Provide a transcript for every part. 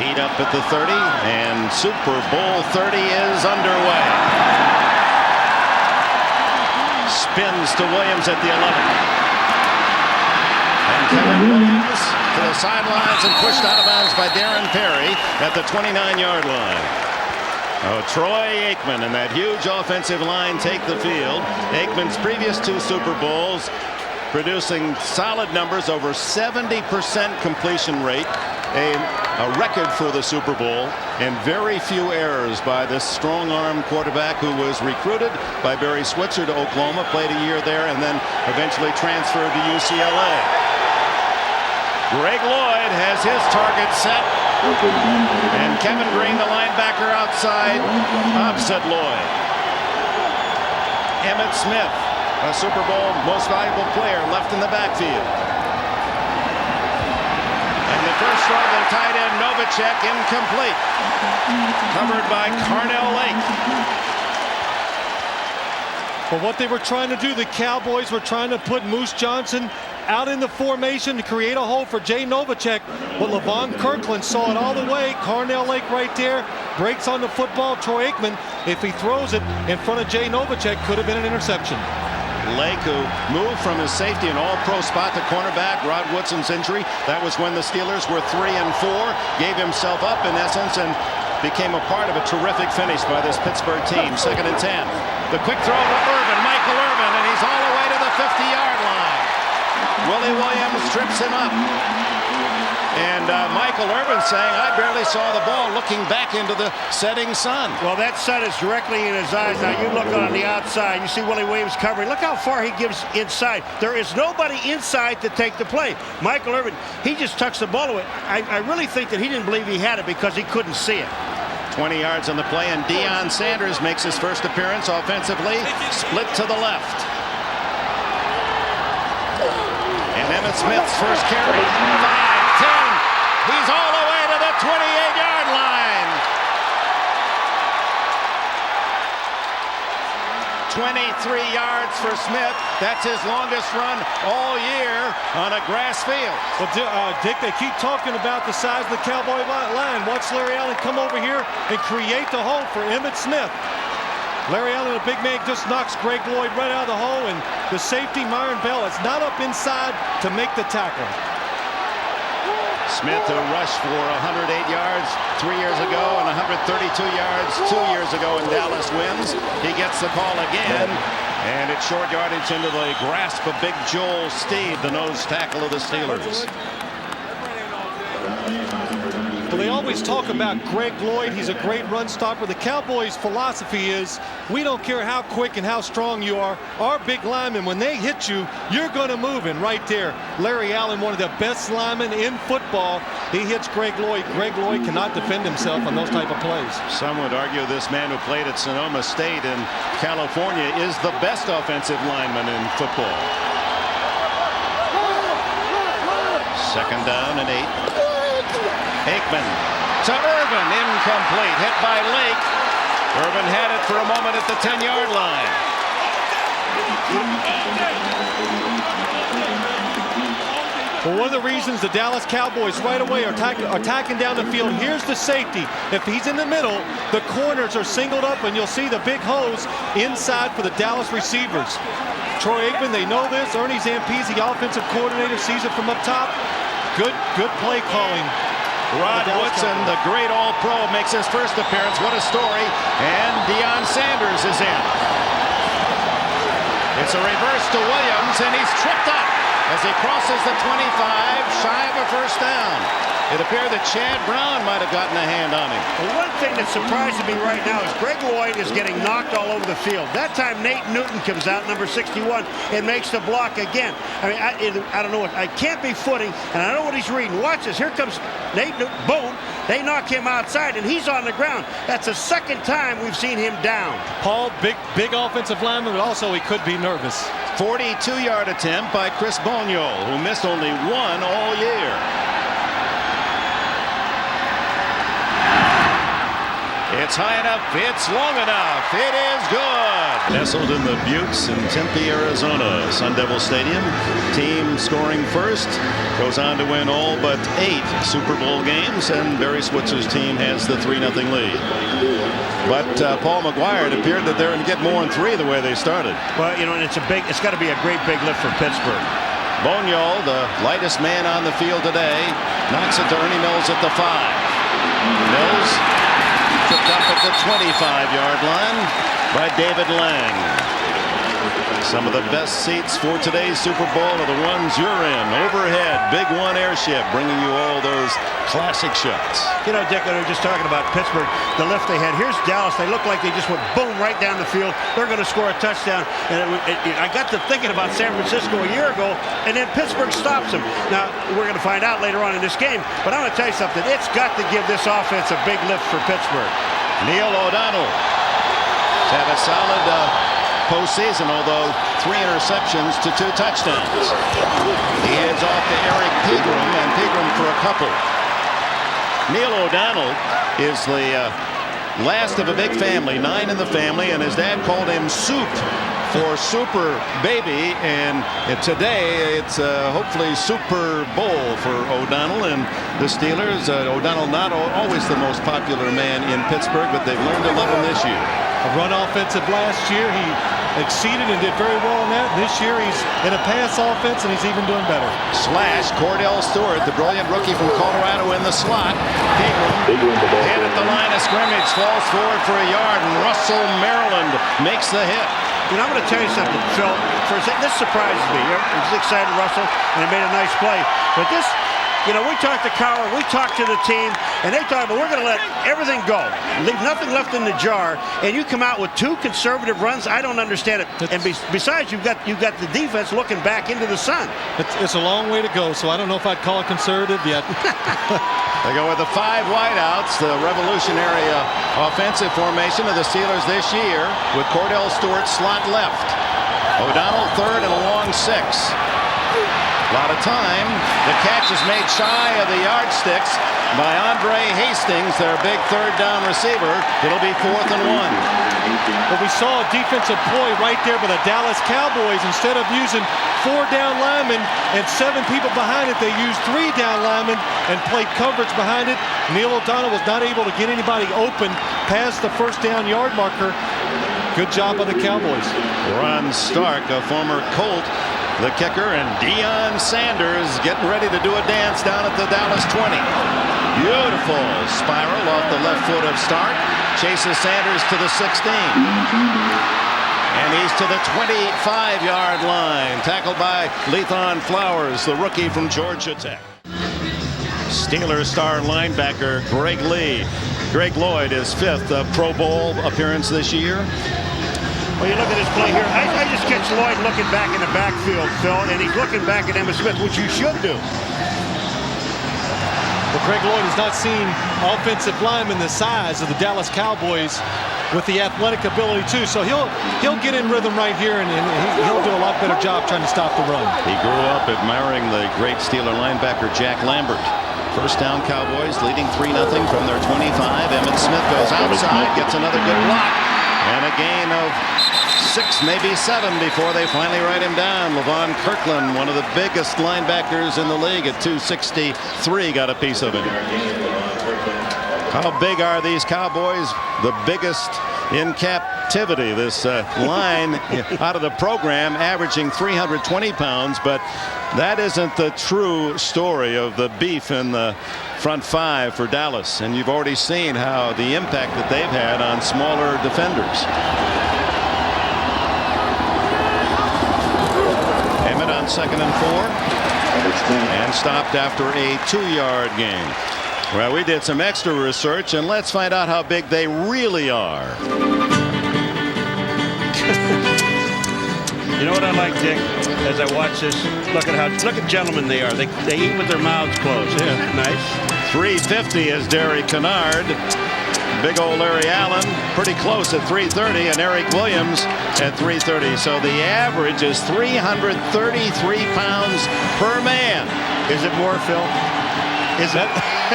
Teed up at the 30, and Super Bowl 30 is underway. Spins to Williams at the 11. And Kevin Williams to the sidelines and pushed out of bounds by Darren Perry at the 29-yard line. Oh, Troy Aikman and that huge offensive line take the field. Aikman's previous 2 Super Bowls producing solid numbers, over 70% completion rate, a record for the Super Bowl, and very few errors by this strong-arm quarterback who was recruited by Barry Switzer to Oklahoma, played a year there, and then eventually transferred to UCLA. Greg Lloyd has his target set, and Kevin Green, the linebacker, outside opposite Lloyd. Emmitt Smith, a Super Bowl most valuable player, left in the backfield. And the first throw to the tight end, Novacek, incomplete. Covered by Carnell Lake. But what they were trying to do, the Cowboys were trying to put Moose Johnson out in the formation to create a hole for Jay Novacek. But Levon Kirkland saw it all the way. Carnell Lake right there, breaks on the football. Troy Aikman, if he throws it in front of Jay Novacek, could have been an interception. Lake, who moved from his safety and all-pro spot to cornerback, Rod Woodson's injury. That was when the Steelers were 3-4. Gave himself up in essence and became a part of a terrific finish by this Pittsburgh team. 2nd and 10. The quick throw to Irvin, Michael Irvin, and he's all the way to the 50-yard line. Willie Williams trips him up. And Michael Irvin saying, I barely saw the ball, looking back into the setting sun. Well, that sun is directly in his eyes. Now, you look on the outside, you see Willie Williams covering. Look how far he gives inside. There is nobody inside to take the play. Michael Irvin, he just tucks the ball away. I really think that he didn't believe he had it because he couldn't see it. 20 yards on the play, and Deion Sanders makes his first appearance offensively. Split to the left. And Emmitt Smith's first carry. 5, 10. He's all the way to the 28-yard line. 23 yards for Smith. That's his longest run all year on a grass field. Well, Dick, they keep talking about the size of the Cowboy line. Watch Larry Allen come over here and create the hole for Emmitt Smith. Larry Allen, a big man, just knocks Greg Lloyd right out of the hole, and the safety, Myron Bell, is not up inside to make the tackle. Smith, who rushed for 108 yards 3 years ago and 132 yards 2 years ago in Dallas, wins. He gets the call again, and it's short yardage into the grasp of Big Joel Steed, the nose tackle of the Steelers. Well, they always talk about Greg Lloyd. He's a great run stopper. The Cowboys' philosophy is we don't care how quick and how strong you are. Our big linemen, when they hit you, you're going to move. And right there, Larry Allen, one of the best linemen in football, he hits Greg Lloyd. Greg Lloyd cannot defend himself on those type of plays. Some would argue this man who played at Sonoma State in California is the best offensive lineman in football. 2nd down and 8. Aikman to Irvin, incomplete, hit by Lake. Irvin had it for a moment at the 10-yard line. Well, one of the reasons the Dallas Cowboys right away are attacking down the field, here's the safety. If he's in the middle, the corners are singled up, and you'll see the big holes inside for the Dallas receivers. Troy Aikman, they know this. Ernie Zampese, the offensive coordinator, sees it from up top. Good play calling. Rod Woodson, the great All-Pro, makes his first appearance. What a story. And Deion Sanders is in. It's a reverse to Williams, and he's tripped up as he crosses the 25, shy of a first down. It appeared that Chad Brown might have gotten a hand on him. Well, one thing that surprises me right now is Greg Lloyd is getting knocked all over the field. That time Nate Newton comes out, number 61, and makes the block again. I mean, I don't know. I can't be footing, and I don't know what he's reading. Watch this. Here comes Nate Newton. Boom. They knock him outside, and he's on the ground. That's the 2nd time we've seen him down. Paul, big offensive lineman, but also he could be nervous. 42-yard attempt by Chris Boniol, who missed only 1 all year. It's It's high enough. It's long enough. It is good. Nestled in the Buttes in Tempe, Arizona, Sun Devil Stadium. Team scoring first goes on to win all but 8 Super Bowl games, and Barry Switzer's team has the 3-0 lead. But Paul Maguire, it appeared that they're going to get more than 3 the way they started. Well, you know, and it's got to be a great big lift for Pittsburgh. Boniol, the lightest man on the field today, knocks it to Ernie Mills at the 5. Mills tripped up at the 25-yard line by David Lang. Some of the best seats for today's Super Bowl are the ones you're in. Overhead, Big One airship, bringing you all those classic shots. You know, Dick, we were just talking about Pittsburgh, the lift they had. Here's Dallas. They look like they just went boom right down the field. They're going to score a touchdown. And I got to thinking about San Francisco a year ago, and then Pittsburgh stops them. Now, we're going to find out later on in this game, but I'm going to tell you something. It's got to give this offense a big lift for Pittsburgh. Neil O'Donnell has had a solid postseason, although 3 interceptions to 2 touchdowns. He hands off to Eric Pegram, and Pegram for a couple. Neil O'Donnell is the last of a big family, 9 in the family, and his dad called him Soup for Super Baby, and today it's hopefully Super Bowl for O'Donnell and the Steelers. O'Donnell not always the most popular man in Pittsburgh, but they've learned to love him this year. A run offensive last year, he exceeded and did very well in that. This year he's in a pass offense, and he's even doing better. Slash, Cordell Stewart, the brilliant rookie from Colorado, in the slot. Pegram hit at the line of scrimmage, falls forward for a yard, and Russell Maryland makes the hit. You know, I'm going to tell you something, Phil. For a second, this surprises me. He's excited, Russell, and he made a nice play. But this, you know, we talked to Cowher, we talked to the team, and they thought, well, we're going to let everything go, leave nothing left in the jar, and you come out with 2 conservative runs. I don't understand it. And besides, you've got the defense looking back into the sun. It's a long way to go, so I don't know if I'd call it conservative yet. They go with the 5 wideouts, the revolutionary offensive formation of the Steelers this year, with Cordell Stewart slot left. O'Donnell third and a long 6. A lot of time. The catch is made shy of the yardsticks by Andre Hastings, their big 3rd down receiver. It'll be 4th and 1. But we saw a defensive ploy right there by the Dallas Cowboys. Instead of using 4 down linemen and 7 people behind it, they used 3 down linemen and played coverage behind it. Neil O'Donnell was not able to get anybody open past the 1st down yard marker. Good job by the Cowboys. Ron Stark, a former Colt, the kicker, and Deion Sanders getting ready to do a dance down at the Dallas 20. Beautiful spiral off the left foot of Stark. Chases Sanders to the 16. And he's to the 25-yard line. Tackled by Lethon Flowers, the rookie from Georgia Tech. Steelers star linebacker Greg Lee. Greg Lloyd, his 5th Pro Bowl appearance this year. Well, you look at this play here. I just catch Lloyd looking back in the backfield, Phil, and he's looking back at Emmitt Smith, which you should do. Well, Greg Lloyd has not seen offensive linemen the size of the Dallas Cowboys with the athletic ability, too. So he'll get in rhythm right here, and he'll do a lot better job trying to stop the run. He grew up admiring the great Steeler linebacker Jack Lambert. 1st down Cowboys leading 3-0 from their 25. Emmitt Smith goes outside, gets another good block. And a gain of 6, maybe 7 before they finally write him down. Levon Kirkland, one of the biggest linebackers in the league at 263, got a piece of it. How big are these Cowboys? The biggest in captivity. This line out of the program averaging 320 pounds, but that isn't the true story of the beef in the front 5 for Dallas, and you've already seen how the impact that they've had on smaller defenders. Emmett on 2nd and 4, and stopped after a 2-yard gain. Well, we did some extra research, and let's find out how big they really are. You know what I like, Dick, as I watch this? Look at gentlemen they are. They eat with their mouths closed. Yeah, nice. 350 is Derek Kennard. Big old Larry Allen pretty close at 330, and Eric Williams at 330. So the average is 333 pounds per man. Is it more, Phil?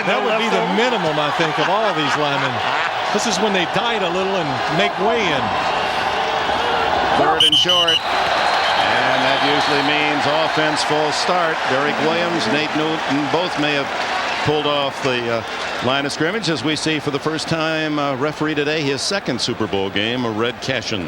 That would be the minimum, I think, of all these linemen. This is when they diet a little and make way in. 3rd and short. And that usually means offense full start. Derek Williams, Nate Newton both may have pulled off the line of scrimmage, as we see for the first time referee today his 2nd Super Bowl game, a Red Cashin.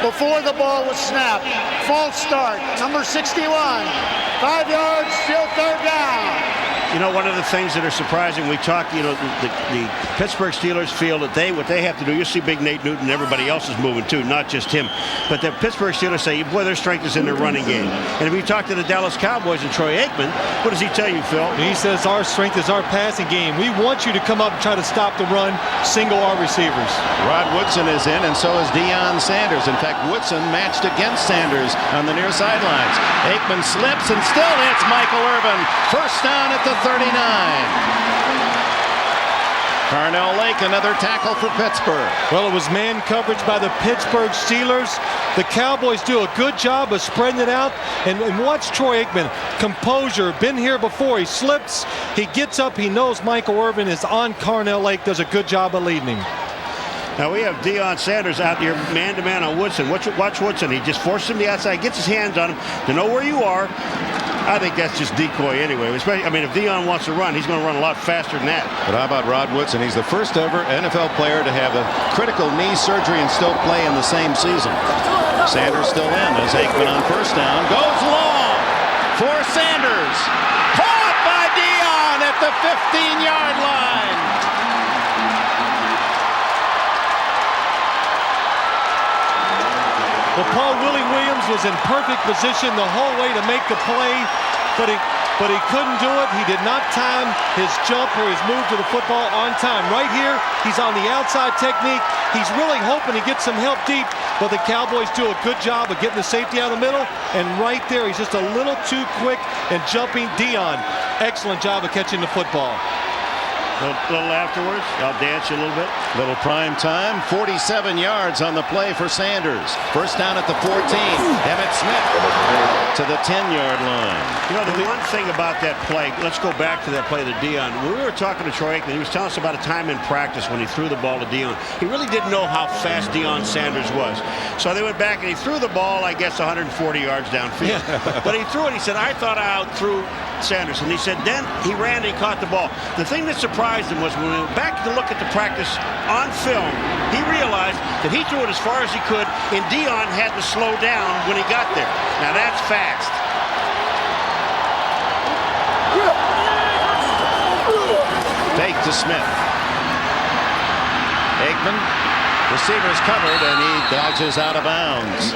Before the ball was snapped, false start, number 61, 5 yards, still 3rd down. You know, one of the things that are surprising, we talk, you know, the Pittsburgh Steelers feel that what they have to do, you see big Nate Newton, everybody else is moving too, not just him. But the Pittsburgh Steelers say, boy, their strength is in their running game. And if you talk to the Dallas Cowboys and Troy Aikman, what does he tell you, Phil? He says our strength is our passing game. We want you to come up and try to stop the run, single our receivers. Rod Woodson is in, and so is Deion Sanders. In fact, Woodson matched against Sanders on the near sidelines. Aikman slips and still hits Michael Irvin. First down at the 39. Carnell Lake, another tackle for Pittsburgh. Well, it was man coverage by the Pittsburgh Steelers. The Cowboys do a good job of spreading it out. And watch Troy Aikman. Composure, been here before. He slips, he gets up, he knows Michael Irvin is on Carnell Lake, does a good job of leading him. Now we have Deion Sanders out here man-to-man on Woodson. Watch Woodson. He just forces him to the outside, gets his hands on him to know where you are. I think that's just decoy anyway. Especially, I mean, if Deion wants to run, he's going to run a lot faster than that. But how about Rod Woodson? He's the first ever NFL player to have a critical knee surgery and still play in the same season. Sanders still in as Aikman on first down. Goes long for Sanders. Caught by Deion at the 15-yard line. Well, Paul Willie Williams was in perfect position the whole way to make the play, but he couldn't do it. He did not time his jump or his move to the football on time. Right here, he's on the outside technique. He's really hoping to get some help deep, but the Cowboys do a good job of getting the safety out of the middle, and right there, he's just a little too quick and jumping. Deion, excellent job of catching the football. A little afterwards, I'll dance you a little bit. Little prime time, 47 yards on the play for Sanders. First down at the 14. Emmitt Smith to the 10-yard line. You know, the one thing about that play, let's go back to that play to Deion. When we were talking to Troy Aikman, he was telling us about a time in practice when he threw the ball to Deion. He really didn't know how fast Deion Sanders was. So they went back and he threw the ball, I guess, 140 yards downfield. But he threw it, he said, I thought I outthrew Sanders. And he said, then he ran and he caught the ball. The thing that surprised him was when we went back to look at the practice on film, he realized that he threw it as far as he could, and Deion had to slow down when he got there. Now that's fast. Fake to Smith. Aikman, receivers covered, and he dodges out of bounds.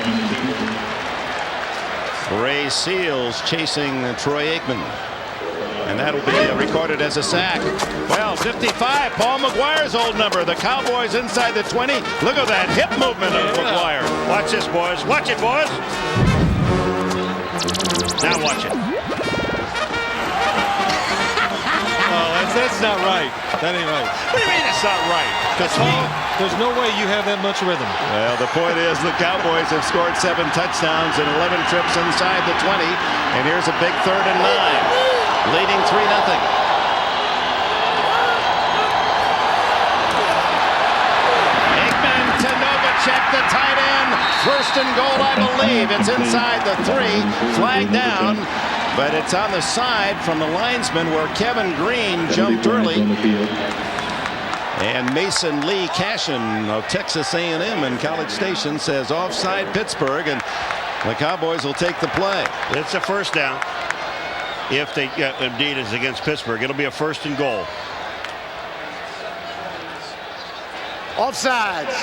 Ray Seals chasing Troy Aikman. And that'll be recorded as a sack. Well, 55, Paul Maguire's old number. The Cowboys inside the 20. Look at that hip movement of Maguire. Watch this, boys. Watch it, boys. Now watch it. Oh, that's not right. That ain't right. What do you mean it's not right? Because there's no way you have that much rhythm. Well, the point is the Cowboys have scored 7 touchdowns and 11 trips inside the 20. And here's a big 3rd and 9. Leading 3-0. Aikman to Novacek, the tight end. First and goal, I believe. It's inside the 3. Flag down. But it's on the side from the linesman where Kevin Green jumped early. And Mason Lee Cashin of Texas A&M in College Station says offside Pittsburgh, and the Cowboys will take the play. It's a first down. If they indeed is against Pittsburgh, it'll be a 1st and goal. Offsides.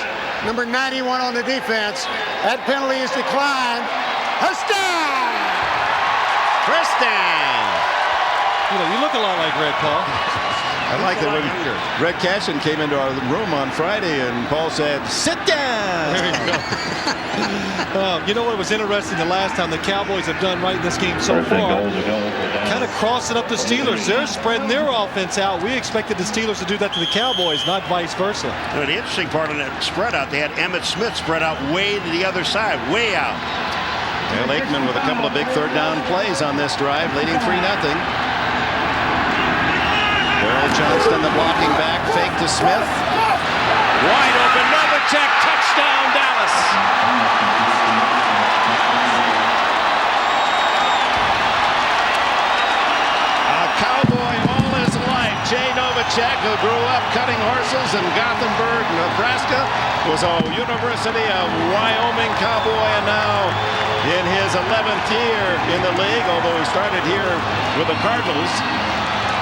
Number 91 on the defense. That penalty is declined. Touchdown! First down. You know, you look a lot like Red, Paul. I like that when Red Cashin came into our room on Friday and Paul said, sit down. There you go. You know what was interesting the last time the Cowboys have done right in this game so far? Kind of crossing up the Steelers. They're spreading their offense out. We expected the Steelers to do that to the Cowboys, not vice versa. The interesting part of that spread out, they had Emmitt Smith spread out way to the other side, way out. And Aikman with a couple of big 3rd down plays on this drive, leading 3-0. Darrell Johnston, the blocking back, fake to Smith. Wide open, Novacek, touchdown, Dallas. A cowboy all his life. Jay Novacek, who grew up cutting horses in Gothenburg, Nebraska, was a University of Wyoming cowboy, and now in his 11th year in the league, although he started here with the Cardinals.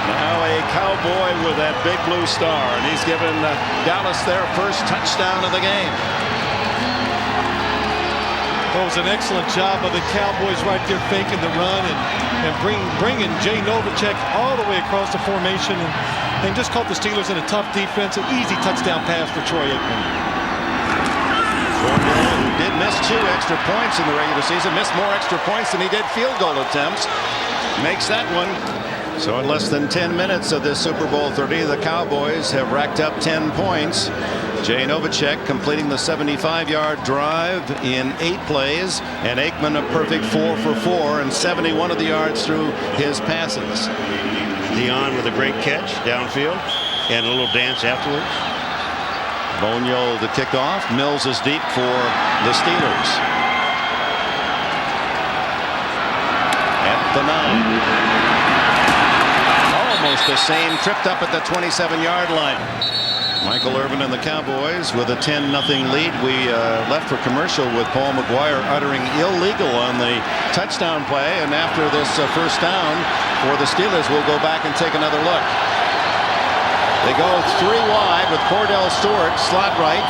Now a cowboy with that big blue star, and he's given Dallas their first touchdown of the game. Well, it was an excellent job of the Cowboys right there faking the run and bringing Jay Novacek all the way across the formation and just caught the Steelers in a tough defense. An easy touchdown pass for Troy Aikman. Who did miss 2 extra points in the regular season, missed more extra points than he did field goal attempts. Makes that one. So in less than 10 minutes of this Super Bowl 30, the Cowboys have racked up 10 points. Jay Novacek completing the 75-yard drive in 8 plays, and Aikman a perfect 4 for 4 and 71 of the yards through his passes. Dion with a great catch downfield and a little dance afterwards. Boniol to kick off. Mills is deep for the Steelers. At the 9. Almost the same, tripped up at the 27-yard line. Michael Irvin and the Cowboys with a 10-0 lead. We left for commercial with Paul Maguire uttering illegal on the touchdown play, and after this first down for the Steelers, we'll go back and take another look. They go 3 wide with Cordell Stewart, slot right,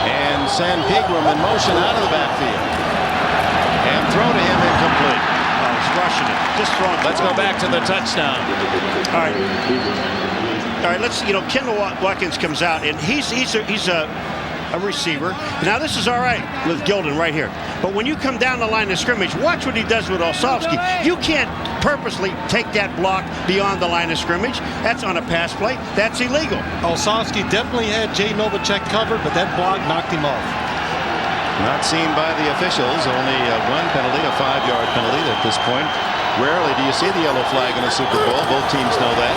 and send Pegram in motion out of the backfield and throw to him incomplete. Rushing it, just throwing. Let's go back to the touchdown. All right. Let's. Kendall Watkins comes out, and he's a receiver. Now this is all right with Gilden right here, but when you come down the line of scrimmage, watch what he does with Olszewski. You can't purposely take that block beyond the line of scrimmage. That's on a pass play. That's illegal. Olszewski definitely had Jay Novacek covered, but that block knocked him off. Not seen by the officials. Only one penalty, a 5-yard penalty at this point. Rarely do you see the yellow flag in a Super Bowl. Both teams know that.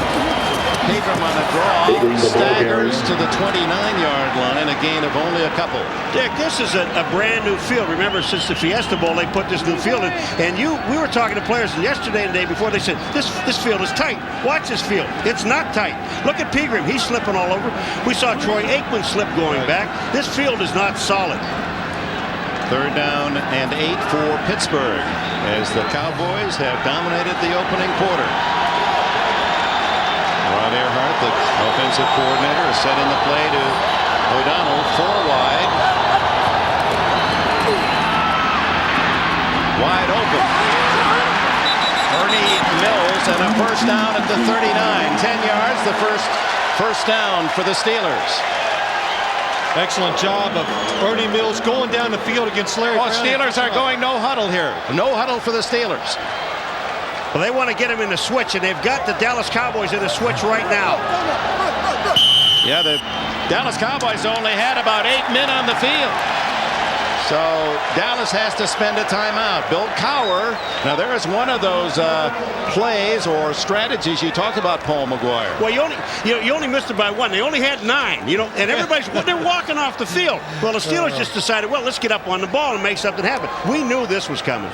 Pegram on a draw, staggers to the 29-yard line, a gain of only a couple. Dick, this is a brand new field. Remember, since the Fiesta Bowl, they put this new field in. And we were talking to players yesterday and the day before. They said, this field is tight. Watch this field. It's not tight. Look at Pegram. He's slipping all over. We saw Troy Aikman slip going back. This field is not solid. 3rd down and 8 for Pittsburgh as the Cowboys have dominated the opening quarter. Ron Earhart, the offensive coordinator, is setting the play to O'Donnell, 4 wide. Wide open. Ernie Mills and a first down at the 39. 10 yards, the first down for the Steelers. Excellent job of Ernie Mills going down the field against Larry. Steelers are going no huddle here. No huddle for the Steelers. Well, they want to get him in the switch, and they've got the Dallas Cowboys in the switch right now. Yeah, the Dallas Cowboys only had about 8 men on the field. So Dallas has to spend a timeout. Bill Cowher. Now there is one of those plays or strategies you talked about, Paul Maguire. Well, you only missed it by 1. They only had 9. And everybody's they're walking off the field. Well, the Steelers just decided, well, let's get up on the ball and make something happen. We knew this was coming.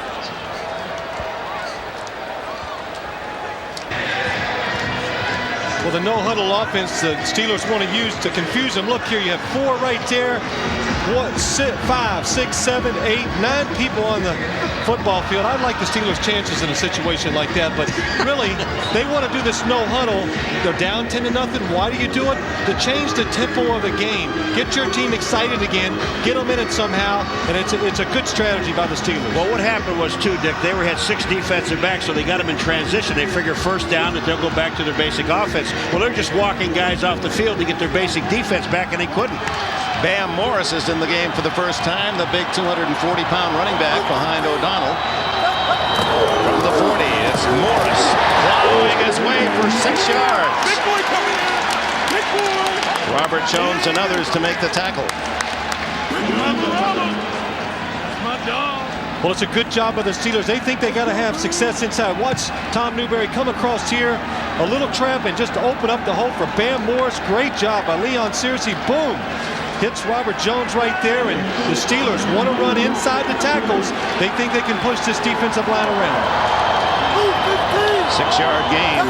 Well, the no-huddle offense the Steelers want to use to confuse them. Look here, you have 4 right there. 5, 6, 7, 8, 9 people on the football field. I like the Steelers' chances in a situation like that, but really, they want to do this no-huddle. They're down 10-0. Why do you do it? To change the tempo of the game. Get your team excited again. Get them in it somehow, and it's a good strategy by the Steelers. Well, what happened was, too, Dick, they had 6 defensive backs, so they got them in transition. They figure first down that they'll go back to their basic offense. Well, they're just walking guys off the field to get their basic defense back, and they couldn't. Bam Morris is in the game for the first time, the big 240-pound running back behind O'Donnell. From the 40, it's Morris plowing his way for 6 yards. Big boy coming in. Big boy. Robert Jones and others to make the tackle. My dog. Well, it's a good job by the Steelers. They think they got to have success inside. Watch Tom Newberry come across here, a little trap, and just open up the hole for Bam Morris. Great job by Leon Searcy. Boom. Hits Robert Jones right there, and the Steelers want to run inside the tackles. They think they can push this defensive line around. 6-yard gain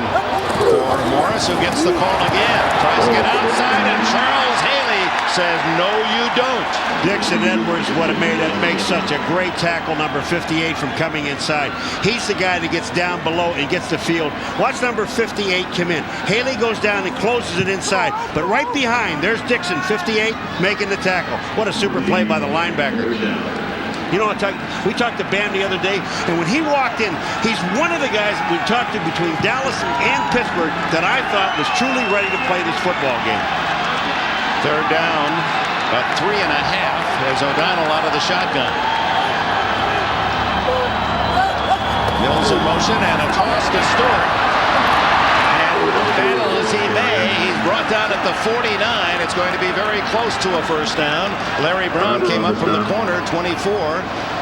for Morris, who gets the call again. Tries to get outside, and Charles Haley says, no, you don't. Dixon Edwards would have makes such a great tackle, number 58, from coming inside. He's the guy that gets down below and gets the field. Watch number 58 come in. Haley goes down and closes it inside, but right behind, there's Dixon, 58, making the tackle. What a super play by the linebacker. You know, we talked to Bam the other day, and when he walked in, he's one of the guys we talked to between Dallas and Pittsburgh that I thought was truly ready to play this football game. Third down, about 3.5 as O'Donnell out of the shotgun. Mills in motion and a toss to Stewart. And battle as he may, he's brought down at the 49. It's going to be very close to a first down. Larry Brown came up from the corner, 24,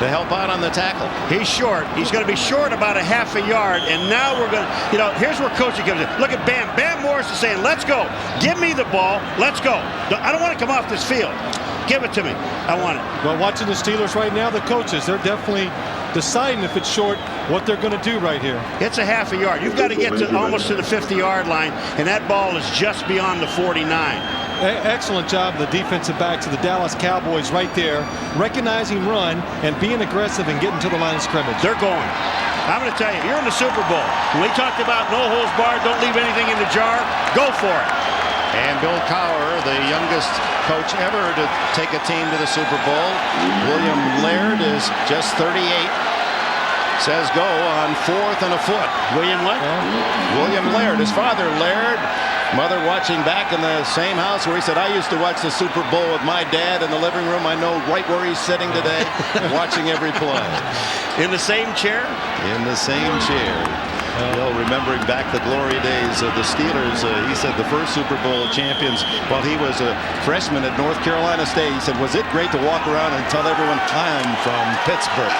to help out on the tackle. He's short. He's going to be short about a half a yard. And now we're going to, you know, here's where coaching comes in. Look at Bam. Bam Morris is saying, let's go. Give me the ball. Let's go. I don't want to come off this field. Give it to me. I want it. Well, watching the Steelers right now, the coaches, they're definitely deciding if it's short, what they're going to do right here. It's a half a yard. You've got to get to almost to the 50-yard line, and that ball is just beyond the 49. Excellent job of the defensive backs of the Dallas Cowboys right there, recognizing run and being aggressive and getting to the line of scrimmage. They're going. I'm going to tell you, you're in the Super Bowl. When we talked about no holds barred, don't leave anything in the jar, go for it. And Bill Cowher, the youngest coach ever to take a team to the Super Bowl. William Laird is just 38. Says go on 4th and a foot. William what? William Laird. His father, Laird, mother watching back in the same house where he said, I used to watch the Super Bowl with my dad in the living room. I know right where he's sitting today, watching every play. In the same chair? In the same chair. Well, remembering back the glory days of the Steelers, he said the first Super Bowl champions, while he was a freshman at North Carolina State, he said, was it great to walk around and tell everyone I'm from Pittsburgh.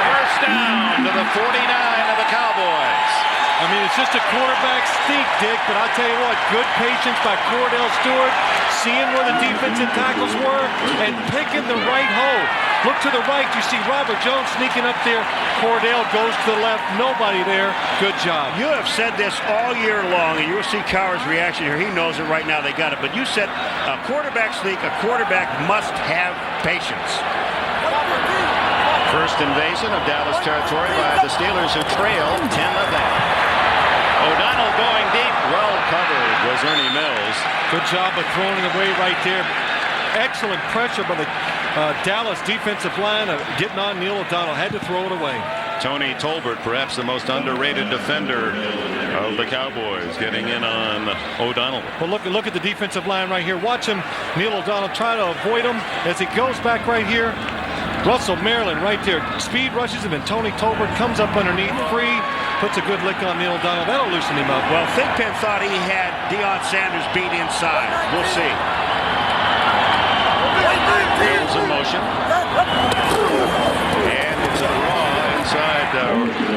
First down to the 49 of the Cowboys. I mean, it's just a quarterback sneak, Dick, but I'll tell you what, good patience by Cordell Stewart, seeing where the defensive tackles were and picking the right hole. Look to the right, you see Robert Jones sneaking up there. Cordell goes to the left, nobody there. Good job. You have said this all year long, and you'll see Cowher's reaction here. He knows it right now. They got it. But you said a quarterback sneak, a quarterback must have patience. First invasion of Dallas territory by the Steelers, who trail 10-0. O'Donnell going deep, well covered was Ernie Mills. Good job of throwing it away right there. Excellent pressure by the Dallas defensive line of getting on Neil O'Donnell. Had to throw it away. Tony Tolbert, perhaps the most underrated defender of the Cowboys, getting in on O'Donnell. Well, look at the defensive line right here. Watch him, Neil O'Donnell, try to avoid him as he goes back right here. Russell Maryland right there. Speed rushes him, and Tony Tolbert comes up underneath free. Puts a good lick on Neil O'Donnell. That'll loosen him up. Well, Thigpen thought he had Deion Sanders beat inside. We'll see. Mills in motion. And it's a draw inside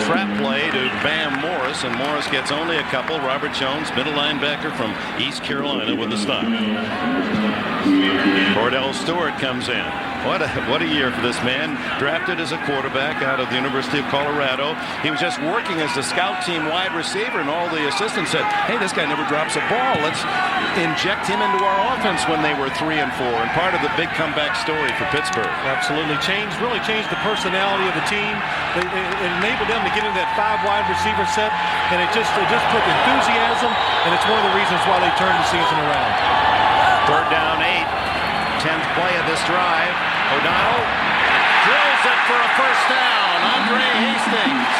trap play to Bam Morris, and Morris gets only a couple. Robert Jones, middle linebacker from East Carolina, with the stop. Cordell Stewart comes in. What a year for this man. Drafted as a quarterback out of the University of Colorado. He was just working as the scout team wide receiver, and all the assistants said, hey, this guy never drops a ball. Let's inject him into our offense when they were 3-4, and part of the big comeback story for Pittsburgh. Absolutely really changed the personality of the team. It enabled them to get into that 5 wide receiver set, and it just put enthusiasm, and it's one of the reasons why they turned the season around. Third down 8. 10th play of this drive. O'Donnell drills it for a first down. Andre Hastings.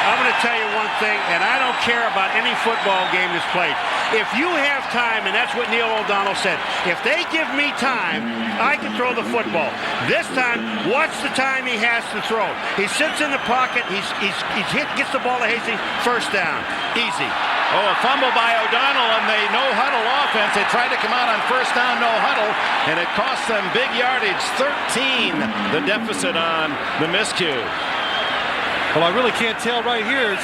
I'm going to tell you one thing, and I don't care about any football game that's played. If you have time, and that's what Neil O'Donnell said, if they give me time, I can throw the football. This time, watch the time he has to throw. He sits in the pocket, gets the ball to Hastings, first down. Easy. Oh, a fumble by O'Donnell, and they no-huddle offense. They tried to come out on first down, no huddle, and it cost them big yardage, 13, the deficit on the miscue. Well, I really can't tell right here.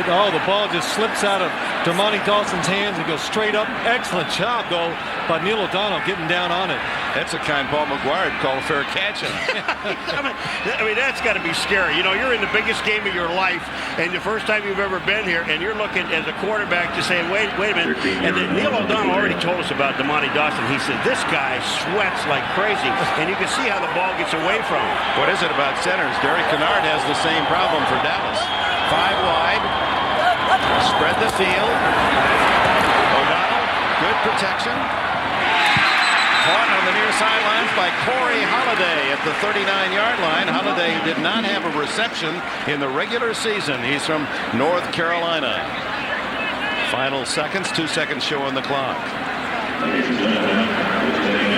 Oh, the ball just slips out of Dermontti Dawson's hands and goes straight up. Excellent job, though, by Neil O'Donnell getting down on it. That's a kind Paul Maguire would call a fair catch. I mean, that's got to be scary. You know, you're in the biggest game of your life, and the first time you've ever been here, and you're looking as a quarterback to say, wait a minute. And then Neil O'Donnell already told us about Dermontti Dawson. He said, this guy sweats like crazy, and you can see how the ball gets away from him. What is it about centers? Derek Kennard has the same problem for Dallas. 5 wide, spread the field. O'Donnell, good protection. Caught on the near sidelines by Corey Holiday at the 39-yard line. Holiday did not have a reception in the regular season. He's from North Carolina. Final seconds, 2 seconds show on the clock.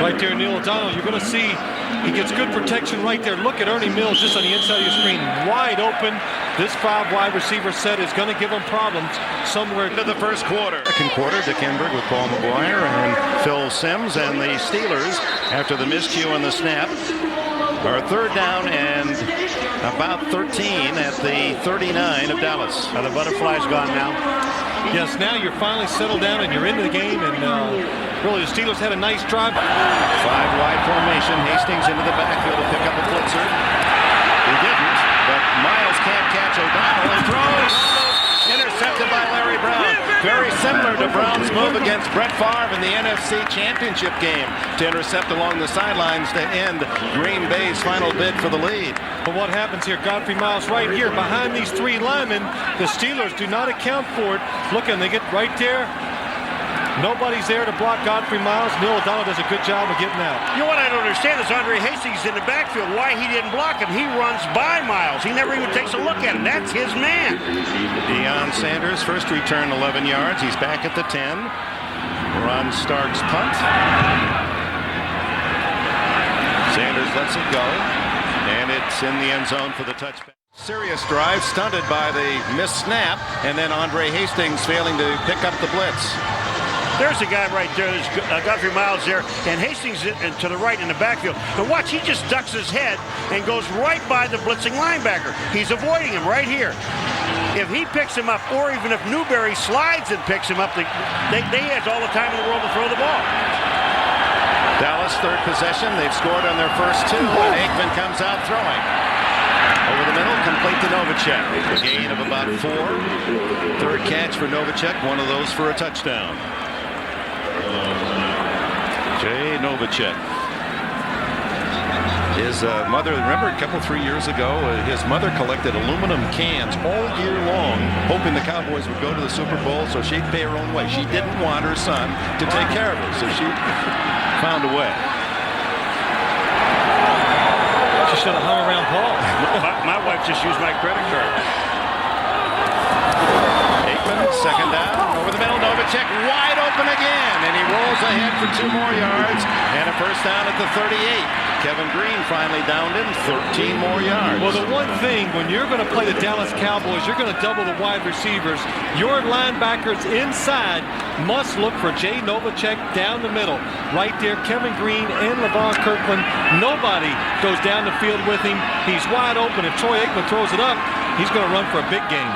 Right there, Neil O'Donnell, you're going to see he gets good protection right there. Look at Ernie Mills just on the inside of your screen, wide open. This 5 wide receiver set is going to give him problems somewhere into the first quarter. Second quarter, Dick Enberg with Paul Maguire and Phil Simms, and the Steelers, after the miscue on the snap, are third down and about 13 at the 39 of Dallas. Now the butterfly's gone now. Yes, now you're finally settled down and you're into the game, and really the Steelers had a nice drive. 5 wide formation. Hastings into the backfield to pick up a blitzer. He didn't, but Miles can't catch O'Donnell and throws. Intercepted by Larry Brown. Very similar to Brown's move against Brett Favre in the NFC Championship game to intercept along the sidelines to end Green Bay's final bid for the lead. But what happens here? Godfrey Miles right here behind these 3 linemen. The Steelers do not account for it. Look, and they get right there. Nobody's there to block Godfrey Miles. Neil O'Donnell does a good job of getting out. You know what I don't understand is Andre Hastings in the backfield. Why he didn't block him? He runs by Miles. He never even takes a look at him. That's his man. Deion Sanders, first return 11 yards. He's back at the 10. Ron Stark's punt. Sanders lets it go, and it's in the end zone for the touchback. Serious drive stunted by the missed snap, and then Andre Hastings failing to pick up the blitz. There's a guy right there. There's Godfrey Miles there, and Hastings to the right in the backfield. But watch, he just ducks his head and goes right by the blitzing linebacker. He's avoiding him right here. If he picks him up, or even if Newberry slides and picks him up, they have all the time in the world to throw the ball. Dallas, third possession. They've scored on their first 2, and Aikman comes out throwing. Over the middle, complete to Novacek. A gain of about 4. Third catch for Novacek, one of those for a touchdown. Jay Novacek. His mother, remember a couple, 3 years ago, his mother collected aluminum cans all year long, hoping the Cowboys would go to the Super Bowl so she'd pay her own way. She didn't want her son to take care of it, so she found a way. She should have hung around Paul. My wife just used my credit card. Aikman, second down, over the middle, Novacek wide open again, and he rolls ahead for 2 more yards, and a first down at the 38. Kevin Green finally downed him, 13 more yards. Well, the one thing, when you're going to play the Dallas Cowboys, you're going to double the wide receivers. Your linebackers inside must look for Jay Novacek down the middle. Right there, Kevin Green and LeVar Kirkland. Nobody goes down the field with him. He's wide open. If Troy Aikman throws it up, he's going to run for a big game.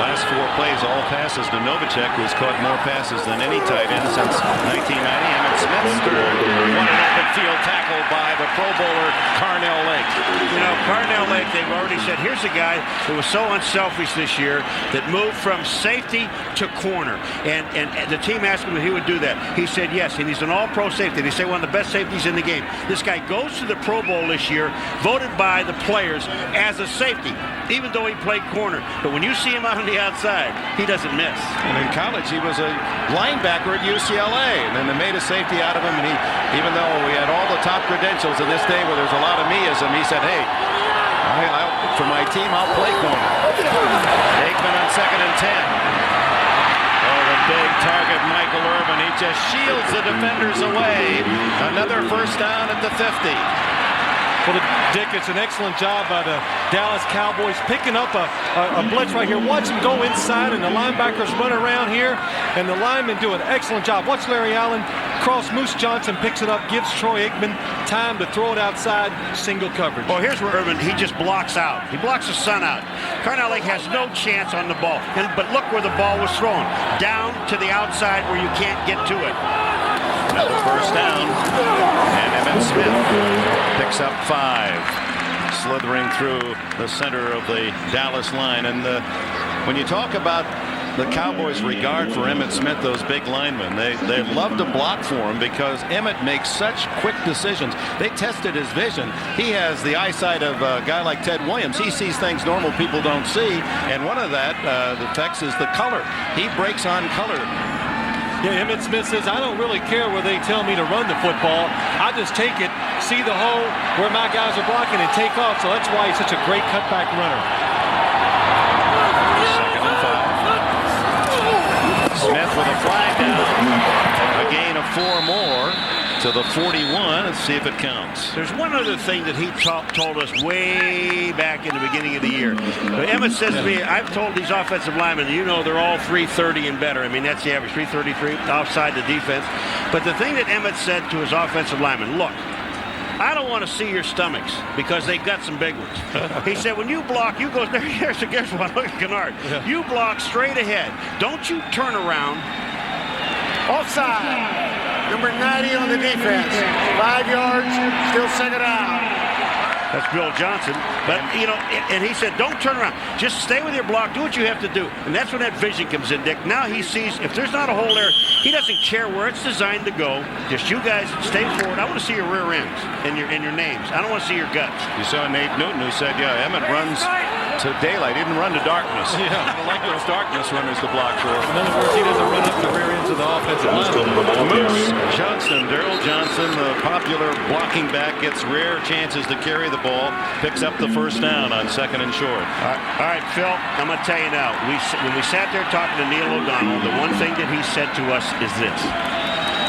Last 4 plays, all passes to Novacek, who's caught more passes than any tight end since 1990. Emmett Smith's third. One open field tackle by the Pro Bowler Carnell Lake. You know, Carnell Lake, they've already said, here's a guy who was so unselfish this year that moved from safety to corner. And the team asked him if he would do that. He said yes, and he's an all-pro safety. They say one of the best safeties in the game. This guy goes to the Pro Bowl this year, voted by the players as a safety, even though he played corner. But when you see him out on the outside, he doesn't miss. And in college, he was a linebacker at UCLA, and then they made a safety out of him, and he, even though we had all the top credentials in this day where there's a lot of meism, he said, hey, for my team, I'll play corner. Aikman on second and 10. Oh, the big target, Michael Irvin. He just shields the defenders away. Another first down at the 50. Well, Dick, it's an excellent job by the Dallas Cowboys picking up a blitz right here. Watch him go inside, and the linebackers run around here, and the linemen do an excellent job. Watch Larry Allen cross. Moose Johnson picks it up, gives Troy Aikman time to throw it outside, single coverage. Well, here's where Urban, he just blocks out. He blocks the sun out. Carnell Lake has no chance on the ball. But look where the ball was thrown. Down to the outside where you can't get to it. Another first down, and Emmitt Smith picks up 5, slithering through the center of the Dallas line. And when you talk about the Cowboys' regard for Emmitt Smith, those big linemen, they love to block for him because Emmitt makes such quick decisions. They tested his vision. He has the eyesight of a guy like Ted Williams. He sees things normal people don't see, and one of that the effects is the color. He breaks on color. Yeah, Emmitt Smith says, I don't really care where they tell me to run the football. I just take it, see the hole where my guys are blocking, and take off. So that's why he's such a great cutback runner. 2nd and 5. Smith with a flag down. A gain of 4 more to the 41. Let's see if it counts. There's one other thing that he told us way back in the beginning of the year. Emmitt says to me, I've told these offensive linemen, you know, they're all 330 and better. I mean, that's the average, 333 offside the defense. But the thing that Emmitt said to his offensive linemen, look, I don't want to see your stomachs because they've got some big ones. He said, when you block, you go, here's one, look at Kennard. Yeah. You block straight ahead. Don't you turn around. Offside. Number 90 on the defense. 5 yards, still 2nd down. That's Bill Johnson. But, you know, and he said, don't turn around. Just stay with your block. Do what you have to do. And that's when that vision comes in, Dick. Now he sees if there's not a hole there, he doesn't care where it's designed to go. Just you guys stay forward. I want to see your rear ends and your names. I don't want to see your guts. You saw Nate Newton who said, yeah, Emmitt runs to daylight. He didn't run to darkness. Yeah. I don't like those darkness runners to block for. In other words, he doesn't run up the rear ends of the offensive line. Moose Johnson, Daryl Johnson, the popular blocking back, gets rare chances to carry the ball, picks up the first down on 2nd and short. All right, Phil, I'm going to tell you now, when we sat there talking to Neil O'Donnell, the one thing that he said to us is this.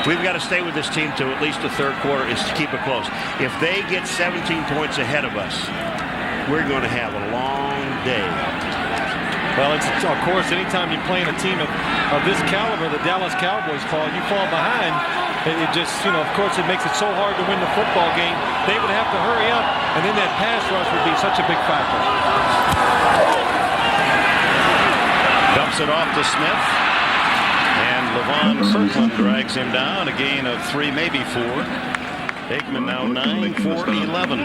We've got to stay with this team to at least the 3rd quarter is to keep it close. If they get 17 points ahead of us, we're going to have a long day. Well, it's, of course, anytime you're playing a team of this caliber, the Dallas Cowboys you fall behind. It just, you know, of course, it makes it so hard to win the football game. They would have to hurry up, and then that pass rush would be such a big factor. Dumps it off to Smith, and Levon Kirkland drags him down. A gain of 3, maybe 4. Aikman now 9 for 11.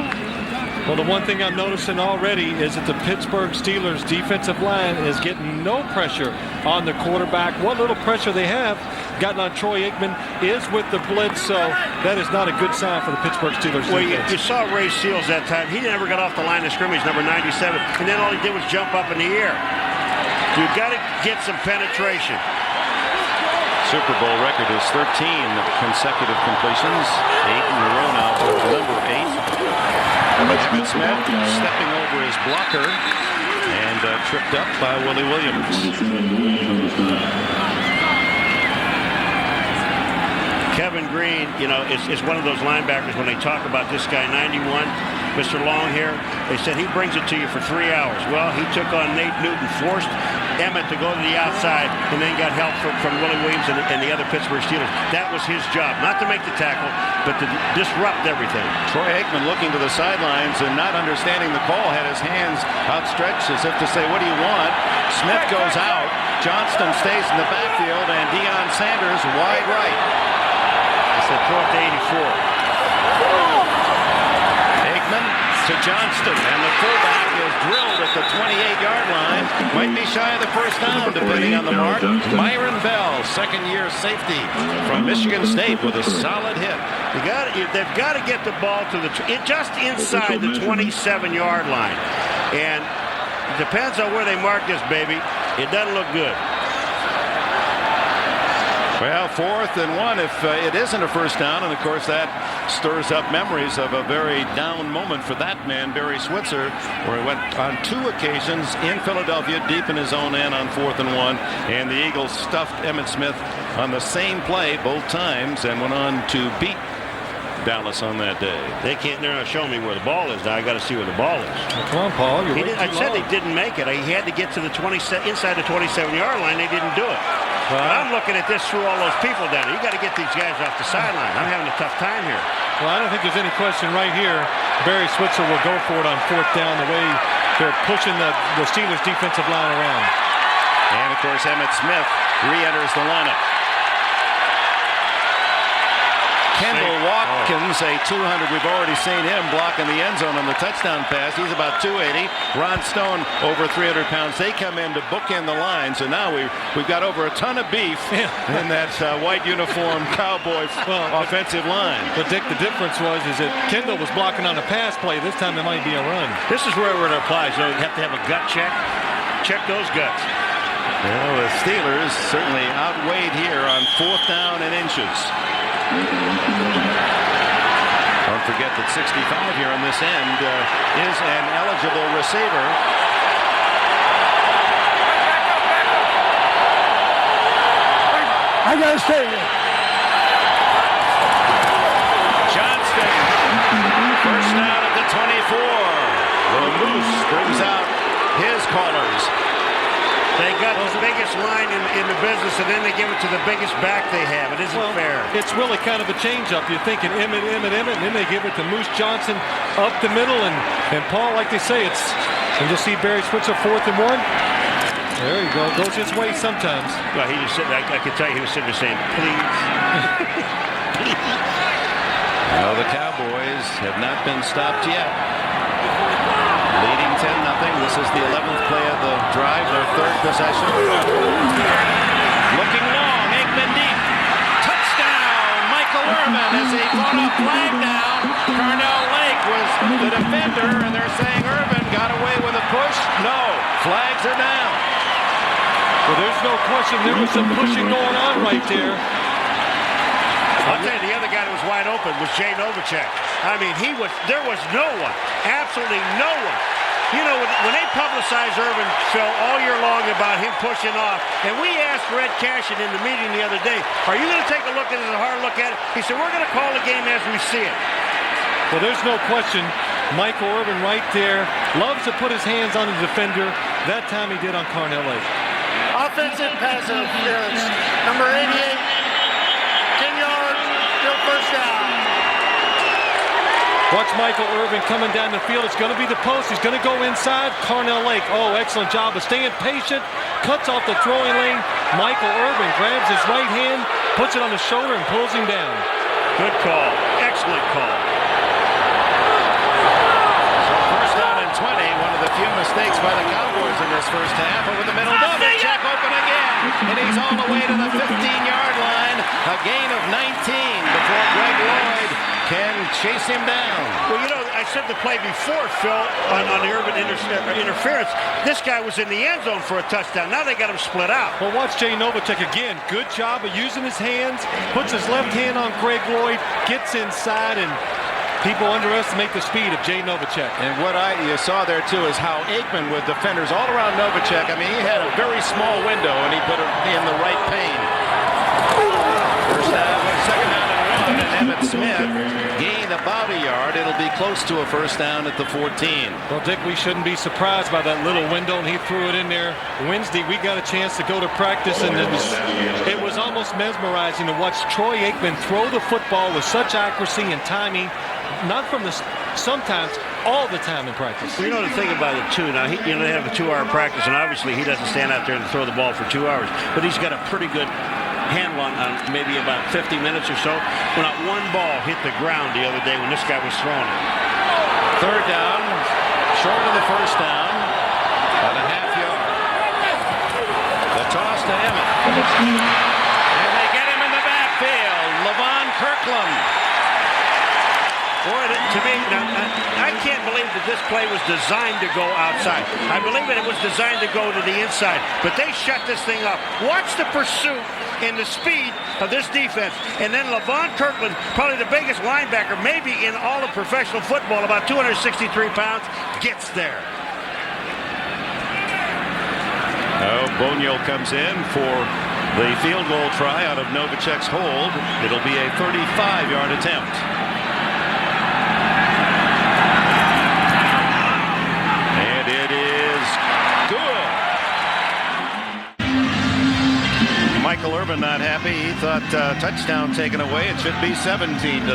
Well, the one thing I'm noticing already is that the Pittsburgh Steelers defensive line is getting no pressure on the quarterback. What little pressure they have gotten on Troy Aikman is with the blitz, so that is not a good sign for the Pittsburgh Steelers. Well, you saw Ray Seals that time. He never got off the line of scrimmage, number 97, and then all he did was jump up in the air. You've got to get some penetration. Super Bowl record is 13 consecutive completions. 8 in a row now for number 8. Emmitt Smith stepping over his blocker and tripped up by Willie Williams. Kevin Green, you know, is one of those linebackers when they talk about this guy, 91, Mr. Longhair, they said he brings it to you for 3 hours. Well, he took on Nate Newton, forced Emmitt to go to the outside, and then got help from Willie Williams and the other Pittsburgh Steelers. That was his job, not to make the tackle, but to disrupt everything. Troy Aikman looking to the sidelines and not understanding the call, had his hands outstretched as if to say, what do you want? Smith goes out. Johnston stays in the backfield, and Deion Sanders wide right. It's a throw to 84. Aikman to Johnston, and the fullback is drilled at the 28-yard line. Might be shy of the first down, depending on the mark. Myron Bell, second-year safety from Michigan State, with a solid hit. They've got to get the ball to just inside the 27-yard line, and it depends on where they mark this, baby. It doesn't look good. Well, 4th and 1 if it isn't a first down, and of course that stirs up memories of a very down moment for that man, Barry Switzer, where he went on 2 occasions in Philadelphia deep in his own end on 4th and 1, and the Eagles stuffed Emmitt Smith on the same play both times and went on to beat Dallas on that day. They're not showing me where the ball is. Now I got to see where the ball is. Well, come on, Paul. I said they didn't make it. He had to get to the inside the 27-yard line. They didn't do it. But I'm looking at this through all those people down there. You got to get these guys off the sideline. I'm having a tough time here. Well, I don't think there's any question right here. Barry Switzer will go for it on 4th down, the way they're pushing the Steelers defensive line around. And of course, Emmitt Smith re-enters the lineup. Kendall Watkins, a 200. We've already seen him blocking the end zone on the touchdown pass. He's about 280. Ron Stone, over 300 pounds. They come in to bookend the line. So now we've got over a ton of beef in that white uniform Cowboy offensive line. But Dick, the difference is that Kendall was blocking on a pass play. This time it might be a run. This is where it applies. You have to have a gut check. Check those guts. Well, the Steelers certainly outweighed here on 4th down and inches. Don't forget that 65 here on this end is an eligible receiver. I gotta stay here. Johnston, first down at the 24. The Moose brings out his callers. They got the biggest line in the business, and then they give it to the biggest back they have. It isn't fair. It's really kind of a change-up. You're thinking Emmitt, and then they give it to Moose Johnson up the middle, and Paul, like they say, and you'll see Barry Switzer 4th and 1. There you go. Goes his way sometimes. Well, he just sitting. I could tell you he was sitting there saying, "Please." Well, the Cowboys have not been stopped yet. Leading 10-0. This is the 11th play of the drive, their 3rd possession. Looking long, Aikman deep. Touchdown, Michael Irvin as he fought a flag down. Carnell Lake was the defender, and they're saying Irvin got away with a push. No, flags are down. Well, there's no question there was some pushing going on right there. I'll tell you, the other guy that was wide open was Jay Novacek. I mean, there was no one, absolutely no one. You know, when they publicized Irvin, Phil, all year long about him pushing off, and we asked Red Cashin in the meeting the other day, are you going to take a look at it, a hard look at it? He said, we're going to call the game as we see it. Well, there's no question. Michael Irvin right there loves to put his hands on the defender. That time he did on Carnell Lake. Offensive pass interference. Number 88, 10 yards, still first down. Watch Michael Irvin coming down the field. It's going to be the post. He's going to go inside. Carnell Lake. Oh, excellent job of staying patient. Cuts off the throwing lane. Michael Irvin grabs his right hand, puts it on his shoulder, and pulls him down. Good call. Excellent call. So first down and 20. One of the few mistakes by the Cowboys in this first half. Over the middle. Novacek open again. And he's all the way to the 15-yard line. A gain of 19 before Greg Lloyd can chase him down. Well, you know, I said the play before, Phil, on the Irvin interference. This guy was in the end zone for a touchdown. Now they got him split out. Well, watch Jay Novacek again. Good job of using his hands. Puts his left hand on Greg Lloyd. Gets inside, and people underestimate the speed of Jay Novacek. And what you saw there, too, is how Aikman with defenders all around Novacek. I mean, he had a very small window, and he put it in the right pane. First down, second down and 1, and Emmitt Smith gained about a yard. It'll be close to a first down at the 14. Well, Dick, we shouldn't be surprised by that little window, and he threw it in there. Wednesday, we got a chance to go to practice, and it was almost mesmerizing to watch Troy Aikman throw the football with such accuracy and timing. Not from sometimes, all the time in practice. Well, you know the thing about it, too, now, they have a 2-hour practice, and obviously he doesn't stand out there and throw the ball for 2 hours, but he's got a pretty good handle on maybe about 50 minutes or so. Well, not one ball hit the ground the other day when this guy was throwing it. Third down, short of the first down, about a half yard. The toss to Emmitt. And they get him in the backfield. Levon Kirkland. Boy, to me, now, I can't believe that this play was designed to go outside. I believe that it was designed to go to the inside, but they shut this thing up. Watch the pursuit and the speed of this defense. And then Levon Kirkland, probably the biggest linebacker maybe in all of professional football, about 263 pounds, gets there. Oh, Boniel comes in for the field goal try out of Novacek's hold. It'll be a 35-yard attempt. Michael Irvin not happy. He thought touchdown taken away. It should be 17-0.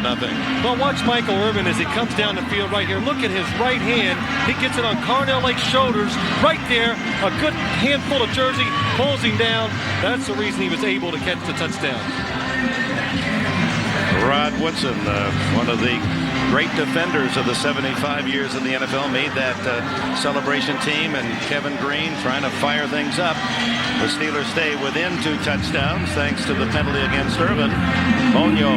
Well, watch Michael Irvin as he comes down the field right here. Look at his right hand. He gets it on Carnell Lake's shoulders right there. A good handful of jersey pulls him down. That's the reason he was able to catch the touchdown. Rod Woodson, one of the great defenders of the 75 years of the NFL, made that celebration team, and Kevin Green trying to fire things up. The Steelers stay within 2 touchdowns thanks to the penalty against Irvin. Bonio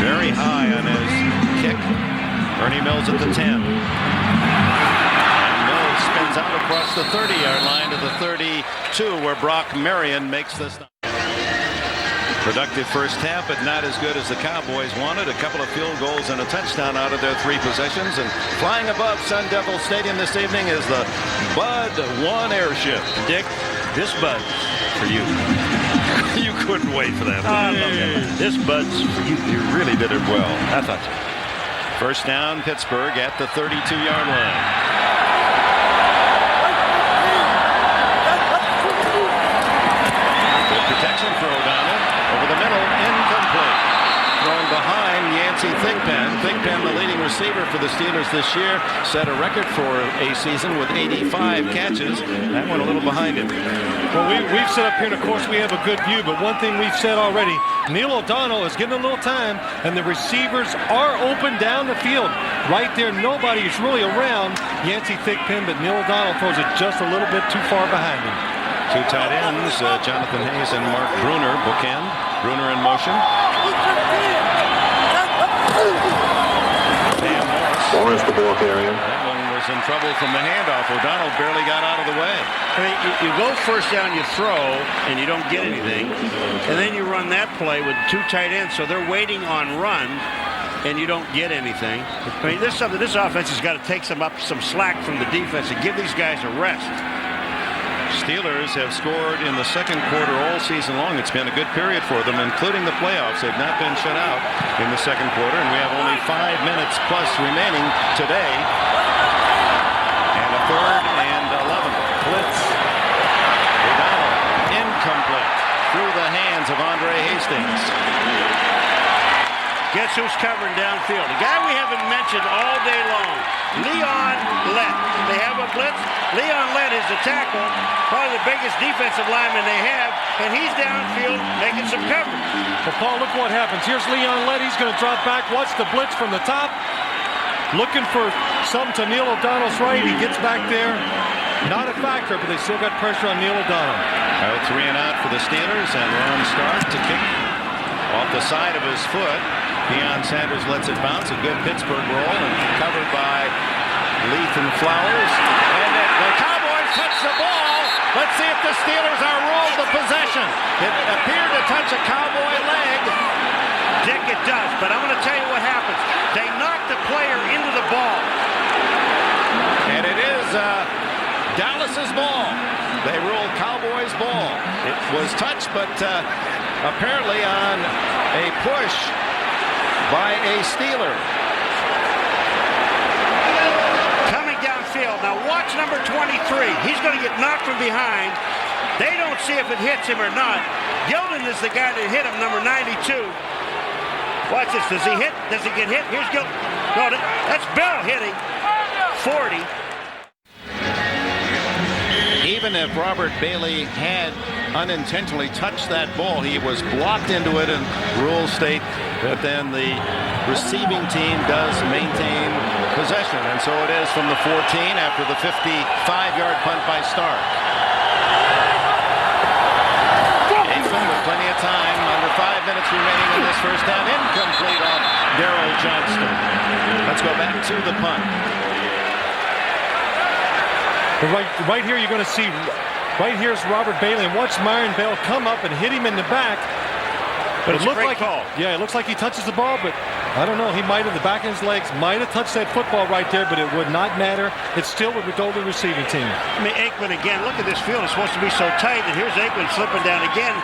very high on his kick. Ernie Mills at the 10. And Mills spins out across the 30-yard line to the 32, where Brock Marion makes the stop. Productive first half, but not as good as the Cowboys wanted. A couple of field goals and a touchdown out of their 3 possessions. And flying above Sun Devil Stadium this evening is the Bud 1 airship. Dick, this Bud's for you. You couldn't wait for that. This Bud's for you. You really did it well. I thought so. First down, Pittsburgh at the 32-yard line. Good protection throw down it. Over the middle, incomplete. Thrown behind Yancey Thigpen. Thigpen, the leading receiver for the Steelers this year, set a record for a season with 85 catches. That went a little behind him. Well, we've set up here, and of course we have a good view, but one thing we've said already, Neil O'Donnell is getting a little time, and the receivers are open down the field. Right there, nobody is really around Yancey Thigpen, but Neil O'Donnell throws it just a little bit too far behind him. 2 tight ends, Jonathan Hayes and Mark Bruner, bookend. Bruner in motion. Morris the ball carrier. That one was in trouble from the handoff. O'Donnell barely got out of the way. I mean, you go first down, you throw, and you don't get anything. And then you run that play with 2 tight ends, so they're waiting on run, and you don't get anything. I mean, this offense has got to take some slack from the defense and give these guys a rest. Steelers have scored in the second quarter all season long. It's been a good period for them, including the playoffs. They've not been shut out in the second quarter, and we have only 5 minutes plus remaining today. And a 3rd and 11. Blitz. O'Donnell, incomplete. Through the hands of Andre Hastings. Guess who's covering downfield? The guy we haven't mentioned all day long, Leon Lett. They have a blitz. Leon Lett is the tackle, probably the biggest defensive lineman they have, and he's downfield making some coverage. Well, Paul, look what happens. Here's Leon Lett. He's going to drop back. Watch the blitz from the top. Looking for something to Neil O'Donnell's right. He gets back there. Not a factor, but they still got pressure on Neil O'Donnell. 3 and out for the Steelers, and Ron Stark to kick off the side of his foot. Deion Sanders lets it bounce. A good Pittsburgh roll, and covered by Leaf and Flowers. And the Cowboys touch the ball. Let's see if the Steelers are ruled the possession. It appeared to touch a Cowboy leg. Dick, it does, but I'm going to tell you what happens. They knock the player into the ball. And it is Dallas's ball. They ruled Cowboys' ball. It was touched, but apparently on a push by a Steeler. Coming downfield. Now watch number 23. He's going to get knocked from behind. They don't see if it hits him or not. Gilden is the guy that hit him, number 92. Watch this. Does he hit? Does he get hit? Here's Gilden. No, that's Bell hitting. 40. Even if Robert Bailey had unintentionally touched that ball, he was blocked into it, and rules state that then the receiving team does maintain possession. And so it is from the 14 after the 55-yard punt by Stark. Aikman with plenty of time, under 5 minutes remaining in this first down. Incomplete off Darrell Johnston. Let's go back to the punt. Right here, you're going to see, right here's Robert Bailey, and watch Myron Bell come up and hit him in the back. But it looked like, yeah, it looks like he touches the ball, but I don't know. He might have, the back of his legs might have touched that football right there, but it would not matter. It still would go to the receiving team. I mean, Aikman again. Look at this field. It's supposed to be so tight, and here's Aikman slipping down again.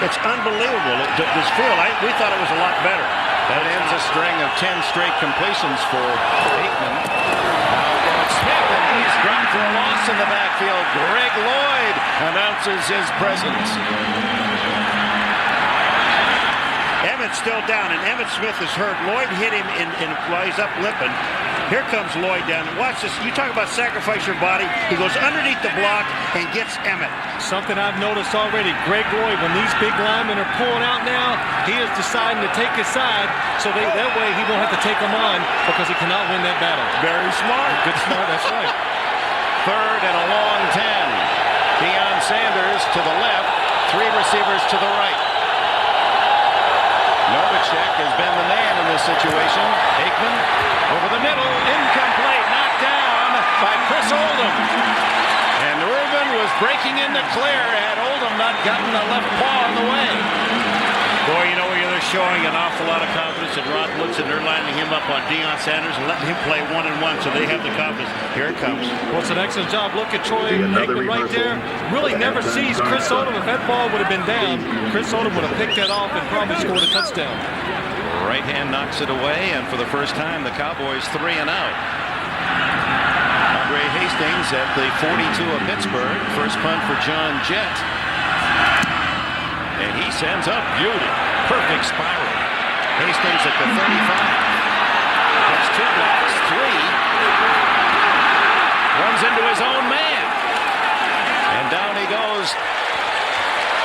It's unbelievable. This field, we thought it was a lot better. That ends a string of 10 straight completions for Aikman. Now Smith, and he's dropped for a loss in the backfield. Greg Lloyd, and announces his presence. Emmett's still down, and Emmitt Smith is hurt. Lloyd hit him while he's up limping. Here comes Lloyd down. Watch this. You talk about sacrifice your body. He goes underneath the block and gets Emmitt. Something I've noticed already. Greg Lloyd, when these big linemen are pulling out now, he is deciding to take his side, so that way he won't have to take them on because he cannot win that battle. Very smart. Good smart, that's right. Third and a long 10. Deion Sanders to the left, 3 receivers to the right. Novacek has been the man in this situation. Aikman over the middle, incomplete, knocked down by Chris Oldham. And Irvin was breaking into clear had Oldham not gotten the left paw in the way. Boy, you know where they're showing an awful lot of confidence in Rod Woodson. They're lining him up on Deion Sanders and letting him play 1-on-1, so they have the confidence. Here it comes. Well, it's an excellent job. Look at Troy Aikman right there. Really never sees Chris Oldham. If that ball would have been down, Chris Oldham would have picked that off and probably scored a touchdown. Right hand knocks it away, and for the first time, the Cowboys 3 and out. Andre Hastings at the 42 of Pittsburgh. First punt for John Jett. And he sends up beauty. Perfect spiral. Hastings at the 35. Gets 2 blocks, 3. Runs into his own man. And down he goes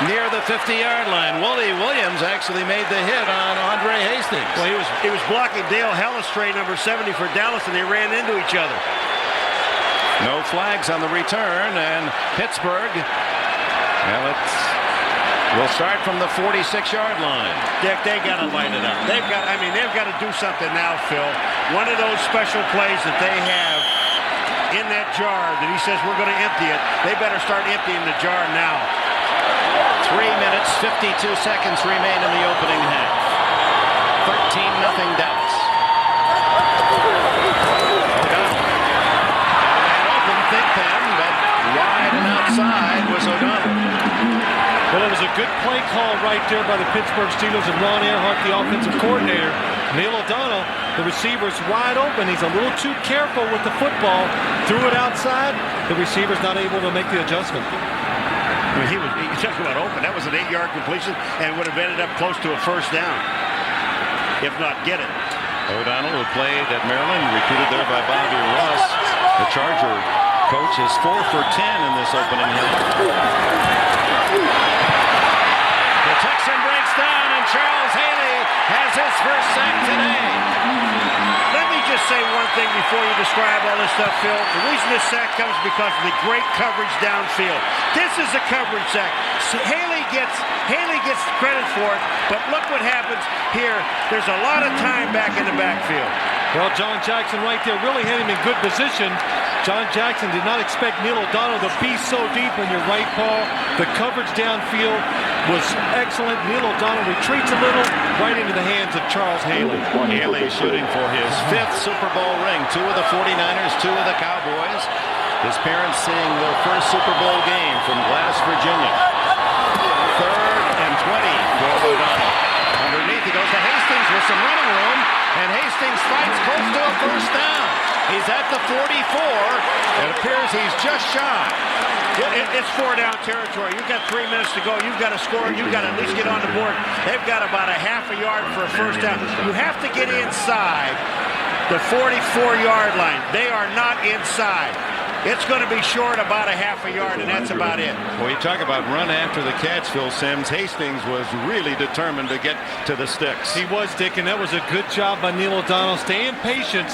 near the 50-yard line. Willie Williams actually made the hit on Andre Hastings. Well, he was blocking Dale Hellestray, number 70 for Dallas, and they ran into each other. No flags on the return, and Pittsburgh, we'll start from the 46-yard line. Dick, they got to light it up. They've got to do something now, Phil. One of those special plays that they have in that jar that he says we're going to empty it. They better start emptying the jar now. 3 minutes, 52 seconds remain in the opening half. 13-0 Dallas. O'Donnell. And open Big Ben, but wide and outside was O'Donnell. Well, it was a good play call right there by the Pittsburgh Steelers and Ron Earhart, the offensive coordinator. Neil O'Donnell, the receiver's wide open. He's a little too careful with the football. Threw it outside. The receiver's not able to make the adjustment. I mean, he talked about open. That was an 8-yard completion and would have ended up close to a first down, if not get it. O'Donnell, who played at Maryland, recruited there by Bobby Ross. The Charger coach is 4 for 10 in this opening half. The Texan breaks down, and Charles Haley has his first sack today. Let me just say one thing before you describe all this stuff, Phil. The reason this sack comes because of the great coverage downfield. This is a coverage sack. So Haley gets credit for it, but look what happens here. There's a lot of time back in the backfield. Well, John Jackson right there really had him in good position. John Jackson did not expect Neil O'Donnell to be so deep on your right paw. The coverage downfield was excellent. Neil O'Donnell retreats a little right into the hands of Charles Haley. Haley shooting for his 5th Super Bowl ring. 2 of the 49ers, 2 of the Cowboys. His parents seeing their first Super Bowl game from Gladys, Virginia. 3rd and 20 for O'Donnell. Underneath he goes to Hastings with some running room, and Hastings fights close to a first down. He's at the 44. It appears he's just shy. It's 4-down territory. You've got 3 minutes to go. You've got to score. You've got to at least get on the board. They've got about a half a yard for a first down. You have to get inside the 44-yard line. They are not inside. It's going to be short about a half a yard, and that's about it. Well, you talk about run after the catch, Phil Simms. Hastings was really determined to get to the sticks. He was, Dick, and that was a good job by Neil O'Donnell. Staying patient.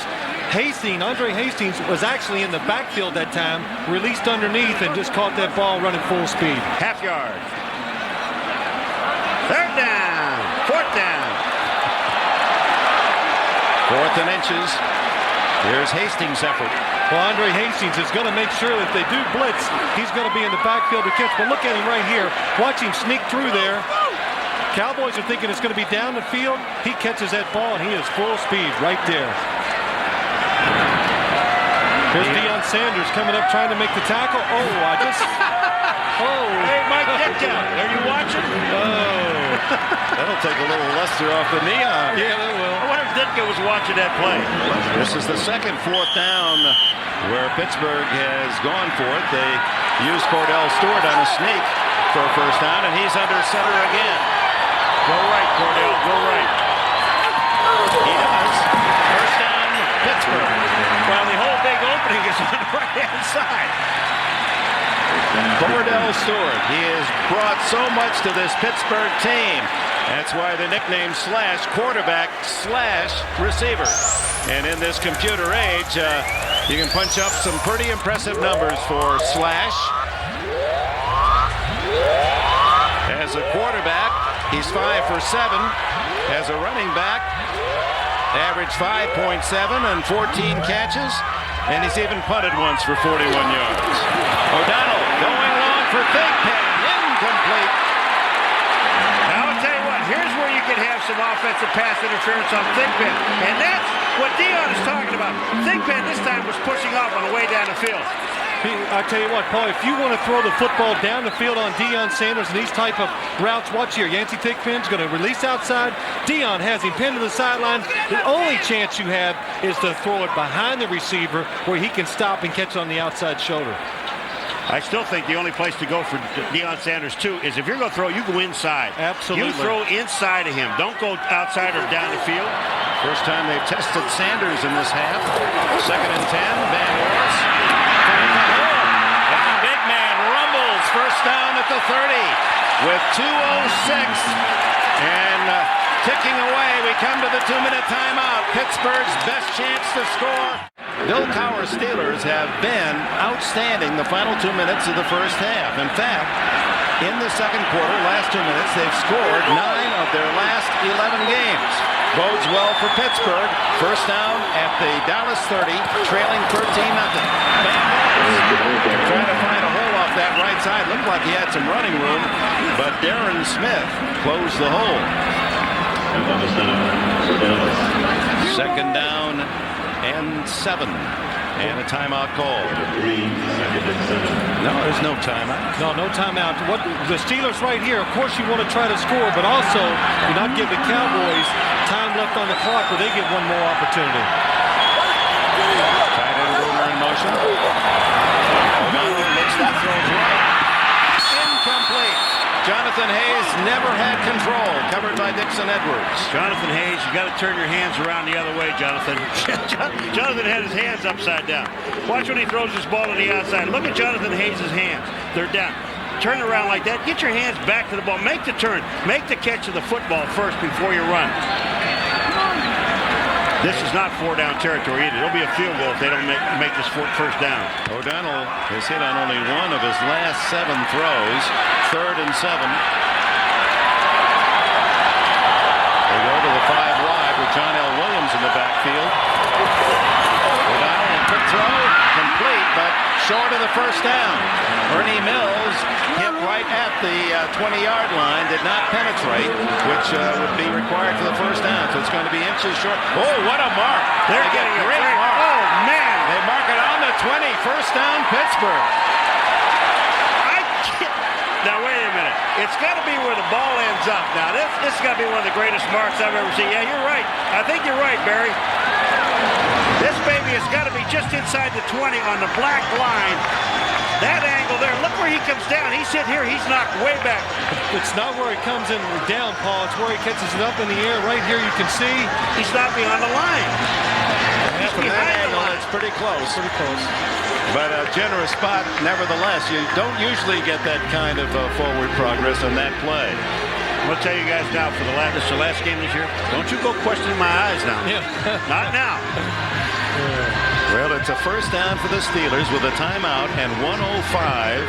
Andre Hastings was actually in the backfield that time, released underneath, and just caught that ball running full speed. Half yard. 3rd down. 4th down. 4th and inches. Here's Hastings' effort. Well, Andre Hastings is going to make sure that they do blitz. He's going to be in the backfield to catch. But look at him right here. Watch him sneak through there. Cowboys are thinking it's going to be down the field. He catches that ball, and he is full speed right there. Here's Deion Sanders coming up trying to make the tackle. Hey, Mike Ditka, are you watching? Oh, that'll take a little luster off the neon. Yeah, that will. I wonder if Ditka was watching that play. This is the second 4th down where Pittsburgh has gone for it. They used Cordell Stewart on a sneak for a first down, and he's under center again. Go right, Cordell, go right. He does. First down, Pittsburgh. Well, the whole big opening is on the right-hand side. Cordell Stewart. He has brought so much to this Pittsburgh team. That's why the nickname Slash, quarterback slash receiver. And in this computer age, you can punch up some pretty impressive numbers for Slash. As a quarterback, he's 5 for 7. As a running back, averaged 5.7 and 14 catches. And he's even punted once for 41 yards. O'Donnell going long for Thigpen. Incomplete. Now, I'll tell you what, here's where you can have some offensive pass interference on Thigpen. And that's what Dion is talking about. Thigpen this time was pushing off on the way down the field. I tell you what, Paul, if you want to throw the football down the field on Deion Sanders and these type of routes, watch here. Yancey Thigpen's going to release outside. Dion has him pinned to the sideline. The only chance you have is to throw it behind the receiver where he can stop and catch on the outside shoulder. I still think the only place to go for Deion Sanders, too, is if you're going to throw, you go inside. Absolutely. You throw inside of him. Don't go outside or down the field. First time they've tested Sanders in this half. 2nd and 10. Van Ness. And big man rumbles. First down at the 30 with 2:06. And ticking away, we come to the 2-minute timeout. Pittsburgh's best chance to score. Bill Cowher's Steelers have been outstanding the final 2 minutes of the first half. In fact, in the second quarter, last 2 minutes, they've scored 9 of their last 11 games. Bodes well for Pittsburgh. First down at the Dallas 30, trailing 13-0. Trying to find a hole off that right side. Looked like he had some running room, but Darren Smith closed the hole. Second down and 7. And a timeout call. No, there's no timeout. No timeout. What the Steelers right here, of course you want to try to score, but also you're not giving the Cowboys time left on the clock where they get one more opportunity. Tight end Boomer in motion. O'Donnell looks that throws right. Incomplete. Jonathan Hayes never had control. Covered by Dixon Edwards. Jonathan Hayes, you got to turn your hands around the other way, Jonathan. Jonathan had his hands upside down. Watch when he throws this ball to the outside. Look at Jonathan Hayes' hands. They're down. Turn around like that. Get your hands back to the ball. Make the turn. Make the catch of the football first before you run. This is not 4-down territory either. It'll be a field goal if they don't make this first down. O'Donnell has hit on only one of his last 7 throws. 3rd and 7. They go to the 5 wide with John L. Williams in the backfield. O'Donnell, quick throw, complete, but short of the first down. Ernie Mills hit right at the 20-yard line, did not penetrate, which would be required for the first down. So it's going to be inches short. Oh, what a mark. They're getting a great mark. Oh, man. They mark it on the 20. First down, Pittsburgh. Now, wait a minute. It's got to be where the ball ends up. Now, this has got to be one of the greatest marks I've ever seen. Yeah, you're right. I think you're right, Barry. This baby has got to be just inside the 20 on the black line. That angle there. Look where he comes down. He's hit here. He's knocked way back. It's not where he comes in down, Paul. It's where he catches it up in the air. Right here, you can see he's not behind the line. He's From behind that the angle, line. it's pretty close. But a generous spot, nevertheless. You don't usually get that kind of forward progress on that play. I'm going to tell you guys now, this is the last game this year. Don't you go questioning my eyes now. Yeah. Not now. Well, it's a first down for the Steelers with a timeout and 1:05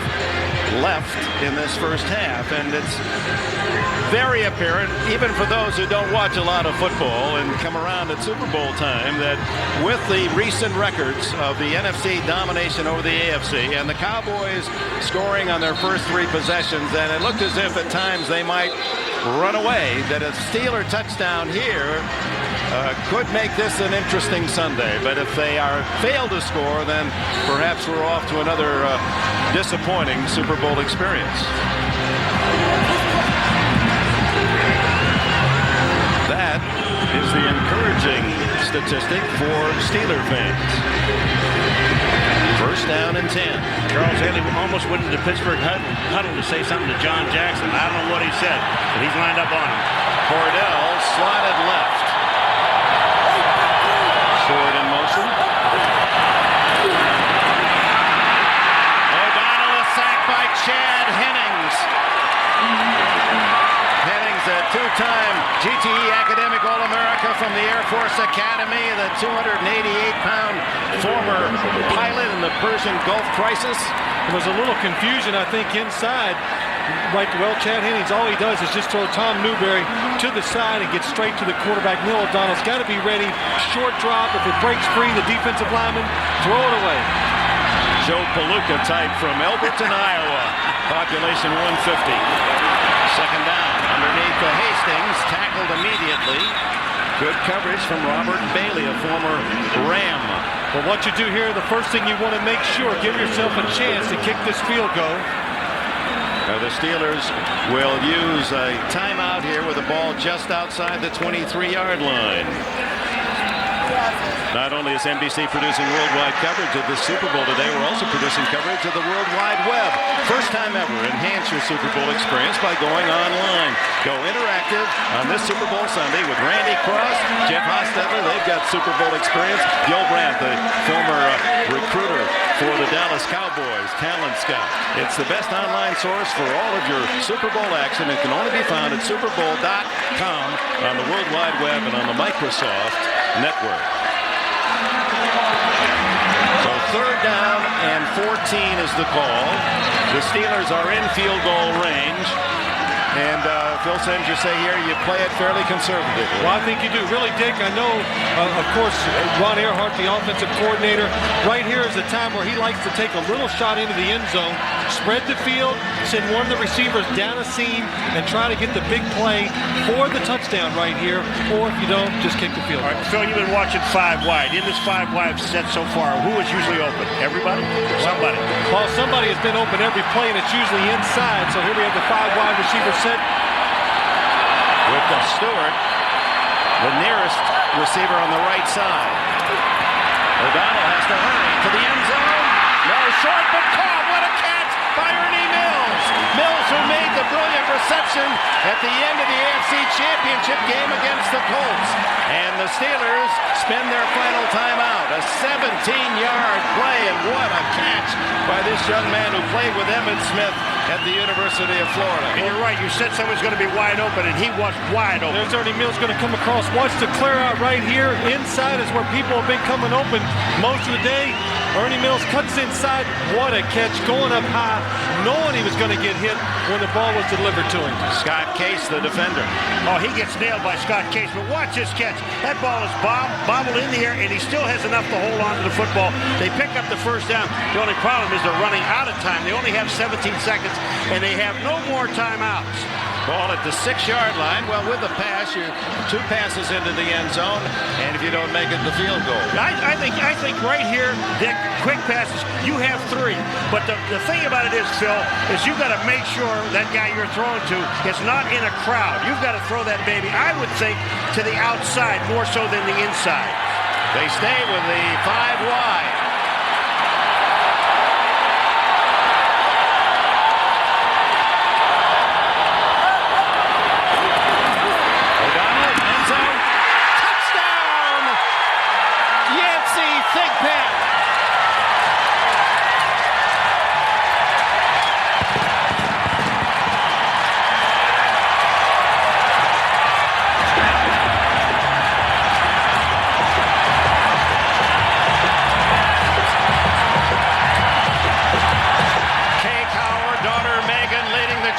left in this first half. And it's very apparent, even for those who don't watch a lot of football and come around at Super Bowl time, that with the recent records of the NFC domination over the AFC and the Cowboys scoring on their first 3 possessions, and it looked as if at times they might run away, that a Steeler touchdown here could make this an interesting Sunday. But if they fail to score, then perhaps we're off to another disappointing Super Bowl experience. That is the encouraging statistic for Steeler fans. First First down and 10. Charles Haley almost went into Pittsburgh huddle to say something to John Jackson. I don't know what he said, but he's lined up on him. Cordell slotted left. Short in motion. O'Donnell is sacked by Chad Hennings. Hennings, a two-time GTE Academic All-America from the Air Force Academy, the 288-pound former pilot in the Persian Gulf crisis. There was a little confusion, I think, inside. Right, well, Chad Hennings, all he does is just throw Tom Newberry to the side and get straight to the quarterback. Neil O'Donnell's got to be ready. Short drop. If it breaks free, the defensive lineman, throw it away. Joe Palooka type from Elberton, Iowa. Population 150. Second down underneath the Hastings. Tackled immediately. Good coverage from Robert Bailey, a former Ram. Well, what you do here, the first thing you want to make sure, give yourself a chance to kick this field goal. The Steelers will use a timeout here with the ball just outside the 23-yard line. Not only is NBC producing worldwide coverage of the Super Bowl today, we're also producing coverage of the World Wide Web. First time ever, enhance your Super Bowl experience by going online. Go interactive on this Super Bowl Sunday with Randy Cross, Jeff Hostetler. They've got Super Bowl experience. Gil Brandt, the former recruiter for the Dallas Cowboys, talent scout. It's the best online source for all of your Super Bowl action. It can only be found at superbowl.com on the World Wide Web and on the Microsoft Network. So third down and 14 is the call. The Steelers are in field goal range. And Phil Simms, you say here you play it fairly conservatively. Well, I think you do. Really, Dick, I know, of course, Ron Earhart, the offensive coordinator, right here is a time where he likes to take a little shot into the end zone, spread the field, send one of the receivers down a seam, and try to get the big play for the touchdown right here. Or if you don't, just kick the field. All right, Phil, you've been watching 5 wide. In this 5 wide set so far, who is usually open? Everybody? Somebody? Well, somebody has been open every play, and it's usually inside. So here we have the 5 wide receiver set. With the Stewart, the nearest receiver on the right side. O'Donnell has to hurry to the end zone. No, short but caught. What a catch by Ernie Mills. Mills, who made the brilliant reception at the end of the AFC Championship game against the Colts. And the Steelers spend their final timeout. A 17-yard play, and what a catch by this young man who played with Emmitt Smith at the University of Florida. And you're right, you said someone's going to be wide open, and he was wide open. There's Ernie Mills going to come across. Watch the clear out right here. Inside is where people have been coming open most of the day. Ernie Mills cuts inside. What a catch, going up high, knowing he was going to get hit when the ball was delivered to him. Scott Case, the defender. Oh, he gets nailed by Scott Case, but watch this catch. That ball is bobbled in the air, and he still has enough to hold on to the football. They pick up the first down. The only problem is they're running out of time. They only have 17 seconds, and they have no more timeouts. Ball at the 6-yard line. Well, with the pass, you're 2 passes into the end zone, and if you don't make it, the field goal. I think right here, Dick, quick passes, you have 3. But the thing about it is, Phil, is you've got to make sure that guy you're throwing to is not in a crowd. You've got to throw that baby, I would think, to the outside more so than the inside. They stay with the 5 wide.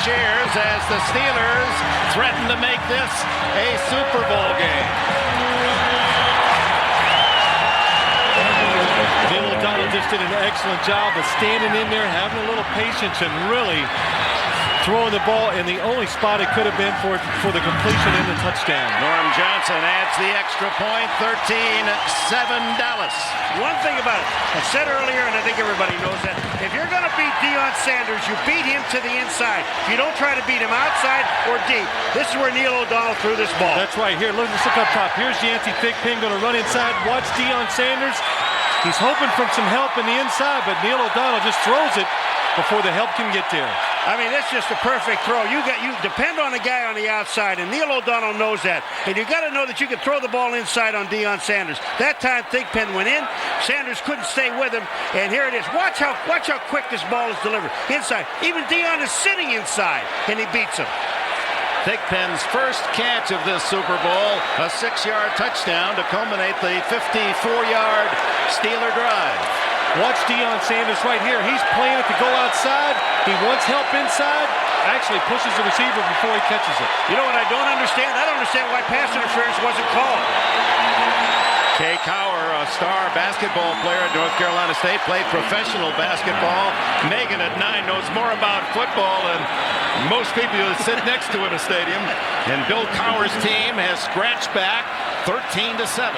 Cheers as the Steelers threaten to make this a Super Bowl game. Neil O'Donnell just did an excellent job of standing in there, having a little patience, and really throwing the ball in the only spot it could have been for the completion and the touchdown. Norm Johnson adds the extra point, 13-7 Dallas. One thing about it, I said earlier, and I think everybody knows that, if you're going to beat Deion Sanders, you beat him to the inside. You don't try to beat him outside or deep. This is where Neil O'Donnell threw this ball. That's right. Here, let's look up top. Here's Yancey Thigpen going to run inside. Watch Deion Sanders. He's hoping for some help in the inside, but Neil O'Donnell just throws it before the help can get there. I mean, that's just a perfect throw. You depend on a guy on the outside, and Neil O'Donnell knows that. And you got to know that you can throw the ball inside on Deion Sanders. That time, Thigpen went in. Sanders couldn't stay with him, and here it is. Watch how quick this ball is delivered inside. Even Deion is sitting inside, and he beats him. Thigpen's first catch of this Super Bowl, a 6-yard touchdown to culminate the 54-yard Steeler drive. Watch Deion Sanders right here. He's playing it to go outside. He wants help inside. Actually pushes the receiver before he catches it. You know what I don't understand? I don't understand why pass interference wasn't called. Kay Cower, a star basketball player at North Carolina State, played professional basketball. Megan at 9 knows more about football than most people who sit next to in a stadium. And Bill Cower's team has scratched back 13-7.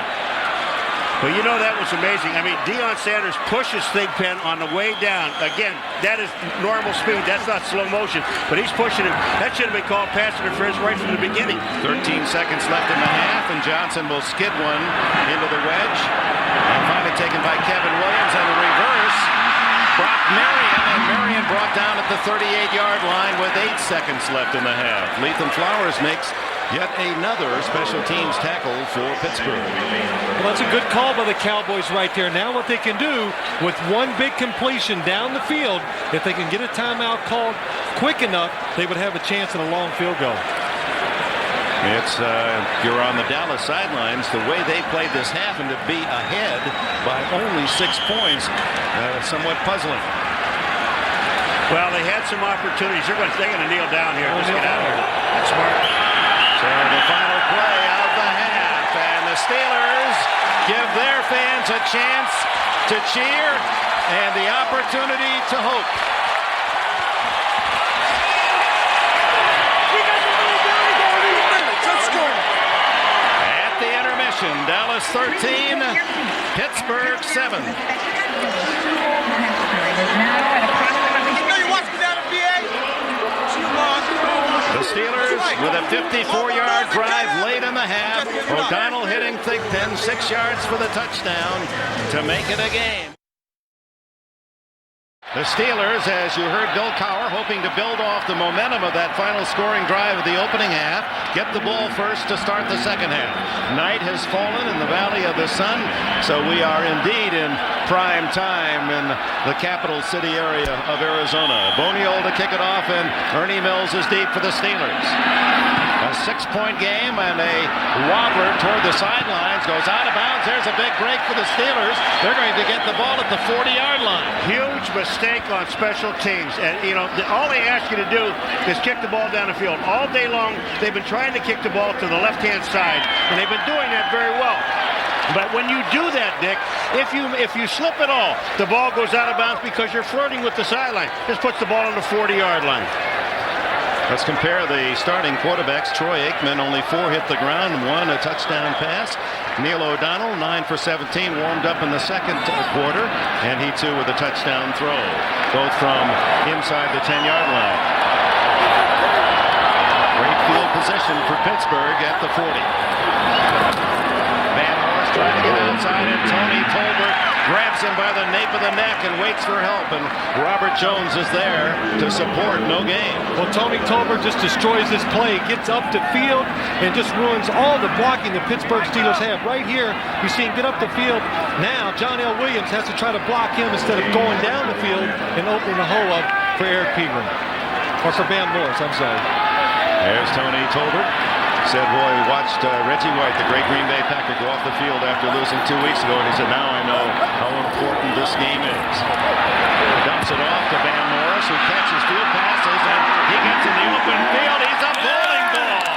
Well, you know, that was amazing. I mean, Deion Sanders pushes Thigpen on the way down. Again, that is normal speed. That's not slow motion. But he's pushing him. That should have been called pass interference right from the beginning. 13 seconds left in the half, and Johnson will skid one into the wedge. And finally taken by Kevin Williams on the reverse. Brock Marion, and Marion brought down at the 38-yard line with 8 seconds left in the half. Lethan Flowers makes yet another special teams tackle for Pittsburgh. Well, that's a good call by the Cowboys right there. Now what they can do with one big completion down the field, if they can get a timeout called quick enough, they would have a chance at a long field goal. It's, you're on the Dallas sidelines, the way they played this half and to be ahead by only 6 points, somewhat puzzling. Well, they had some opportunities. They're going to kneel down here. Just get out of here. That's smart. So the final play of the half, and the Steelers give their fans a chance to cheer and the opportunity to hope. At the intermission, Dallas 13, Pittsburgh 7. The Steelers with a 54-yard drive late in the half. O'Donnell hitting Thigpen 6 yards for the touchdown to make it a game. The Steelers, as you heard Bill Cower, hoping to build off the momentum of that final scoring drive of the opening half, get the ball first to start the second half. Night has fallen in the Valley of the Sun, so we are indeed in prime time in the capital city area of Arizona. Boniol to kick it off, and Ernie Mills is deep for the Steelers. A 6-point game, and a wobbler toward the sidelines goes out of bounds. There's a big break for the Steelers. They're going to get the ball at the 40-yard line. Huge mistake on special teams. And, you know, all they ask you to do is kick the ball down the field. All day long, they've been trying to kick the ball to the left-hand side, and they've been doing that very well. But when you do that, Dick, if you slip at all, the ball goes out of bounds because you're flirting with the sideline. This puts the ball on the 40-yard line. Let's compare the starting quarterbacks. Troy Aikman, only 4 hit the ground, 1 a touchdown pass. Neil O'Donnell, 9 for 17, warmed up in the second quarter, and he too with a touchdown throw, both from inside the 10-yard line. Great field position for Pittsburgh at the 40. Van Horst trying to get outside, and Tony Tolbert grabs him by the nape of the neck and waits for help, and Robert Jones is there to support. No gain. Well, Tony Tolbert just destroys this play, gets up the field, and just ruins all the blocking the Pittsburgh Steelers have. Right here, you see him get up the field. Now, John L. Williams has to try to block him instead of going down the field and opening the hole up for Eric Pegram. Or for Bam Morris, I'm sorry. There's Tony Tolbert. Said, boy, we watched Reggie White, the great Green Bay Packer, go off the field after losing 2 weeks ago, and he said, now I know how important this game is. He dumps it off to Van Morris, who catches 2 passes, and he gets in the open field. He's a bowling ball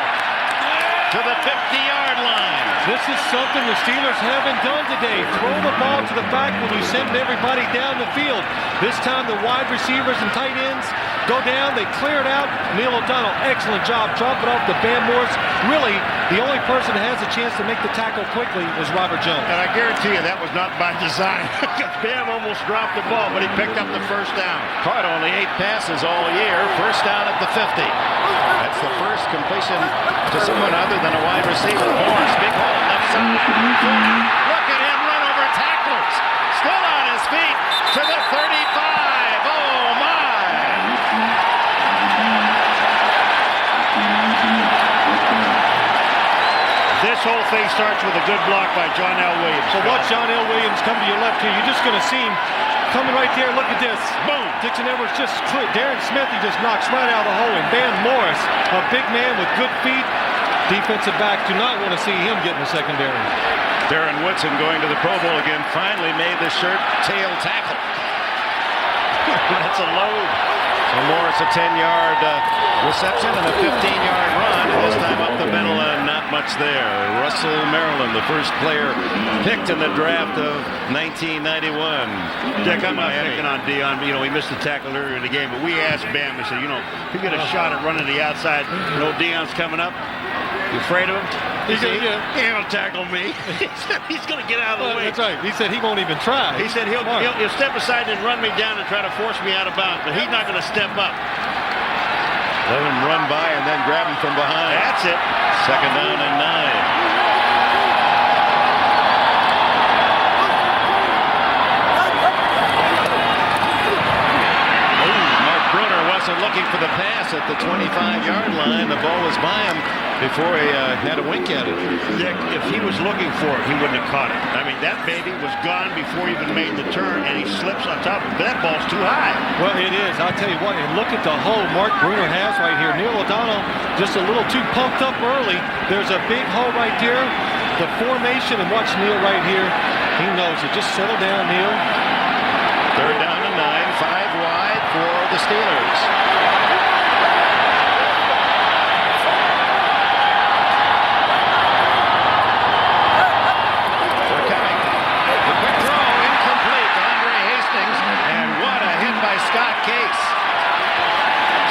to the 50-yard line. This is something the Steelers haven't done today. Throw the ball to the back when you send everybody down the field. This time the wide receivers and tight ends go down. They clear it out. Neil O'Donnell, excellent job. Drop it off to Bam Morris. Really, the only person that has a chance to make the tackle quickly is Robert Jones. And I guarantee you that was not by design. Bam almost dropped the ball, but he picked up the first down. Caught only 8 passes all year. First down at the 50. That's the first completion to someone other than a wide receiver. Morris, big hole left side. Look at him run over tacklers. thing starts with a good block by John L. Williams. So watch John L. Williams come to your left here. You're just going to see him coming right there. Look at this. Boom. Dixon Edwards just clear. Darren Smith, he just knocks right out of the hole. And Van Morris, a big man with good feet. Defensive backs do not want to see him get in the secondary. Darren Woodson going to the Pro Bowl again. Finally made the shirt tail tackle. That's a load. So Morris a 10-yard reception and a 15-yard run. This time up the middle and not much there. Russell Maryland, the first player picked in the draft of 1991. Dick, I'm not picking on Deion. You know, he missed the tackle earlier in the game, but we asked Bam, we said, you know, if you get a shot at running the outside, you know, Deion's coming up. You afraid of him? He ain't gonna tackle me. He's gonna get out of the way. That's right. He said he won't even try. He said he'll step aside and run me down and try to force me out of bounds, but he's not gonna step up. Let him run by and then grab him from behind. That's it. Second down and 9. Looking for the pass at the 25-yard line. The ball was by him before he had a wink at it. Dick, if he was looking for it, he wouldn't have caught it. I mean, that baby was gone before he even made the turn, and he slips on top of it. But that ball's too high. Well, it is. I'll tell you what, and look at the hole Mark Bruner has right here. Neil O'Donnell just a little too pumped up early. There's a big hole right there. The formation, and watch Neil right here. He knows it. Just settle down, Neil. Third down and 9, 5 wide for the Steelers.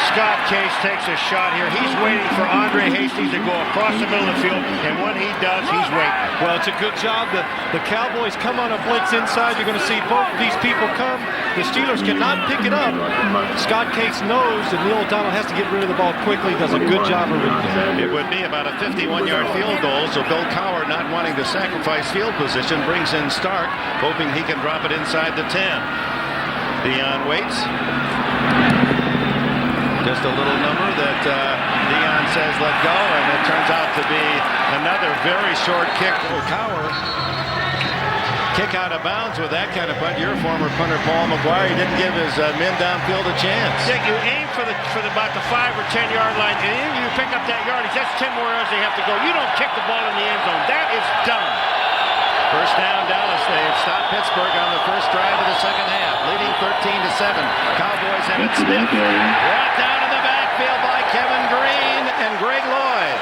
Scott Case takes a shot here. He's waiting for Andre Hastings to go across the middle of the field, and when he does, he's waiting. Well, it's a good job. The Cowboys come on a blitz inside. You're going to see both of these people come. The Steelers cannot pick it up. Scott Case knows that Neil O'Donnell has to get rid of the ball quickly. Does a good job of it. It would be about a 51-yard field goal, so Bill Cowher, not wanting to sacrifice field position, brings in Stark, hoping he can drop it inside the 10. Deion waits. Just a little number that Deion says let go, and it turns out to be another very short kick for Cowher. Kick out of bounds with that kind of punt. Your former punter Paul Maguire, he didn't give his men downfield a chance. Dick, you aim for about the 5 or 10 yard line, and you pick up that yardage. That's 10 more yards they have to go. You don't kick the ball in the end zone. That is dumb. First down, Dallas. They've stopped Pittsburgh on the first drive of the second half, leading 13-7. Cowboys have it Smith. Brought down in the backfield by Kevin Green and Greg Lloyd.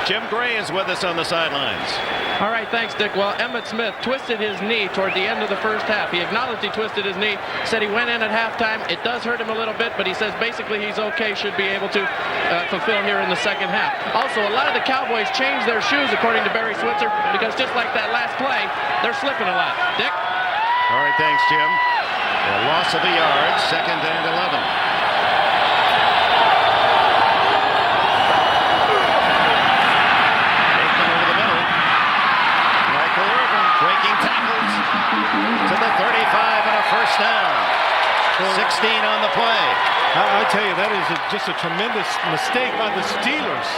Jim Gray is with us on the sidelines. All right, thanks, Dick. Well, Emmitt Smith twisted his knee toward the end of the first half. He acknowledged he twisted his knee, said he went in at halftime. It does hurt him a little bit, but he says basically he's okay, should be able to fulfill here in the second half. Also, a lot of the Cowboys changed their shoes, according to Barry Switzer, because just like that last play, they're slipping a lot. Dick? All right, thanks, Jim. A loss of a yard, second and 11. To the 35 and a first down. 16 on the play. I tell you, that is just a tremendous mistake by the Steelers.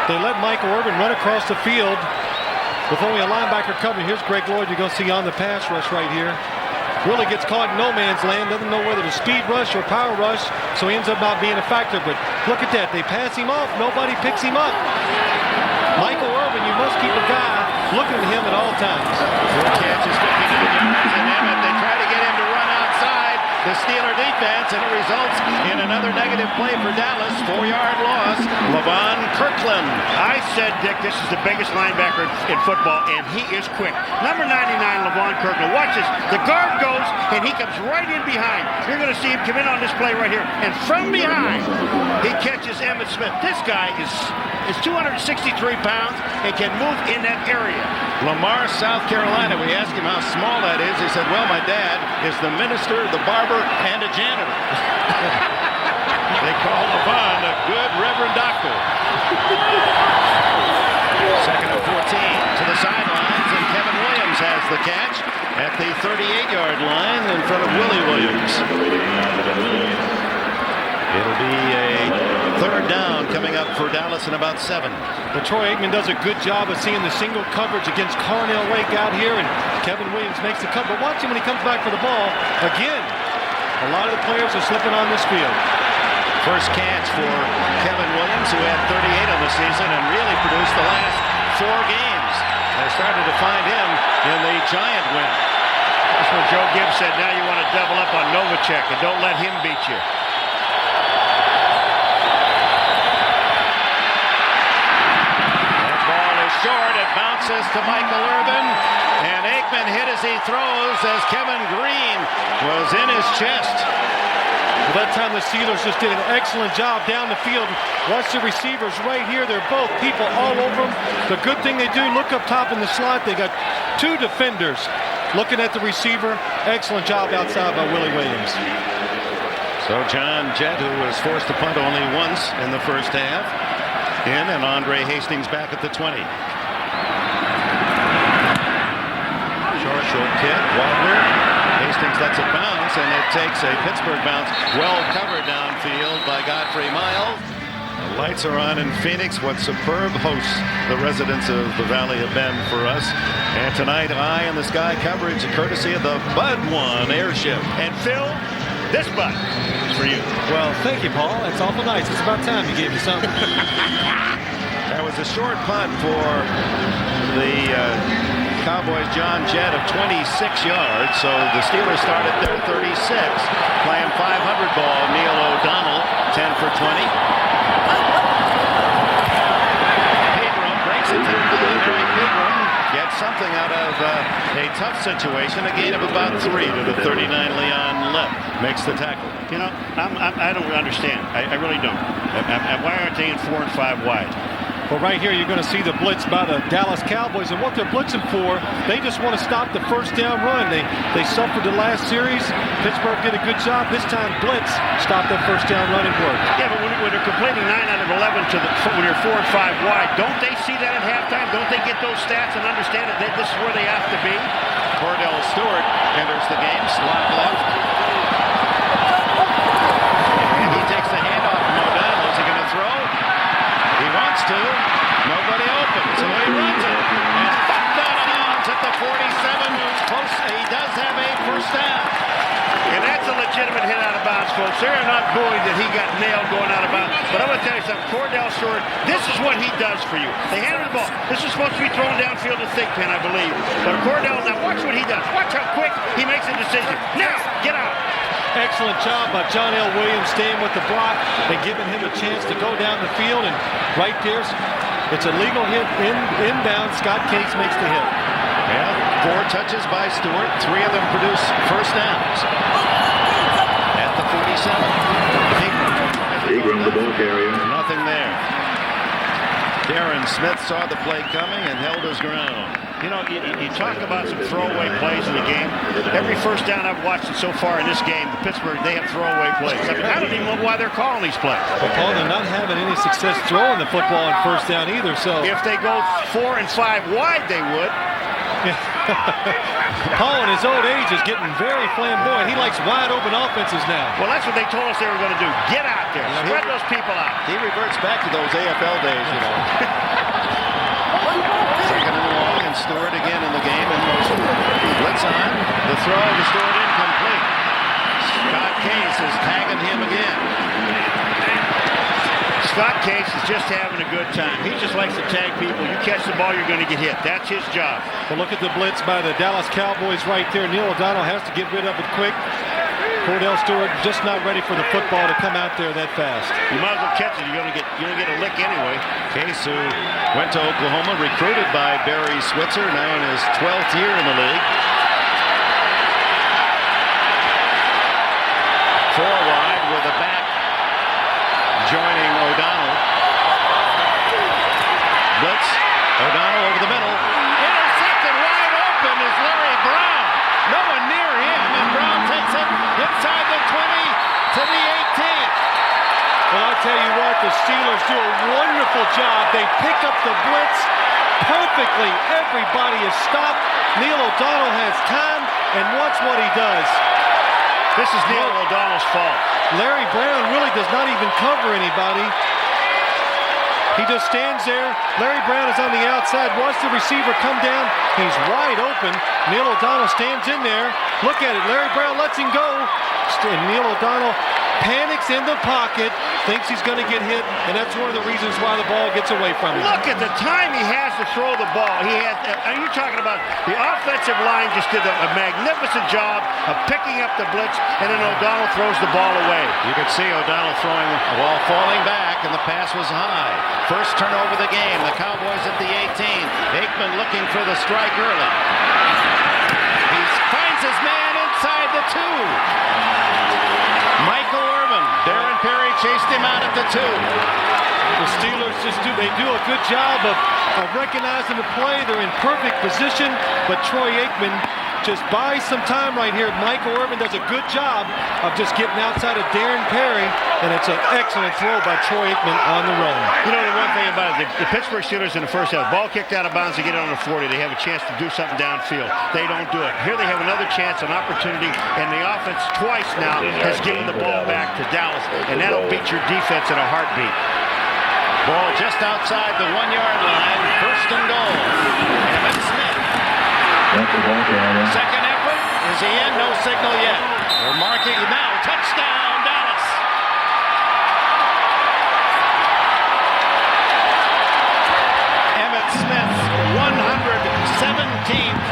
They let Michael Irvin run across the field with only a linebacker covering. Here's Greg Lloyd. You're going to see on the pass rush right here. Really gets caught in no man's land. Doesn't know whether to speed rush or power rush, so he ends up not being a factor. But look at that. They pass him off. Nobody picks him up. Michael Irvin, you must keep a guy looking at him at all times. Good catch is 52 yards, and Emmitt, they try to get him to run outside the Steeler defense, and it results in another negative play for Dallas. 4-yard loss. Levon Kirkland. I said, Dick, this is the biggest linebacker in football, and he is quick. Number 99, Levon Kirkland. Watch this. The guard goes, and he comes right in behind. You're going to see him come in on this play right here, and from behind, he catches Emmitt Smith. This guy is 263 pounds and can move in that area. Lamar, South Carolina. We asked him how small that is. He said, well, my dad is the minister, the barber, and a janitor. They call Levon a good reverend doctor. Second and 14 to the sidelines, and Kevin Williams has the catch at the 38-yard line in front of Willie Williams. It'll be a third down coming up for Dallas in about 7. Well, Troy Aikman does a good job of seeing the single coverage against Carnell Lake out here, and Kevin Williams makes the cut. But watch him when he comes back for the ball. Again, a lot of the players are slipping on this field. First catch for Kevin Williams, who had 38 on the season and really produced the last 4 games. They started to find him in the Giant win. That's what Joe Gibbs said. Now you want to double up on Novacek and don't let him beat you. Short, it bounces to Michael Irvin, and Aikman hit as he throws as Kevin Green was in his chest. Well, that time the Steelers just did an excellent job down the field. Watch the receivers right here. They're both people all over them. The good thing they do, look up top in the slot. They got 2 defenders looking at the receiver. Excellent job outside by Willie Williams. So John Jett, who was forced to punt only once in the first half, in, and Andre Hastings back at the 20. Short kick, Waldler. Hastings lets it bounce, and it takes a Pittsburgh bounce. Well covered downfield by Godfrey Miles. The lights are on in Phoenix. What superb hosts the residents of the Valley have been for us. And tonight, eye in the sky coverage courtesy of the Bud 1 airship. And Phil, this Bud is for you. Well, thank you, Paul. That's awful nice. It's about time you gave me something. That was a short punt for the Cowboys' John Jett of 26 yards. So the Steelers started their 36, playing 500 ball. Neil O'Donnell, 10 for 20. Pegram breaks it to Larry Pegram. Gets something out of a tough situation. A gain of about 3 to the 39. Leon Lett makes the tackle. You know, I don't understand. I really don't. Why aren't they in 4 and 5 wide? Well, right here, you're going to see the blitz by the Dallas Cowboys. And what they're blitzing for, they just want to stop the first down run. They suffered the last series. Pittsburgh did a good job. This time, blitz stopped that first down run and worked. Yeah, but when they're completing 9 out of 11 when you're 4 and 5 wide, don't they see that at halftime? Don't they get those stats and understand that this is where they have to be? Cordell Stewart enters the game, slot left. And he takes the handoff from O'Donnell. Is he going to throw? He wants to. Nobody open, so he runs it. And bumped out of bounds at the 47. He does have a first down. And that's a legitimate hit out of bounds, folks. They're not booing that he got nailed going out of bounds. But I'm going to tell you something. Cordell Stewart, this is what he does for you. They hand him the ball. This is supposed to be thrown downfield to Thigpen, I believe. But Cordell, now watch what he does. Watch how quick he makes a decision. Now, get out. Excellent job by John L. Williams staying with the block and giving him a chance to go down the field. And right there, it's a legal hit inbound. Scott Case makes the hit. Yeah, 4 touches by Stewart. 3 of them produce first downs. At the 47. Pegram, the ball carrier. Nothing there. Darren Smith saw the play coming and held his ground. You know, you talk about some throwaway plays in the game. Every first down I've watched so far in this game, Pittsburgh, they have throwaway plays. I mean, I don't even know why they're calling these plays. But Paul, they're not having any success throwing the football on first down either. So if they go 4 and 5 wide, they would. Paul, in his old age, is getting very flamboyant. He likes wide open offenses now. Well, that's what they told us they were going to do. Get out there. Spread those people out. He reverts back to those AFL days, you know. Second and long, and Stewart again in the game in motion. Blitz on. The throw to Stewart incomplete. Scott Case is tagging him again. Scott Case is just having a good time. He just likes to tag people. You catch the ball, you're going to get hit. That's his job. Well, look at the blitz by the Dallas Cowboys right there. Neil O'Donnell has to get rid of it quick. Cordell Stewart just not ready for the football to come out there that fast. You might as well catch it. You're going to get a lick anyway. Case, who went to Oklahoma, recruited by Barry Switzer, now in his 12th year in the league. 4 wide with a back joining O'Donnell. Blitz. O'Donnell over the middle. Intercepted wide open is Larry Brown. No one near him, and Brown takes it inside the 20 to the 18. Well, I'll tell you what, the Steelers do a wonderful job. They pick up the blitz perfectly. Everybody is stopped. Neil O'Donnell has time, and watch what he does. This is Neil O'Donnell's fault. Larry Brown really does not even cover anybody. He just stands there. Larry Brown is on the outside. Watch the receiver come down. He's wide open. Neil O'Donnell stands in there. Look at it. Larry Brown lets him go. And Neil O'Donnell panics in the pocket, thinks he's going to get hit, and that's one of the reasons why the ball gets away from him. Look at the time he has to throw the ball. You're talking about the offensive line just did a magnificent job of picking up the blitz, and then O'Donnell throws the ball away. You could see O'Donnell throwing the ball falling back, and the pass was high. First turnover of the game. The Cowboys at the 18. Aikman looking for the strike early. He finds his man inside the 2. Michael Irvin. Darren Perry chased him out at the 2. The Steelers they do a good job of recognizing the play. They're in perfect position, but Troy Aikman just buys some time right here. Michael Irvin does a good job of just getting outside of Darren Perry, and it's an excellent throw by Troy Aikman on the run. You know, the one thing about it, the Pittsburgh Steelers in the first half, ball kicked out of bounds to get it on the 40. They have a chance to do something downfield. They don't do it. Here they have another chance, an opportunity, and the offense twice now has given the ball back to Dallas, and that'll beat your defense in a heartbeat. Ball just outside the 1-yard line. First and goal. Emmitt Smith. Second effort. Is he in? No signal yet. They're marking now. Touchdown, Dallas. Emmitt Smith's 117th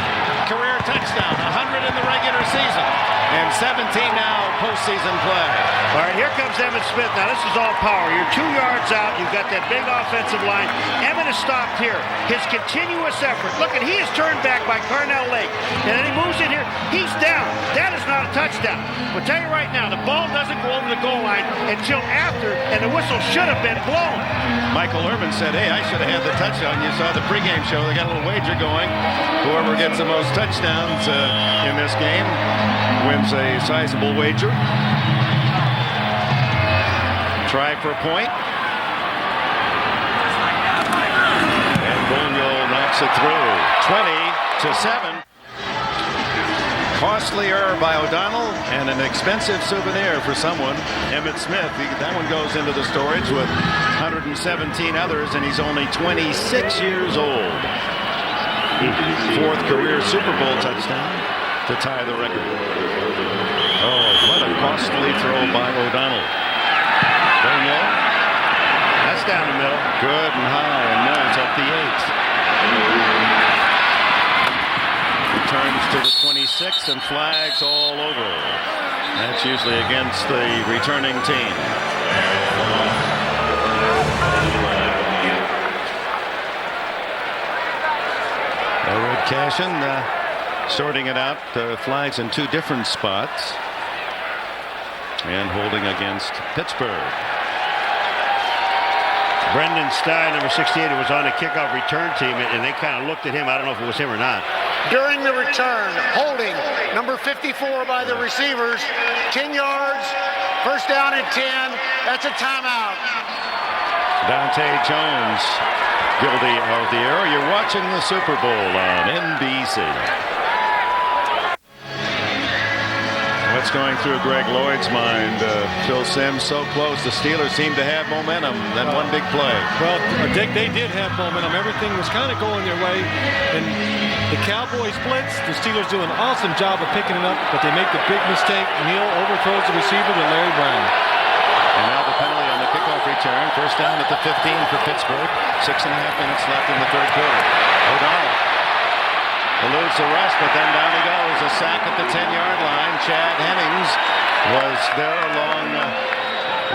career touchdown. 100 in the regular season. And 17 now postseason play. All right, here comes Emmitt Smith. Now, this is all power. You're 2 yards out. You've got that big offensive line. Emmitt is stopped here. His continuous effort. Look, at he is turned back by Carnell Lake. And then he moves in here. He's down. That is not a touchdown. I'll tell you right now, the ball doesn't go over the goal line until after, and the whistle should have been blown. Michael Irvin said, hey, I should have had the touchdown. You saw the pregame show. They got a little wager going. Whoever gets the most touchdowns in this game wins a sizable wager. Try for a point. And Boniol knocks it through. 20-7. Costly error by O'Donnell and an expensive souvenir for someone. Emmitt Smith, that one goes into the storage with 117 others, and he's only 26 years old. Fourth career Super Bowl touchdown to tie the record. Oh, what a costly throw by O'Donnell. Boniol. That's down the middle. Good and high, and Mills at the 8. Returns to the 26th, and flags all over. That's usually against the returning team. Red Cashin sorting it out. Flags in 2 different spots. And holding against Pittsburgh. Brendan Stein, number 68, who was on the kickoff return team, and they kind of looked at him. I don't know if it was him or not. During the return, holding number 54 by the receivers, 10 yards, first down and 10. That's a timeout. Dante Jones guilty of the error. You're watching the Super Bowl on NBC. What's going through Greg Lloyd's mind? Phil Simms so close. The Steelers seem to have momentum. That one big play. Well, Dick, they did have momentum. Everything was kind of going their way. And the Cowboys blitz. The Steelers do an awesome job of picking it up, but they make the big mistake. Neal overthrows the receiver to Larry Brown. And now the penalty on the kickoff return. First down at the 15 for Pittsburgh. 6.5 minutes left in the third quarter. O'Donnell eludes the rush, but then down he goes. A sack at the 10-yard line. Chad Hennings was there along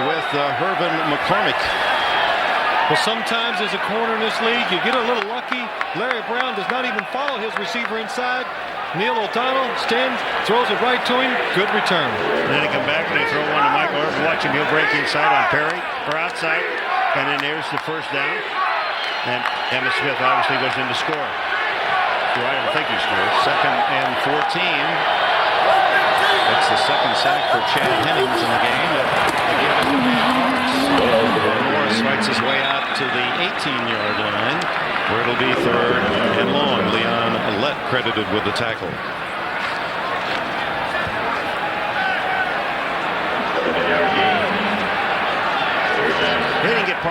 with Hervin McCormick. Well, sometimes as a corner in this league, you get a little lucky. Larry Brown does not even follow his receiver inside. Neil O'Donnell stands, throws it right to him. Good return. And then they come back and they throw one to Michael Irvin. Watch him. He'll break inside on Perry, or outside. And then there's the first down. And Emmitt Smith obviously goes in to score. Well, I don't think he scored. Second and 14. That's the second sack for Chad Hennings in the game. Morris fights his way out to the 18-yard line, where it'll be third and long. Leon Lett credited with the tackle.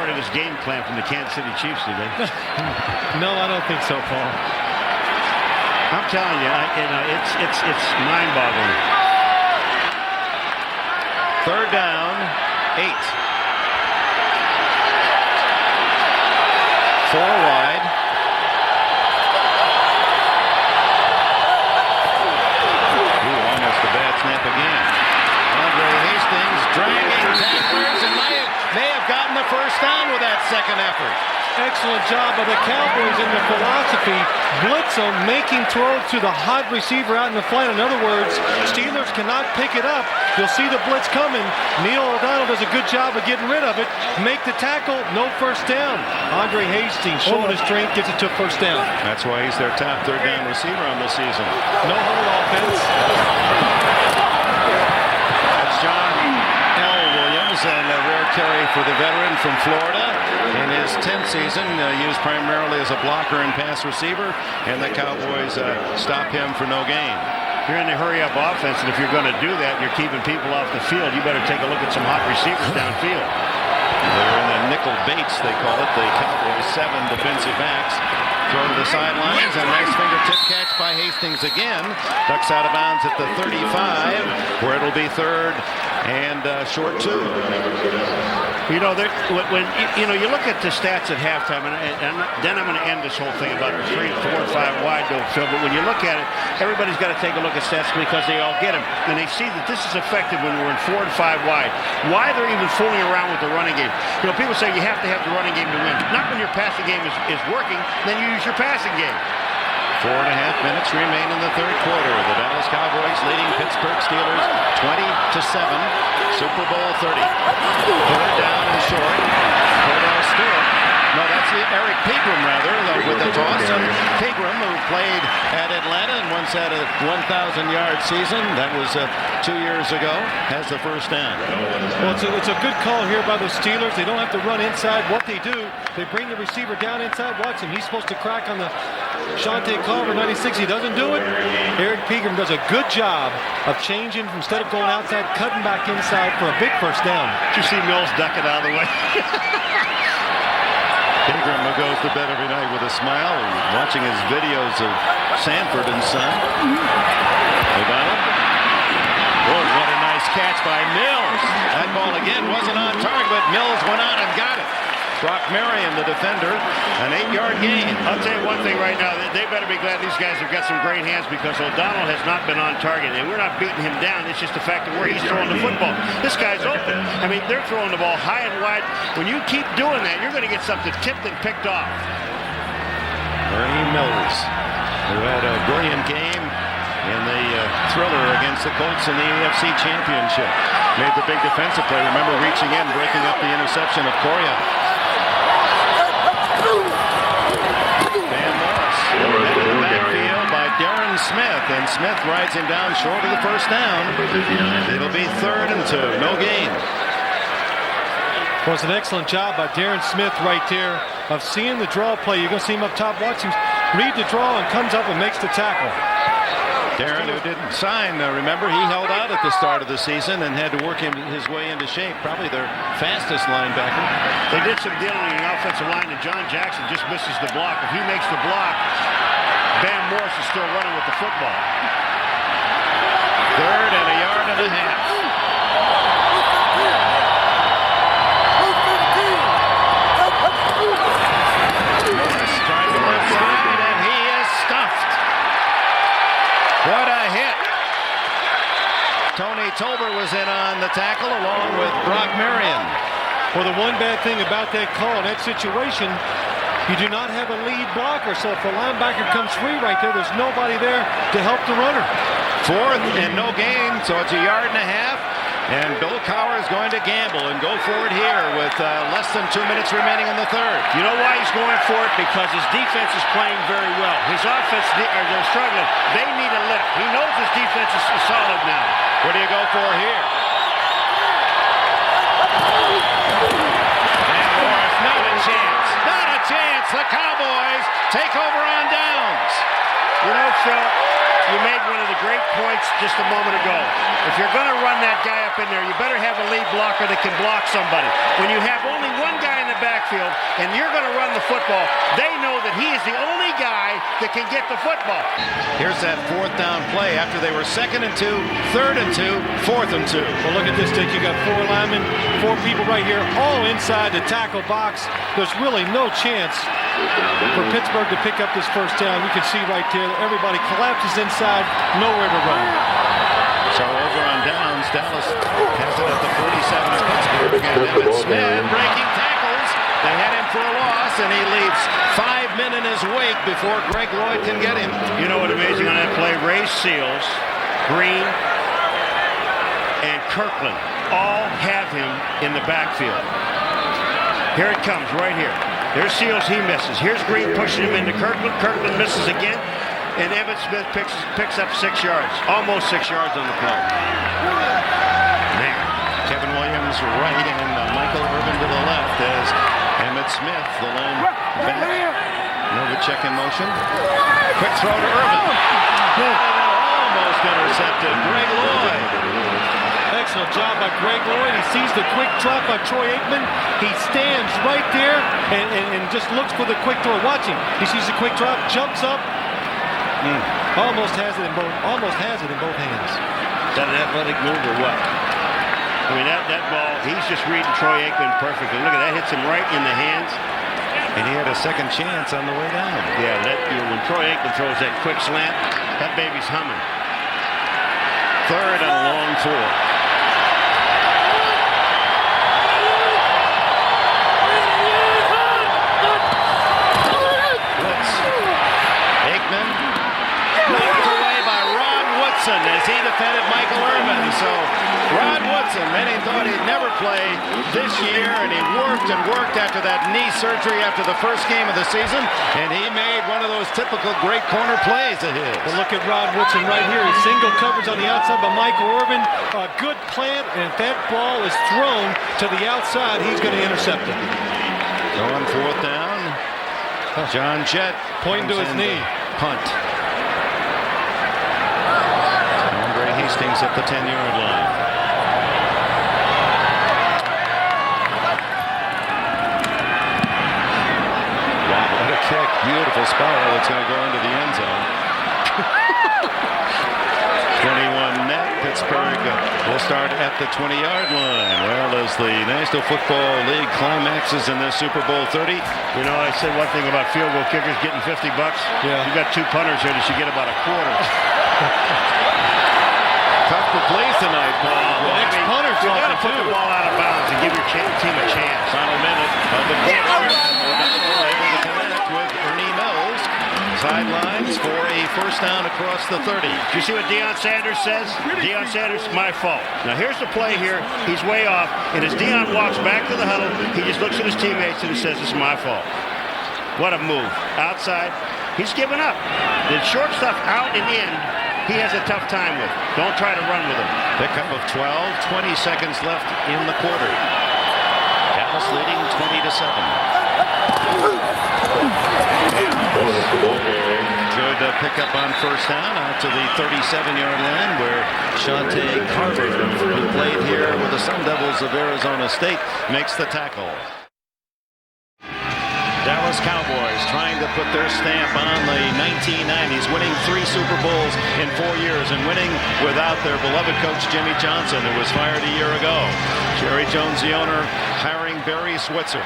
part of his game plan from the Kansas City Chiefs, do they? No, I don't think so, Paul. I'm telling you, it's mind-boggling. Third down, 8. 4 wide. Almost a bad snap again. Andre Hastings dragging tacklers and may have gotten the first down with that second effort. Excellent job by the Cowboys in the philosophy. Blitz them, making throws to the hot receiver out in the flat. In other words, Steelers cannot pick it up. You'll see the blitz coming. Neil O'Donnell does a good job of getting rid of it. Make the tackle, no first down. Andre Hastings showing his strength, gets it to first down. That's why he's their top third down receiver on the season. No hold offense. That's John L. Williams, and a rare carry for the veteran from Florida. In his 10th season, used primarily as a blocker and pass receiver, and the Cowboys stop him for no gain. You're in the hurry-up offense, and if you're going to do that, and you're keeping people off the field, you better take a look at some hot receivers downfield. They're in the nickel baits, they call it. The Cowboys 7 defensive backs. Throw to the sidelines, and a nice fingertip catch by Hastings again. Ducks out of bounds at the 35, where it'll be third and short 2. You know, when you look at the stats at halftime, and then I'm going to end this whole thing about the 3, 4, and 5 wide, though, Phil. But when you look at it, everybody's got to take a look at stats because they all get them, and they see that this is effective when we're in 4 and 5 wide. Why they're even fooling around with the running game? You know, people say you have to have the running game to win. Not when your passing game is working, then you use your passing game. 4.5 minutes remain in the third quarter. The Dallas Cowboys leading Pittsburgh Steelers 20-7. Super Bowl 30. Third down and short. Cordell Stewart. No, that's Eric Pegram, rather, with the toss. And Pegram, who played at Atlanta and once had a 1,000-yard season. That was 2 years ago. Has the first down. Well, it's a good call here by the Steelers. They don't have to run inside. What they do, they bring the receiver down inside. Watch him. He's supposed to crack on the Shante Culver 96. He doesn't do it. Eric Pegram does a good job of changing instead of going outside, cutting back inside for a big first down. Did you see Mills duck it out of the way? Pegram goes to bed every night with a smile and watching his videos of Sanford and Son. O'Donnell. Oh, what a nice catch by Mills. That ball again wasn't on target, but Mills went on and got it. Brock Marion, the defender, an 8-yard gain. I'll tell you one thing right now. They better be glad these guys have got some great hands because O'Donnell has not been on target. And we're not beating him down. It's just the fact that where he's throwing the football. This guy's open. I mean, they're throwing the ball high and wide. When you keep doing that, you're going to get something tipped and picked off. Ernie Mills, who had a brilliant game in the thriller against the Colts in the AFC Championship. Made the big defensive play. Remember reaching in, breaking up the interception of Coria. Van Morris met in the backfield by Darren Smith, and Smith rides him down short of the first down. It'll be 3rd and 2, no gain. Well, it's an excellent job by Darren Smith right there of seeing the draw play. You're going to see him up top. Watch him read the draw and comes up and makes the tackle. Darren, who didn't sign, remember, he held out at the start of the season and had to work his way into shape. Probably their fastest linebacker. They did some dealing in the offensive line, and John Jackson just misses the block. If he makes the block, Van Morris is still running with the football. 3rd and a yard and a half. Morris trying to left side, and he is stuffed. What a hit. Tony Tolbert was in on the tackle along with Brock Marion. Well, the one bad thing about that call in that situation, you do not have a lead blocker. So if the linebacker comes free right there, there's nobody there to help the runner. 4th and no gain, so it's a yard and a half. And Bill Cowher is going to gamble and go for it here with less than 2 minutes remaining in the third. You know why he's going for it? Because his defense is playing very well. His offense, they're struggling. They need a lift. He knows his defense is solid now. What do you go for here? Van Morris, not a chance. Not a chance. The Cowboys take over on downs. You know, Phil, you made one of the great points just a moment ago. If you're going to run that guy up in there, you better have a lead blocker that can block somebody. When you have only one guy in the backfield and you're going to run the football, they know that he is the only guy that can get the football. Here's that 4th down play after they were 2nd and 2, 3rd and 2, 4th and 2. Well, look at this, Dick. You got 4 linemen, 4 people right here, all inside the tackle box. There's really no chance for Pittsburgh to pick up this 1st down. You can see right there, everybody collapses inside, nowhere to run. So over on downs, Dallas has it at the 47 of Pittsburgh. And Emmitt Smith breaking tackles. They had him for a loss, and he leaves 5 men in his wake before Greg Lloyd can get him. You know what amazing on that play? Ray Seals, Green, and Kirkland all have him in the backfield. Here it comes, right here. There's Seals, he misses. Here's Green pushing him into Kirkland. Kirkland misses again. And Emmitt Smith picks up 6 yards. Almost 6 yards on the play. Man, Kevin Williams right and Michael Irvin to the left as Emmitt Smith, the lone back. Novacek in motion. Quick throw to Irvin. Almost intercepted. Greg Lloyd. Excellent job by Greg Lloyd. He sees the quick drop by Troy Aikman. He stands right there and just looks for the quick throw. Watch him. He sees the quick drop, jumps up. Almost has it in both hands. Is that an athletic move or what? I mean, that ball, he's just reading Troy Aikman perfectly. Look at that, hits him right in the hands. And he had a second chance on the way down. Yeah, when Troy Aikman throws that quick slant, that baby's humming. 3rd and a long 4. Aikman knocked away by Rod Woodson as he defended Michael Irvin. So Rod Woodson, many thought he'd never play this year, and he worked and worked after that knee surgery after the first game of the season, and he made one of those typical great corner plays of his. Well, look at Rod Woodson right here. He single coverage on the outside by Michael Irvin. A good plant, and if that ball is thrown to the outside, he's going to intercept it. So on 4th down, John Jett pointing to his knee. Punt. Andre Hastings at the 10-yard line. Wow, what a kick. Beautiful spiral that's going to go into the end zone. 21 net. Pittsburgh will start at the 20-yard line. Well, as the National Football League climaxes in this Super Bowl 30. You know, I said one thing about field goal kickers getting $50. Yeah. You got 2 punters here that should get about a quarter. Tough to please tonight, Paul. The ex-punter's You got to talking put the too. ball out of bounds and give your team a chance. Final minute of the quarter. O'Donnell able to connect with Ernie Mills. Sidelines for a 1st down across the 30. Do you see what Deion Sanders says? Deion Sanders, my fault. Now here's the play here. He's way off. And as Deion walks back to the huddle, he just looks at his teammates and he says, it's my fault. What a move. Outside. He's given up. The short stuff out and in, he has a tough time with. Don't try to run with him. Pickup of 12, 20 seconds left in the quarter. Dallas leading 20-7. Good pickup on 1st down out to the 37-yard line where Shante Carver, who played here with the Sun Devils of Arizona State, makes the tackle. Dallas Cowboys trying to put their stamp on the 1990s, winning 3 Super Bowls in 4 years and winning without their beloved coach Jimmy Johnson, who was fired a year ago. Jerry Jones, the owner, hiring Barry Switzer.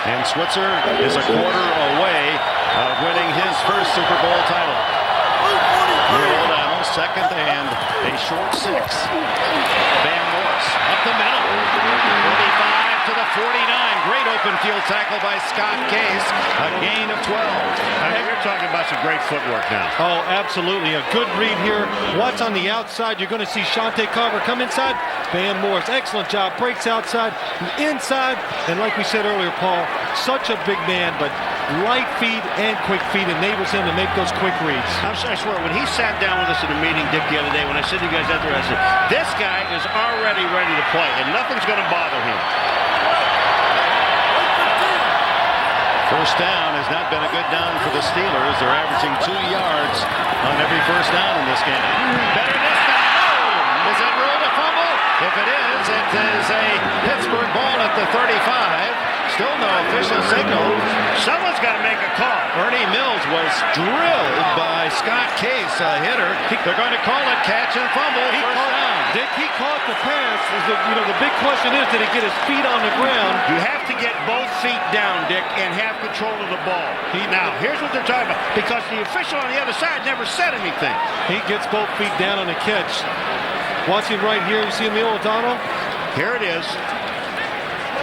And Switzer is a quarter away of winning his first Super Bowl title. Roll down, 2nd and a short 6. Van Morse up the middle. 45 to the 49. Great open field tackle by Scott Case. A gain of 12. You're talking about some great footwork now. Oh, absolutely. A good read here. Watch on the outside. You're going to see Shante Carver come inside. Van Morse, excellent job. Breaks outside, inside. And like we said earlier, Paul, such a big man, but light feet and quick feet enables him to make those quick reads. I swear, when he sat down with us in a meeting, Dick, the other day, when I said to you guys out there, I said, this guy is already ready to play, and nothing's going to bother him. 1st down has not been a good down for the Steelers. They're averaging 2 yards on every 1st down in this game. Better this time. Is it ruled a the 35. Still no official signal. Someone's got to make a call. Ernie Mills was drilled by Scott Case, a hitter. They're going to call it catch and fumble. First down. Dick, he caught the pass. The big question is, did he get his feet on the ground? You have to get both feet down, Dick, and have control of the ball. Now, here's what they're talking about. Because the official on the other side never said anything. He gets both feet down on the catch. Watch him right here. You see Neil O'Donnell? Here it is.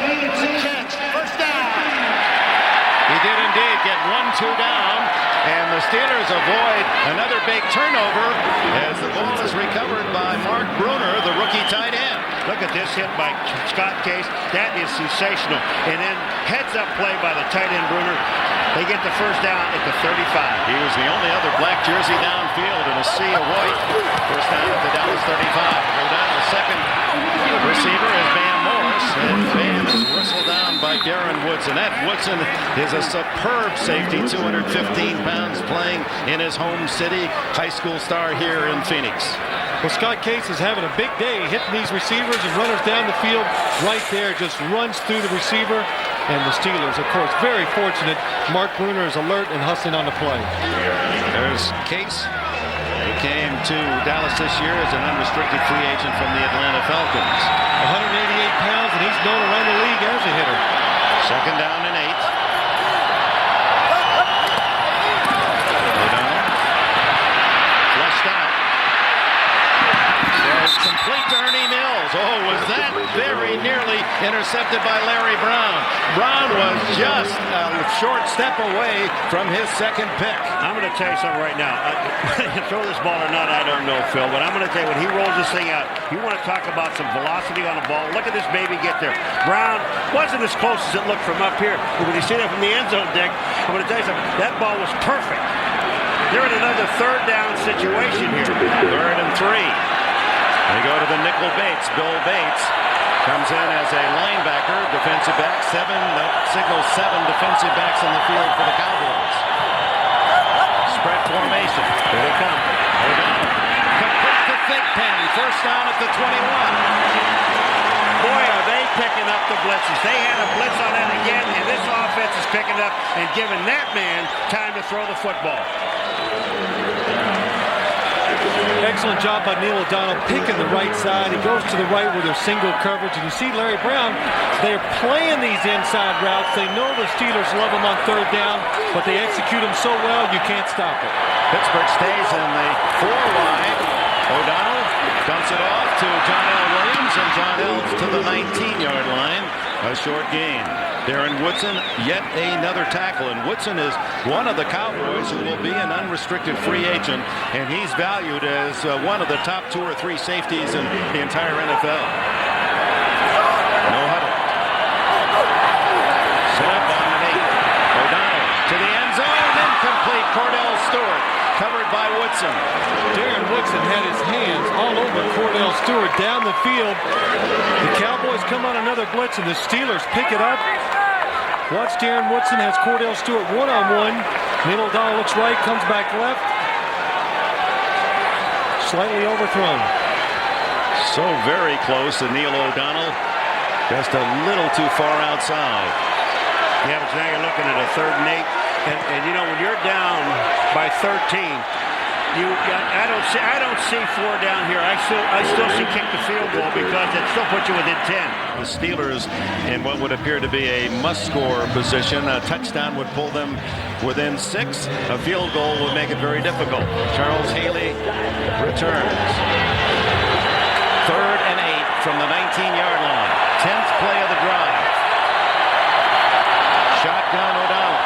It's a catch. First down. He did indeed get 1-2 down, and the Steelers avoid another big turnover as the ball is recovered by Mark Bruner, the rookie tight end. Look at this hit by Scott Case. That is sensational. And then heads-up play by the tight end Bruner. They get the first down at the 35. He was the only other black jersey downfield in a sea of white. First down at the Dallas 35. Go down the second receiver is Van Morris, and Van is whistled down by Darren Woodson. That Woodson is a superb safety, 215 pounds, playing in his home city. High school star here in Phoenix. Well, Scott Case is having a big day, hitting these receivers and runners down the field right there, just runs through the receiver. And the Steelers, of course, very fortunate. Mark Bruner is alert and hustling on the play. There's Case, who came to Dallas this year as an unrestricted free agent from the Atlanta Falcons. 188 pounds, and he's known around the league as a hitter. Second down and 8. O'Donnell. Flushed out. There's complete to Ernie Mills. Oh, was that very nearly intercepted by Larry Brown. Brown was just a short step away from his second pick. I'm going to tell you something right now. Throw this ball or not, I don't know, Phil, but I'm going to tell you, when he rolls this thing out, you want to talk about some velocity on the ball. Look at this baby get there. Brown wasn't as close as it looked from up here, but when you see that from the end zone, Dick, I'm going to tell you something. That ball was perfect. They're in another third down situation here. 3rd and 3. They go to the nickel Bates. Bill Bates comes in as a linebacker, defensive back. That signals 7 defensive backs on the field for the Cowboys. Spread formation. Here they come. O'Donnell. Complete to Thigpen. First down at the 21. Boy, are they picking up the blitzes. They had a blitz on that again, and this offense is picking up and giving that man time to throw the football. Excellent job by Neil O'Donnell picking the right side. He goes to the right with their single coverage. And you see Larry Brown, they're playing these inside routes. They know the Steelers love them on 3rd down, but they execute them so well, you can't stop it. Pittsburgh stays in the 4 wide. O'Donnell dumps it off to John L. Williams, and John L's to the 19-yard line. A short gain. Darren Woodson, yet another tackle. And Woodson is one of the Cowboys who will be an unrestricted free agent, and he's valued as one of the top 2 or 3 safeties in the entire NFL. No huddle. Set up on an 8. O'Donnell to the end zone. Incomplete. Cordell Stewart covered by Woodson. Darren Woodson had his hands all over Cordell Stewart down the field. The Cowboys come on another blitz, and the Steelers pick it up. Watch, Darren Woodson has Cordell Stewart one-on-one. Neil O'Donnell looks right, comes back left. Slightly overthrown. So very close to Neil O'Donnell. Just a little too far outside. Yeah, but now you're looking at a 3rd and 8. And you know, when you're down by 13, I don't see 4 down here. I still see kick the field goal because it still puts you within 10. The Steelers in what would appear to be a must-score position. A touchdown would pull them within 6. A field goal would make it very difficult. Charles Haley returns. 3rd and 8 from the 19-yard line. 10th play of the drive. Shotgun O'Donnell.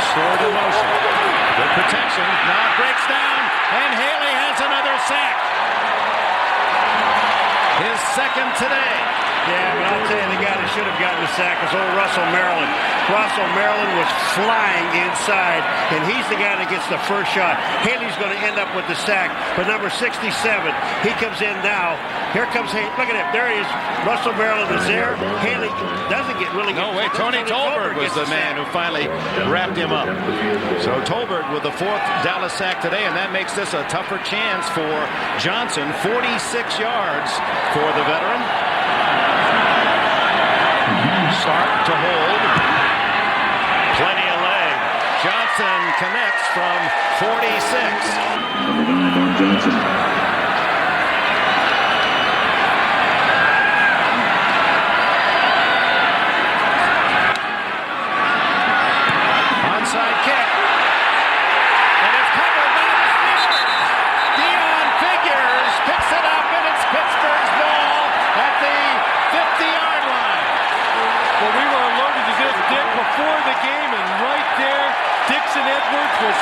Stored in motion. Good protection. Now it breaks down, and Haley has another sack. His second today. Yeah, but I'll tell you, the guy that should have gotten the sack was old Russell Maryland. Russell Maryland was flying inside, and he's the guy that gets the first shot. Haley's going to end up with the sack, but number 67, he comes in now. Here comes Haley. Look at him. There he is. Russell Maryland is there. Haley doesn't get really good. No, wait, Tony Tolbert was the man who finally wrapped him up. So Tolbert with the 4th Dallas sack today, and that makes this a tougher chance for Johnson. 46 yards for the veteran. Sark to hold. Plenty of leg. Johnson connects from 46. Onside kick. And it's covered by the Steelers. Dion Figures picks it up, and it's Pittsburgh's ball at the 50-yard line. Well, we were alerted to this, Dick, before the game, and right there, Dixon Edwards was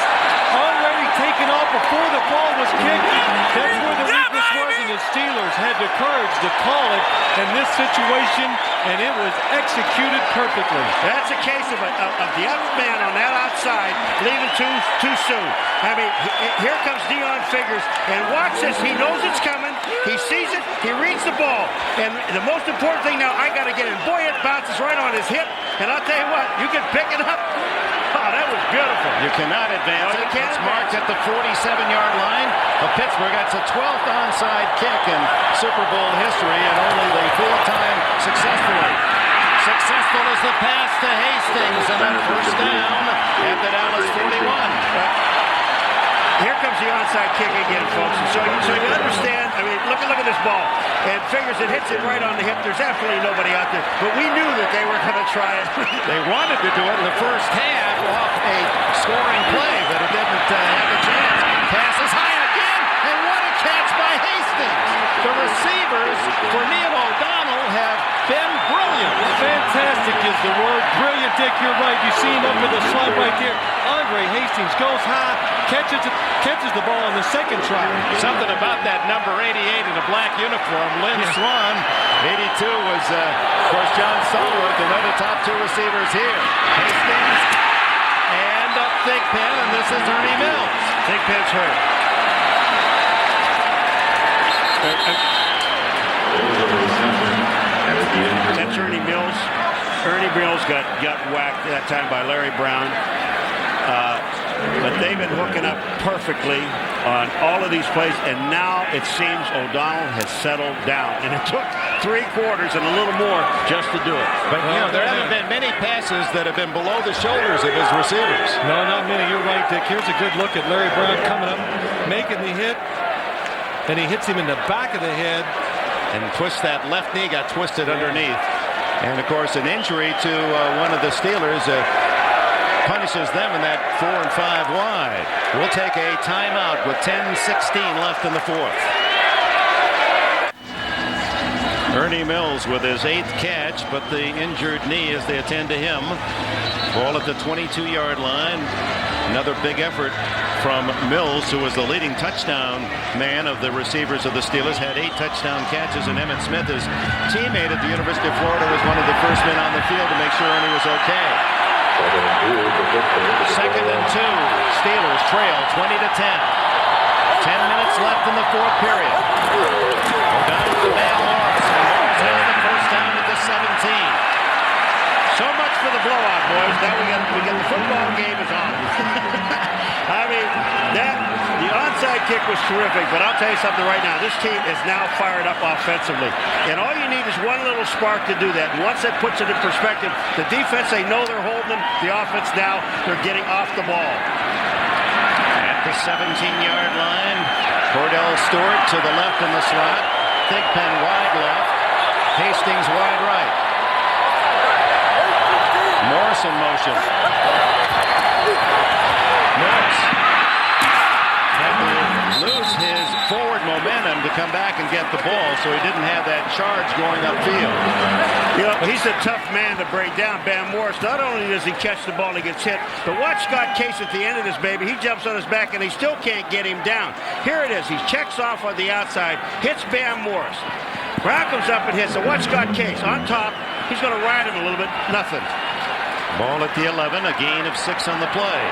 already taken off before the ball was kicked. That's where the weakness was, and the Steelers had the courage to call it in this situation, and it was executed perfectly. That's a case of the other man on that outside leaving too soon. I mean, here comes Dion Figures, and watch this. He knows it's coming. He sees it. He reads the ball. And the most important thing now, I got to get in. Boy, it bounces right on his hip. And I'll tell you what, you can pick it up. Oh, that was beautiful. You cannot advance it. can't It's marked at the 47-yard line of Pittsburgh. That's a 12th onside kick in Super Bowl history, and only the 4th time successfully. Successful is the pass to Hastings, and then first down at the Dallas 41. Here comes the onside kick again, folks. So you understand, I mean, look at this ball. And Figures, it hits it right on the hip. There's absolutely nobody out there. But we knew that they were going to try it. They wanted to do it in the first half off a scoring play, but it didn't have a chance. Passes high again, and what a catch by Hastings. The receivers for Neil O'Donnell have been brilliant. Fantastic is the word. Brilliant, Dick, you're right. You see him up in the slot right there. Andre Hastings goes high, catches the ball on the second try. Something about that number 88 in a black uniform, Lynn Swan. 82 was, of course, John Stallworth, the other top 2 receivers here. Hastings and up Thigpen, and this is Ernie Mills. Thigpen's hurt. That's Ernie Mills. Ernie Mills got whacked that time by Larry Brown. But they've been hooking up perfectly on all of these plays, and now it seems O'Donnell has settled down. And it took 3 quarters and a little more just to do it. But, you know, there haven't been many passes that have been below the shoulders of his receivers. No, not many. You're right, Dick. Here's a good look at Larry Brown coming up, making the hit, and he hits him in the back of the head. And twists that left knee, got twisted underneath. And, of course, an injury to one of the Steelers punishes them in that 4 and 5 wide. We'll take a timeout with 10:16 left in the 4th. Ernie Mills with his 8th catch, but the injured knee as they attend to him. Ball at the 22-yard line. Another big effort from Mills, who was the leading touchdown man of the receivers of the Steelers, had 8 touchdown catches, and Emmitt Smith, his teammate at the University of Florida, was one of the first men on the field to make sure Ernie was okay. 2nd and 2. Steelers trail 20-10. 10 minutes left in the 4th period. O'Donnell to Van Morris. And Morris has the first down at the 17. So much for the blowout, boys. Now we get the football game is on. I mean, the onside kick was terrific, but I'll tell you something right now. This team is now fired up offensively. And all you need is one little spark to do that. And once that puts it in perspective, the defense, they know they're holding them. The offense now, they're getting off the ball. At the 17-yard line, Cordell Stewart to the left in the slot. Thigpen wide left. Hastings wide right. Morris in motion. Morris had to lose his forward momentum to come back and get the ball, so he didn't have that charge going upfield. You know, he's a tough man to break down, Bam Morris. Not only does he catch the ball, he gets hit, but watch Scott Case at the end of this, baby. He jumps on his back, and he still can't get him down. Here it is. He checks off on the outside, hits Bam Morris. Brown comes up and hits. So watch Scott Case on top. He's going to ride him a little bit. Nothing. Ball at the 11, a gain of 6 on the play.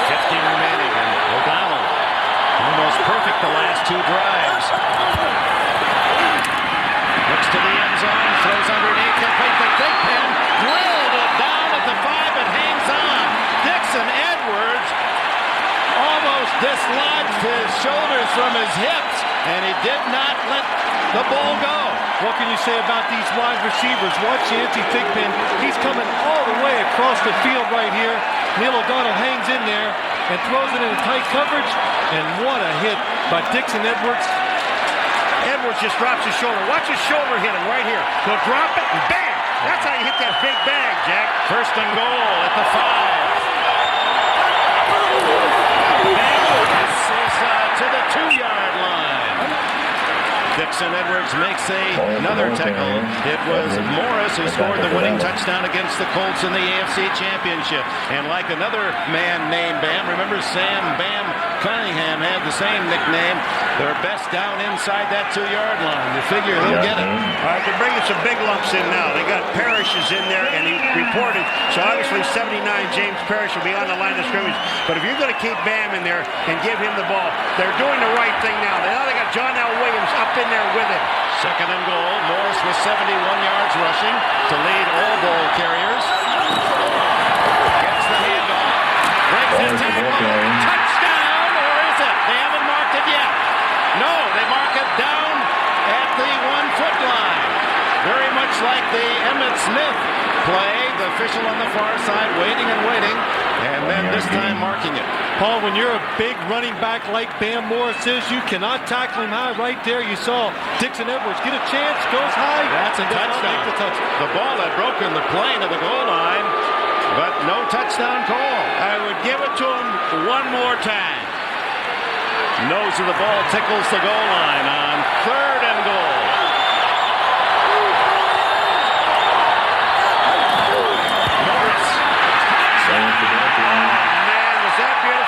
8:50 remaining, and O'Donnell almost perfect the last 2 drives. Looks to the end zone, throws underneath, complete the Thigpen, drilled it down at the 5, it hangs on. Dixon Edwards almost dislodged his shoulders from his hips, and he did not let the ball go. What can you say about these wide receivers? Watch Yancey Thigpen. He's coming all the way across the field right here. Neil O'Donnell hangs in there and throws it in tight coverage. And what a hit by Dixon Edwards. Edwards just drops his shoulder. Watch his shoulder hit him right here. He'll drop it and bang! That's how you hit that big bang, Jack. First and goal at the 5. This is to the 2-yard line. Dixon Edwards makes another tackle. It was Morris who scored the winning touchdown against the Colts in the AFC Championship. And like another man named Bam, remember Sam Bam Cunningham had the same nickname. They're best down inside that 2-yard line. You figure he'll get it. All right, they're bringing some big lumps in now. They got Parrish is in there, and he reported. So obviously 79 James Parrish will be on the line of scrimmage. But if you're going to keep Bam in there and give him the ball, they're doing the right thing now. Now they got John L. Williams up in there with him. Second and goal. Morris with 71 yards rushing to lead all ball carriers. Gets the handoff. Breaks the tackle. Touchdown, or is it? They haven't marked it yet. No, they mark it down at the 1-foot line. Very much like the Emmitt Smith play. The official on the far side waiting and waiting, and then this time marking it. Paul, when you're a big running back like Bam Morris is, you cannot tackle him high right there. You saw Dixon Edwards get a chance, goes high. That's a touchdown. The ball had broken the plane of the goal line, but no touchdown call. I would give it to him one more time. Nose of the ball tickles the goal line on 3rd and goal.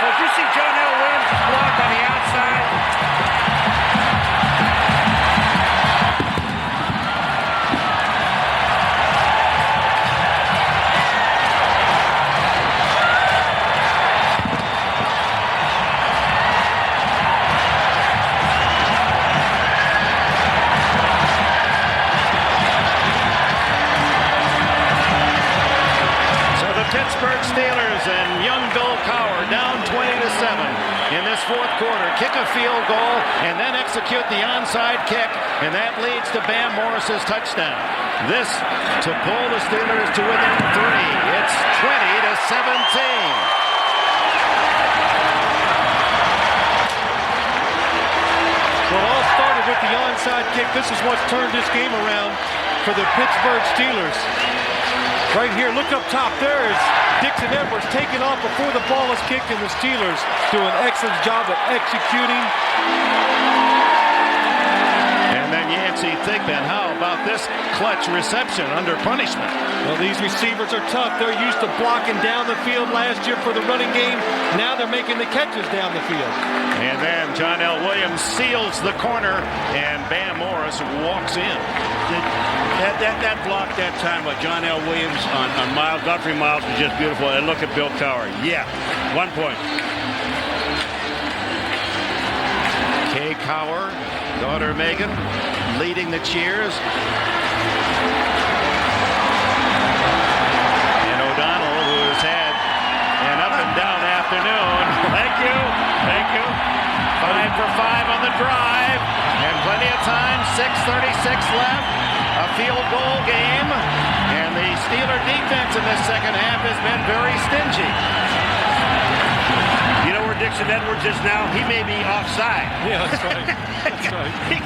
Did you see John L. Williams' block on the outside? So the Pittsburgh Steelers and young Bill Cowher down 20-7 in this 4th quarter. Kick a field goal and then execute the onside kick, and that leads to Bam Morris's touchdown. This to pull the Steelers to within 3. It's 20-17. Well, it all started with the onside kick. This is what's turned this game around for the Pittsburgh Steelers. Right here, look up top. There is Dixon Edwards taking off before the ball is kicked, and the Steelers do an excellent job of executing. And then Yancey Thigpen, how about this clutch reception under punishment? Well, these receivers are tough. They're used to blocking down the field last year for the running game. Now they're making the catches down the field. And then John L. Williams seals the corner, and Bam Morris walks in. That block that time by John L. Williams on Miles, Godfrey Miles, was just beautiful. And look at Bill Cowher. Yeah, 1 point. Kay Cowher, daughter Megan, leading the cheers. And O'Donnell, who has had an up and down afternoon. Thank you. 5 for 5 on the drive, and plenty of time. 6:36 left. A field goal game, and the Steeler defense in this second half has been very stingy. You know where Dixon Edwards is now? He may be offside. Yeah, that's right. That's right. he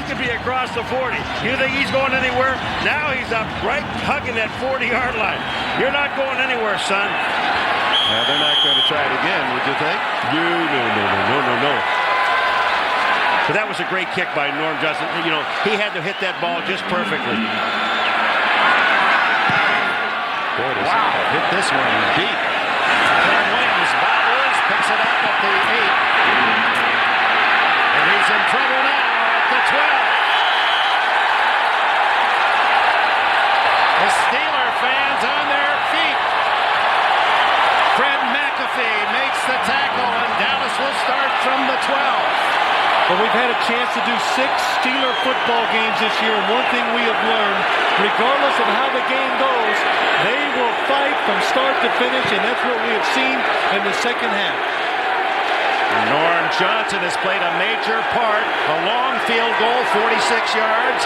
could be across the 40. You think he's going anywhere? Now he's up right hugging that 40-yard line. You're not going anywhere, son. Now, they're not going to try it again, would you think? No. But that was a great kick by Norm Justin. You know, he had to hit that ball just perfectly. Boy, does he hit this one deep. Williams bobbles, picks it up at the 8. from the 12. But we've had a chance to do 6 Steeler football games this year, and one thing we have learned, regardless of how the game goes, they will fight from start to finish, and that's what we have seen in the second half. Norm Johnson has played a major part. A long field goal, 46 yards,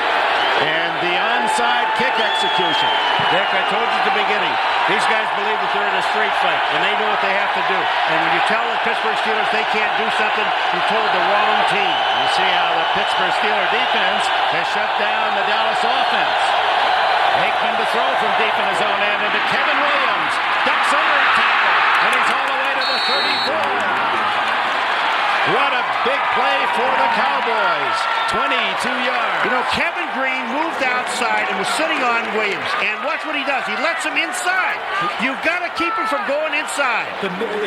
and the onside kick execution. Dick, I told you at the beginning, these guys believe that they're in a straight fight, and they know what they have to do. And when you tell the Pittsburgh Steelers they can't do something, you told the wrong team. You see how the Pittsburgh Steelers defense has shut down the Dallas offense. Aikman to throw from deep in his own end into Kevin Williams. Ducks under a tackle, and he's all the way to the 34. What a big play for the Cowboys. 22 yards. You know, Kevin Green moved outside and was sitting on Williams. And watch what he does. He lets him inside. You've got to keep him from going inside.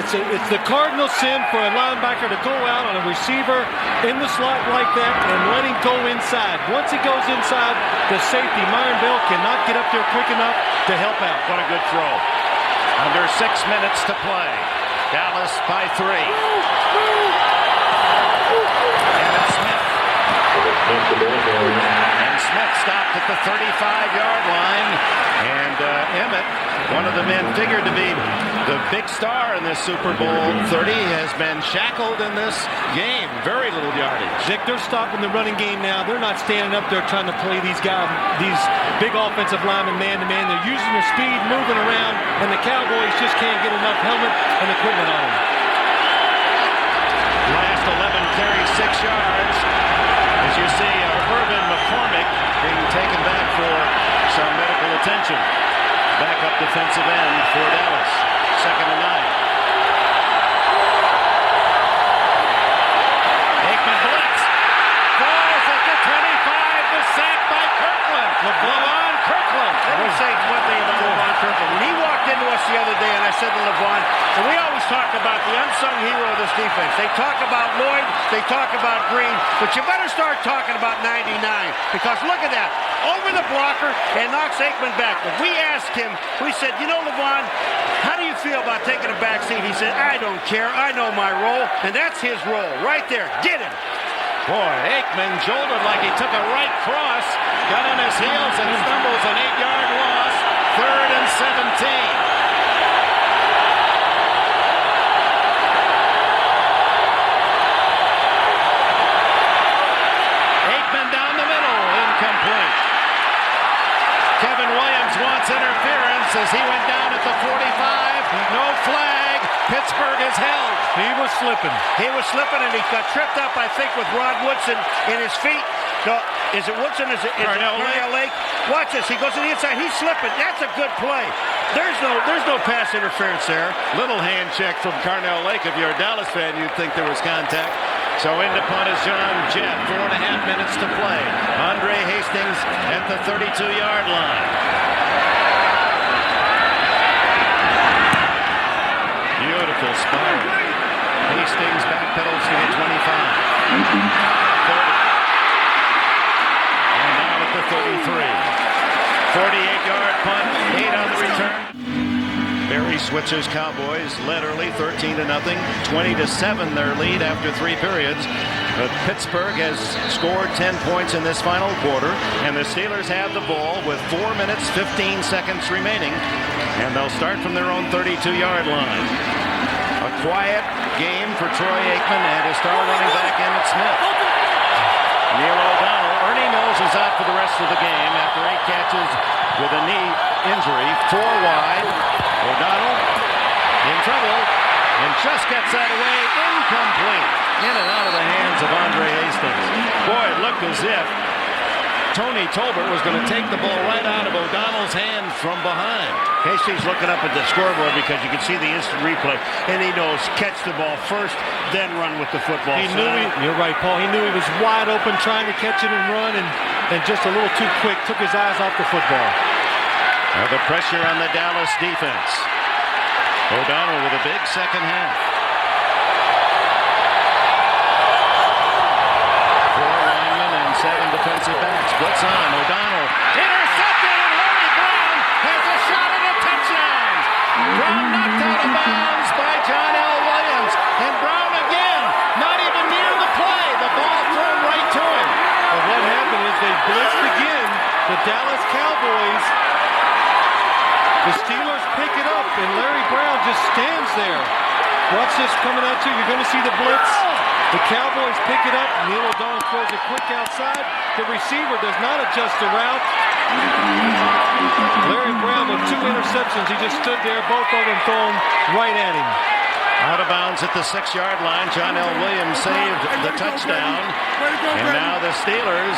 It's the cardinal sin for a linebacker to go out on a receiver in the slot like that and let him go inside. Once he goes inside, the safety, Myron Bell, cannot get up there quick enough to help out. What a good throw. Under 6 minutes to play. Dallas by 3. And Smith stopped at the 35-yard line. And Emmett, one of the men figured to be the big star in this Super Bowl 30, has been shackled in this game. Very little yardage. Dick, they're stopping the running game now. They're not standing up there trying to play these guys, these big offensive linemen man-to-man. They're using their speed, moving around, and the Cowboys just can't get enough helmet and equipment on them. Last 11 carries, 6 yards. As you see, Irvin McCormick being taken back for some medical attention. Backup defensive end for Dallas. 2nd and 9. Aikman blitz. Falls at the 25. The sack by Kirkland. LeVon Kirkland. Let me say one thing about LeVon Kirkland. When he walked into us the other day, and I said to LeVon, and we always talk about the unsung hero of this defense. They talk about Lloyd, they talk about Green, but you better start talking about 99, because look at that. Over the blocker and knocks Aikman back. But we asked him, we said, you know, LeVon, how do you feel about taking a back seat? He said, I don't care. I know my role, and that's his role right there. Get him. Boy, Aikman jolted like he took a right cross, got on his heels and stumbles, an 8-yard loss. 3rd and 17. Kevin Williams wants interference as he went down at the 45. No flag. Pittsburgh is held. He was slipping. He was slipping, and he got tripped up, I think, with Rod Woodson in his feet. No, is it Woodson? Is it Carnell Lake? Watch this. He goes to the inside. He's slipping. That's a good play. There's no pass interference there. Little hand check from Carnell Lake. If you're a Dallas fan, you'd think there was contact. So in to punt is John Jett. 4.5 minutes to play. Andre Hastings at the 32-yard line. Beautiful spot. Hastings backpedals to the 25. 30. And down at the 33. 48-yard punt. 8 on the return. Barry switches. Cowboys led early, 13-0. 20-7 their lead after 3 periods. But Pittsburgh has scored 10 points in this final quarter, and the Steelers have the ball with 4 minutes, 15 seconds remaining, and they'll start from their own 32-yard line. A quiet game for Troy Aikman and his star running back Emmitt Smith. Neil O'Donnell. Ernie Mills is out for the rest of the game after 8 catches with a knee injury. 4 wide. O'Donnell in trouble and just gets that away. Incomplete. In and out of the hands of Andre Hastings. Boy, it looked as if Tony Tolbert was going to take the ball right out of O'Donnell's hand from behind. Hastings looking up at the scoreboard because you can see the instant replay, and he knows catch the ball first, then run with the football. He knew you're right, Paul. He knew he was wide open trying to catch it and run, and just a little too quick. Took his eyes off the football. Now the pressure on the Dallas defense. O'Donnell with a big second half. 4 linemen and 7 defensive backs. Blitz on. O'Donnell intercepted, and Larry Brown has a shot at a touchdown. Brown knocked out of bounds by John L. Williams. And Brown again, not blitzed again. The Dallas Cowboys. The Steelers pick it up, and Larry Brown just stands there. Watch this coming at you. You're going to see the blitz. The Cowboys pick it up. Neil O'Donnell throws it quick outside. The receiver does not adjust the route. Larry Brown with 2 interceptions. He just stood there, both of them thrown right at him. Out of bounds at the 6-yard line. John L. Williams saved the touchdown. And now the Steelers.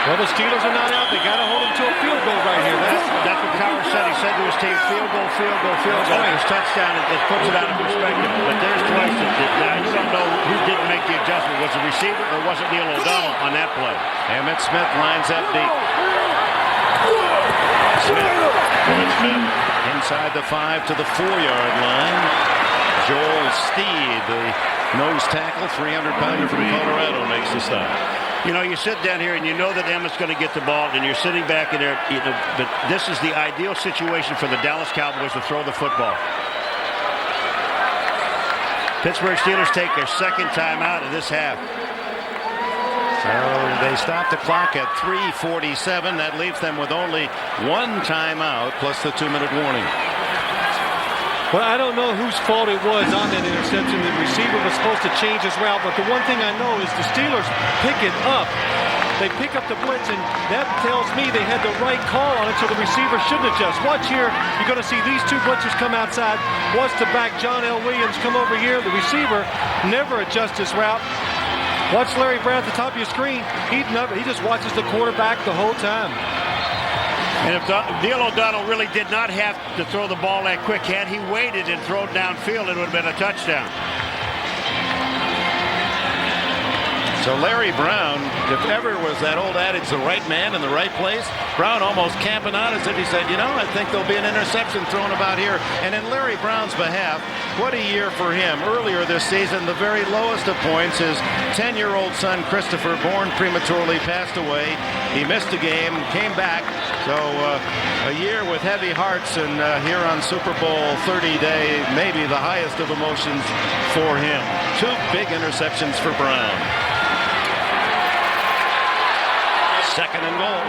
Well, the Steelers are not out. They got to hold them to a field goal right here. That's what Cowher said. He said to his team, field goal, field goal, field goal. His touchdown, it puts it out of perspective. But there's twice that now you don't know who didn't make the adjustment. Was it receiver or was it Neil O'Donnell on that play? Emmitt Smith lines up deep. Smith inside the 5 to the 4-yard line. Joel Steed, the nose tackle, 300-pounder from Colorado, makes the stop. You know, you sit down here and you know that Emmitt's going to get the ball, and you're sitting back in there. You know, but this is the ideal situation for the Dallas Cowboys to throw the football. Pittsburgh Steelers take their second timeout of this half. So they stop the clock at 3:47. That leaves them with only 1 timeout plus the 2-minute warning. Well, I don't know whose fault it was on that interception. The receiver was supposed to change his route, but the one thing I know is the Steelers pick it up. They pick up the blitz, and that tells me they had the right call on it, so the receiver shouldn't adjust. Watch here. You're going to see these 2 blitzers come outside. Watch the back, John L. Williams, come over here. The receiver never adjusts his route. Watch Larry Brown at the top of your screen. He just watches the quarterback the whole time. And if Neil O'Donnell really did not have to throw the ball that quick, had he waited and thrown downfield, it would have been a touchdown. So Larry Brown, if ever was that old adage, the right man in the right place, Brown almost camping out as if he said, you know, I think there'll be an interception thrown about here. And in Larry Brown's behalf, what a year for him. Earlier this season, the very lowest of points, his 10-year-old son, Christopher, born prematurely, passed away. He missed a game, came back. So a year with heavy hearts, and here on Super Bowl 30 day, maybe the highest of emotions for him. 2 big interceptions for Brown. Second and goal.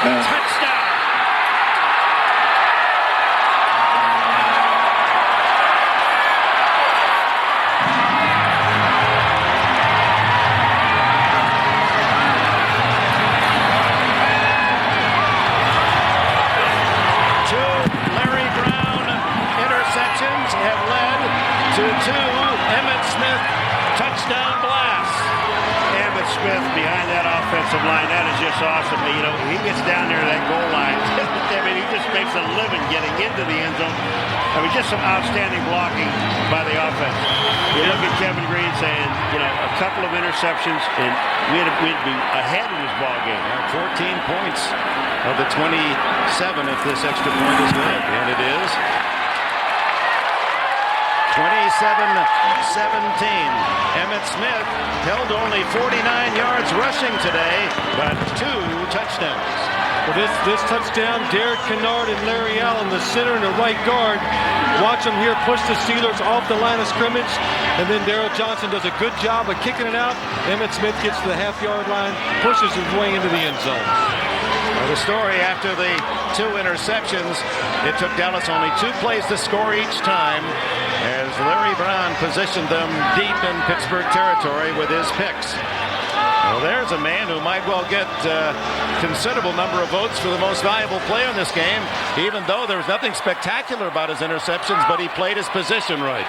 Touchdown. Have led to 2 Emmitt Smith touchdown blasts. Emmitt Smith behind that offensive line, that is just awesome. You know, he gets down there to that goal line. I mean, he just makes a living getting into the end zone. I mean, just some outstanding blocking by the offense. You look at Kevin Green saying, you know, a couple of interceptions, and we'd be ahead in this ball game. 14 points of the 27 if this extra point is good, and it is. 27-17. Emmitt Smith held only 49 yards rushing today, but 2 touchdowns. Well, this touchdown, Derek Kennard and Larry Allen, the center and the right guard. Watch them here push the Steelers off the line of scrimmage, and then Darrell Johnson does a good job of kicking it out. Emmitt Smith gets to the half-yard line, pushes his way into the end zone. Well, the story after the 2 interceptions, it took Dallas only 2 plays to score each time, as Larry Brown positioned them deep in Pittsburgh territory with his picks. Well, there's a man who might well get a considerable number of votes for the most valuable player in this game, even though there was nothing spectacular about his interceptions, but he played his position right.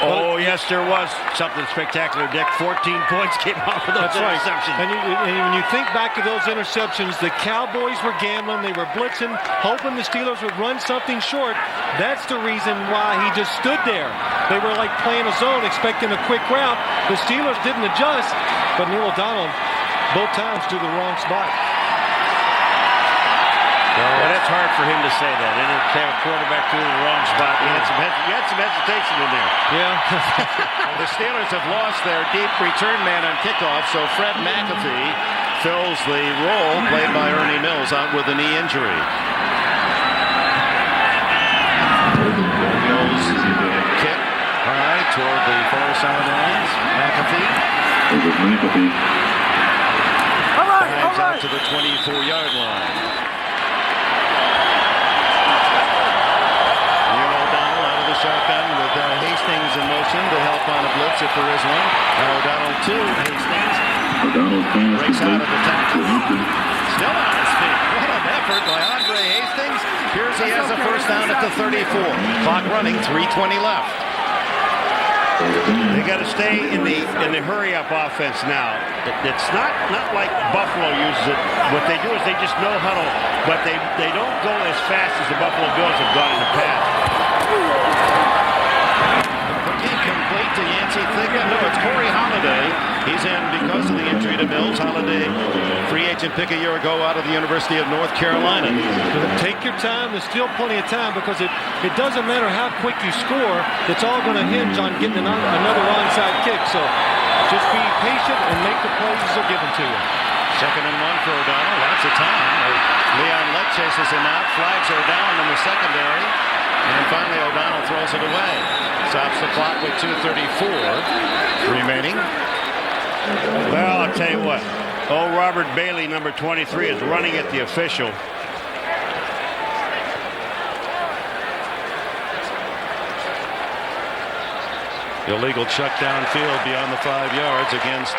Oh, yes, there was something spectacular, Dick. 14 points came off of those interceptions. Right. And when you think back to those interceptions, the Cowboys were gambling. They were blitzing, hoping the Steelers would run something short. That's the reason why he just stood there. They were like playing a zone, expecting a quick route. The Steelers didn't adjust, but Neil O'Donnell both times to the wrong spot. Well, that's hard for him to say that. And to have a quarterback through the wrong spot. You had some hesitation in there. Yeah. The Steelers have lost their deep return man on kickoff, so Fred McAfee fills the role played by Ernie Mills out with a knee injury. Mills toward the far sidelines. McAfee. Dives out to the 24-yard line. Neil O'Donnell out of the shotgun with Hastings in motion to help on a blitz if there is one. Now O'Donnell to Hastings. Breaks out of the tackle. Still on his feet. What an effort by Andre Hastings. Here's he has a first down at the 34. Clock running, 3:20 left. They got to stay in the hurry-up offense now. It's not like Buffalo uses it. What they do is they just know huddle, but they don't go as fast as the Buffalo Bills have gone in the past. Incomplete to Yancey Thigpen. No, it's Corey Holiday. He's in because of the injury to Mills. Holiday, free agent pick a year ago out of the University of North Carolina. Take your time. There's still plenty of time because it doesn't matter how quick you score. It's all going to hinge on getting another onside kick. So just be patient and make the plays as they're given to you. 2nd and 1 for O'Donnell. Lots of time. Leon Lett chases him out. Flags are down in the secondary. And finally O'Donnell throws it away. Stops the clock with 2:34 remaining. Well, I'll tell you what. Robert Bailey, number 23, is running at the official. Illegal chuck downfield beyond the 5 yards against.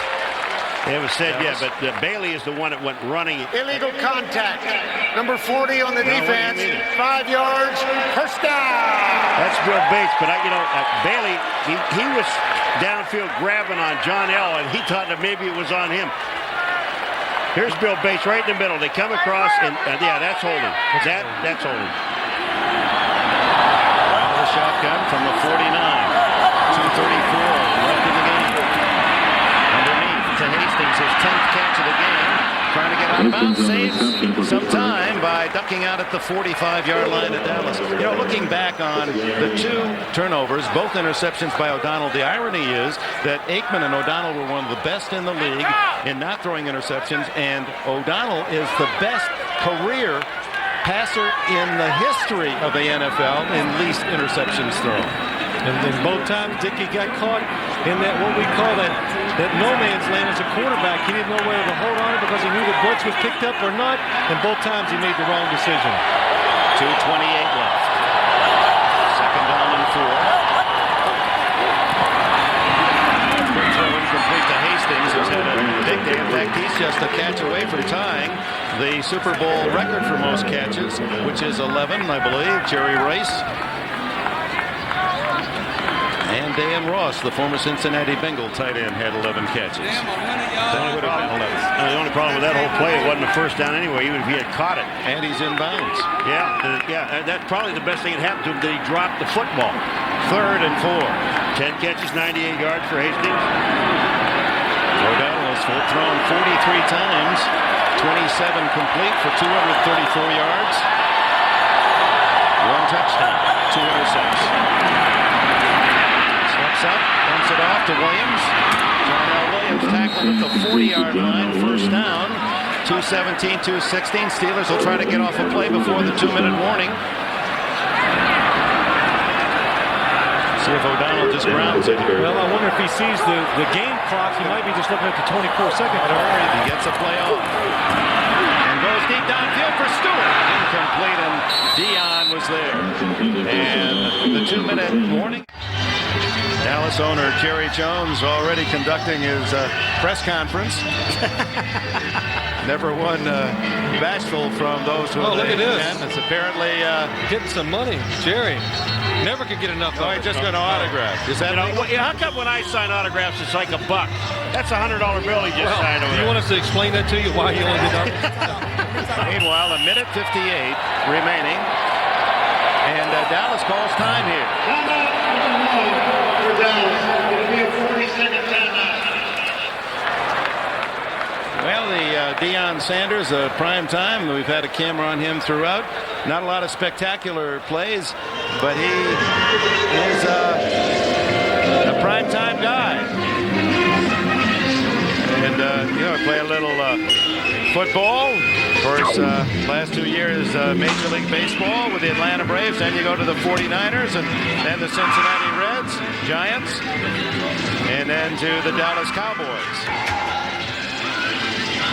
It was said, yeah, but Bailey is the one that went running. Illegal contact. Number 40 on the defense. 5 yards. First down. That's Bill Bates, but Bailey, he was downfield grabbing on John L, and he thought that maybe it was on him. Here's Bill Bates right in the middle. They come across, and yeah, that's holding. That's holding. Out of the shotgun from the 49. 2:34 left in the game. Underneath to Hastings, his 10th catch of the game. Trying to get out of bounds, saves some time by ducking out at the 45-yard line of Dallas. Looking back on the 2 turnovers, both interceptions by O'Donnell, the irony is that Aikman and O'Donnell were one of the best in the league in not throwing interceptions, and O'Donnell is the best career passer in the history of the NFL in least interceptions thrown. And then both times Dickey got caught in that what we call that no man's land as a quarterback. He didn't know whether to hold on it because he knew the blitz was picked up or not. And both times he made the wrong decision. 2:28 left. 2nd down and 4. Throw incomplete to Hastings, who's had a big day. In fact, he's just a catch away from tying the Super Bowl record for most catches, which is 11, I believe. Jerry Rice. And Dan Ross, the former Cincinnati Bengal tight end, had 11 catches. The only problem with that whole play, it wasn't a first down anyway, even if he had caught it. And he's in bounds. Yeah, that's probably the best thing that happened to him, that he dropped the football. 3rd and 4. 10 catches, 98 yards for Hastings. O'Donnell has thrown 43 times, 27 complete for 234 yards. 1 touchdown, 2 interceptions. Up, dumps it off to Williams. John L. Williams tackled at the 40-yard line. First down. 2:17, 2:16. Steelers will try to get off a play before the 2-minute warning. See if O'Donnell just grounds it. Well, I wonder if he sees the game clock. He might be just looking at the 24-second. He gets a play off. And goes deep downfield for Stewart. Incomplete, and Dion was there. And the 2-minute warning. Dallas owner Jerry Jones already conducting his press conference. Never one bashful from those who look at this. It's apparently getting some money. Jerry never could get enough of it. Just going to autograph. Is that how come when I sign autographs it's like $1? That's a $100 bill he just signed over. Do you want us to explain that to you, why you only did that? Meanwhile, 1:58 remaining. And Dallas calls time here. Well, the Deion Sanders, prime time. We've had a camera on him throughout. Not a lot of spectacular plays, but he is a prime time guy. And play a little football. course, last 2 years, Major League Baseball with the Atlanta Braves. Then you go to the 49ers and then the Cincinnati Reds, Giants, and then to the Dallas Cowboys.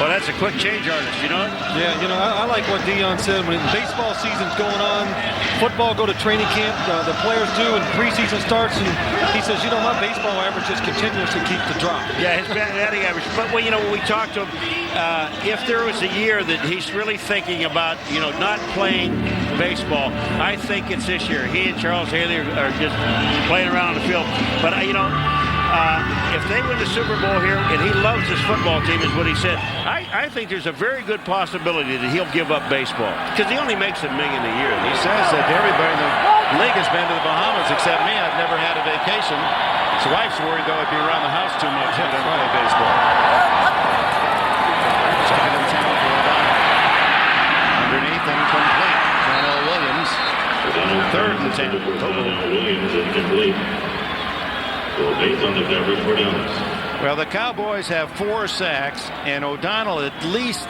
Well, that's a quick change artist, you know? Yeah, you know, I like what Dion said. When baseball season's going on, football go to training camp, the players do, and preseason starts, and he says, you know, my baseball average just continuously keeps the drop. Yeah, his batting average. But, well, you know, when we talked to him, if there was a year that he's really thinking about, you know, not playing baseball, I think it's this year. He and Charles Haley are just playing around on the field. But, you know, if they win the Super Bowl here, and he loves his football team, is what he said, I think there's a very good possibility that he'll give up baseball because he only makes $1 million a year. He says that everybody in the league has been to the Bahamas except me. I've never had a vacation. His wife's worried, though, I'd be around the house too much if I don't play baseball. Second and 10 for O'Donnell. Underneath and complete. John L. Williams. Third and 10. Williams is complete. Based on the average for Dallas. Well, the Cowboys have 4 sacks, and O'Donnell, at least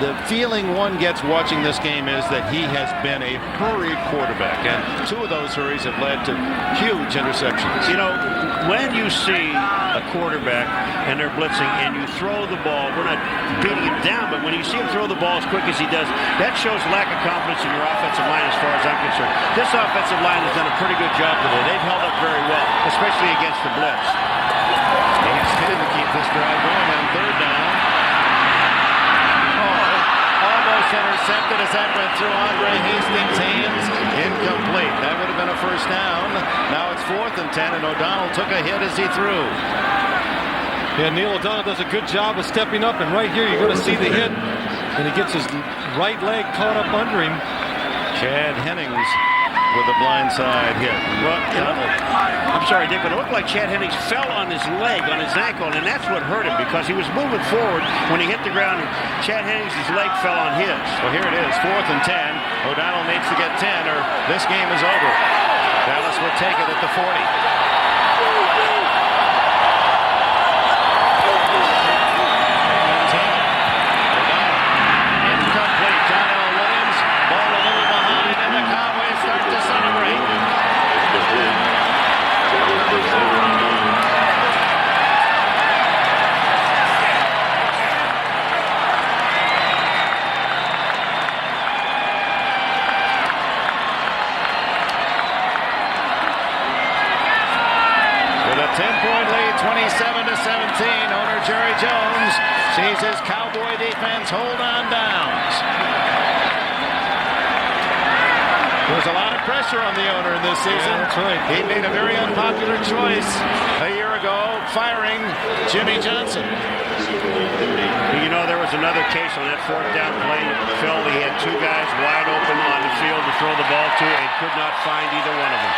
the feeling one gets watching this game is that he has been a hurried quarterback, and 2 of those hurries have led to huge interceptions. You know, when you see a quarterback and they're blitzing and you throw the ball, we're not beating him down, but when you see him throw the ball as quick as he does, that shows lack of confidence in your offensive line as far as I'm concerned. This offensive line has done a pretty good job today. They've held up very well, especially against the blitz. He's 10 to keep this drive going on 3rd down. Almost intercepted as that went through Andre Hastings' hands. Incomplete. That would have been a first down. Now it's 4th and 10, and O'Donnell took a hit as he threw. Yeah, Neil O'Donnell does a good job of stepping up, and right here you're going to see the hit, and he gets his right leg caught up under him. Chad Hennings with a blindside hit. Well, I'm sorry, Dick, but it looked like Chad Hennings fell on his leg, on his ankle, and that's what hurt him because he was moving forward when he hit the ground, and Chad Hennings' leg fell on his. Well, here it is, 4th and 10. O'Donnell needs to get 10 or this game is over. Dallas will take it at the 40. Incomplete. John L. Williams, ball a little behind, and the Cowboys start to celebrate. With a 10-point lead, 27-17, owner Jerry Jones sees his Cowboy defense hold on downs. There's a lot of pressure on the owner in this season. Yeah, that's right. He made a very unpopular choice a year ago, firing Jimmy Johnson. You know, there was another case on that 4th down play. Phil, he had 2 guys wide open on the field to throw the ball to and could not find either one of them.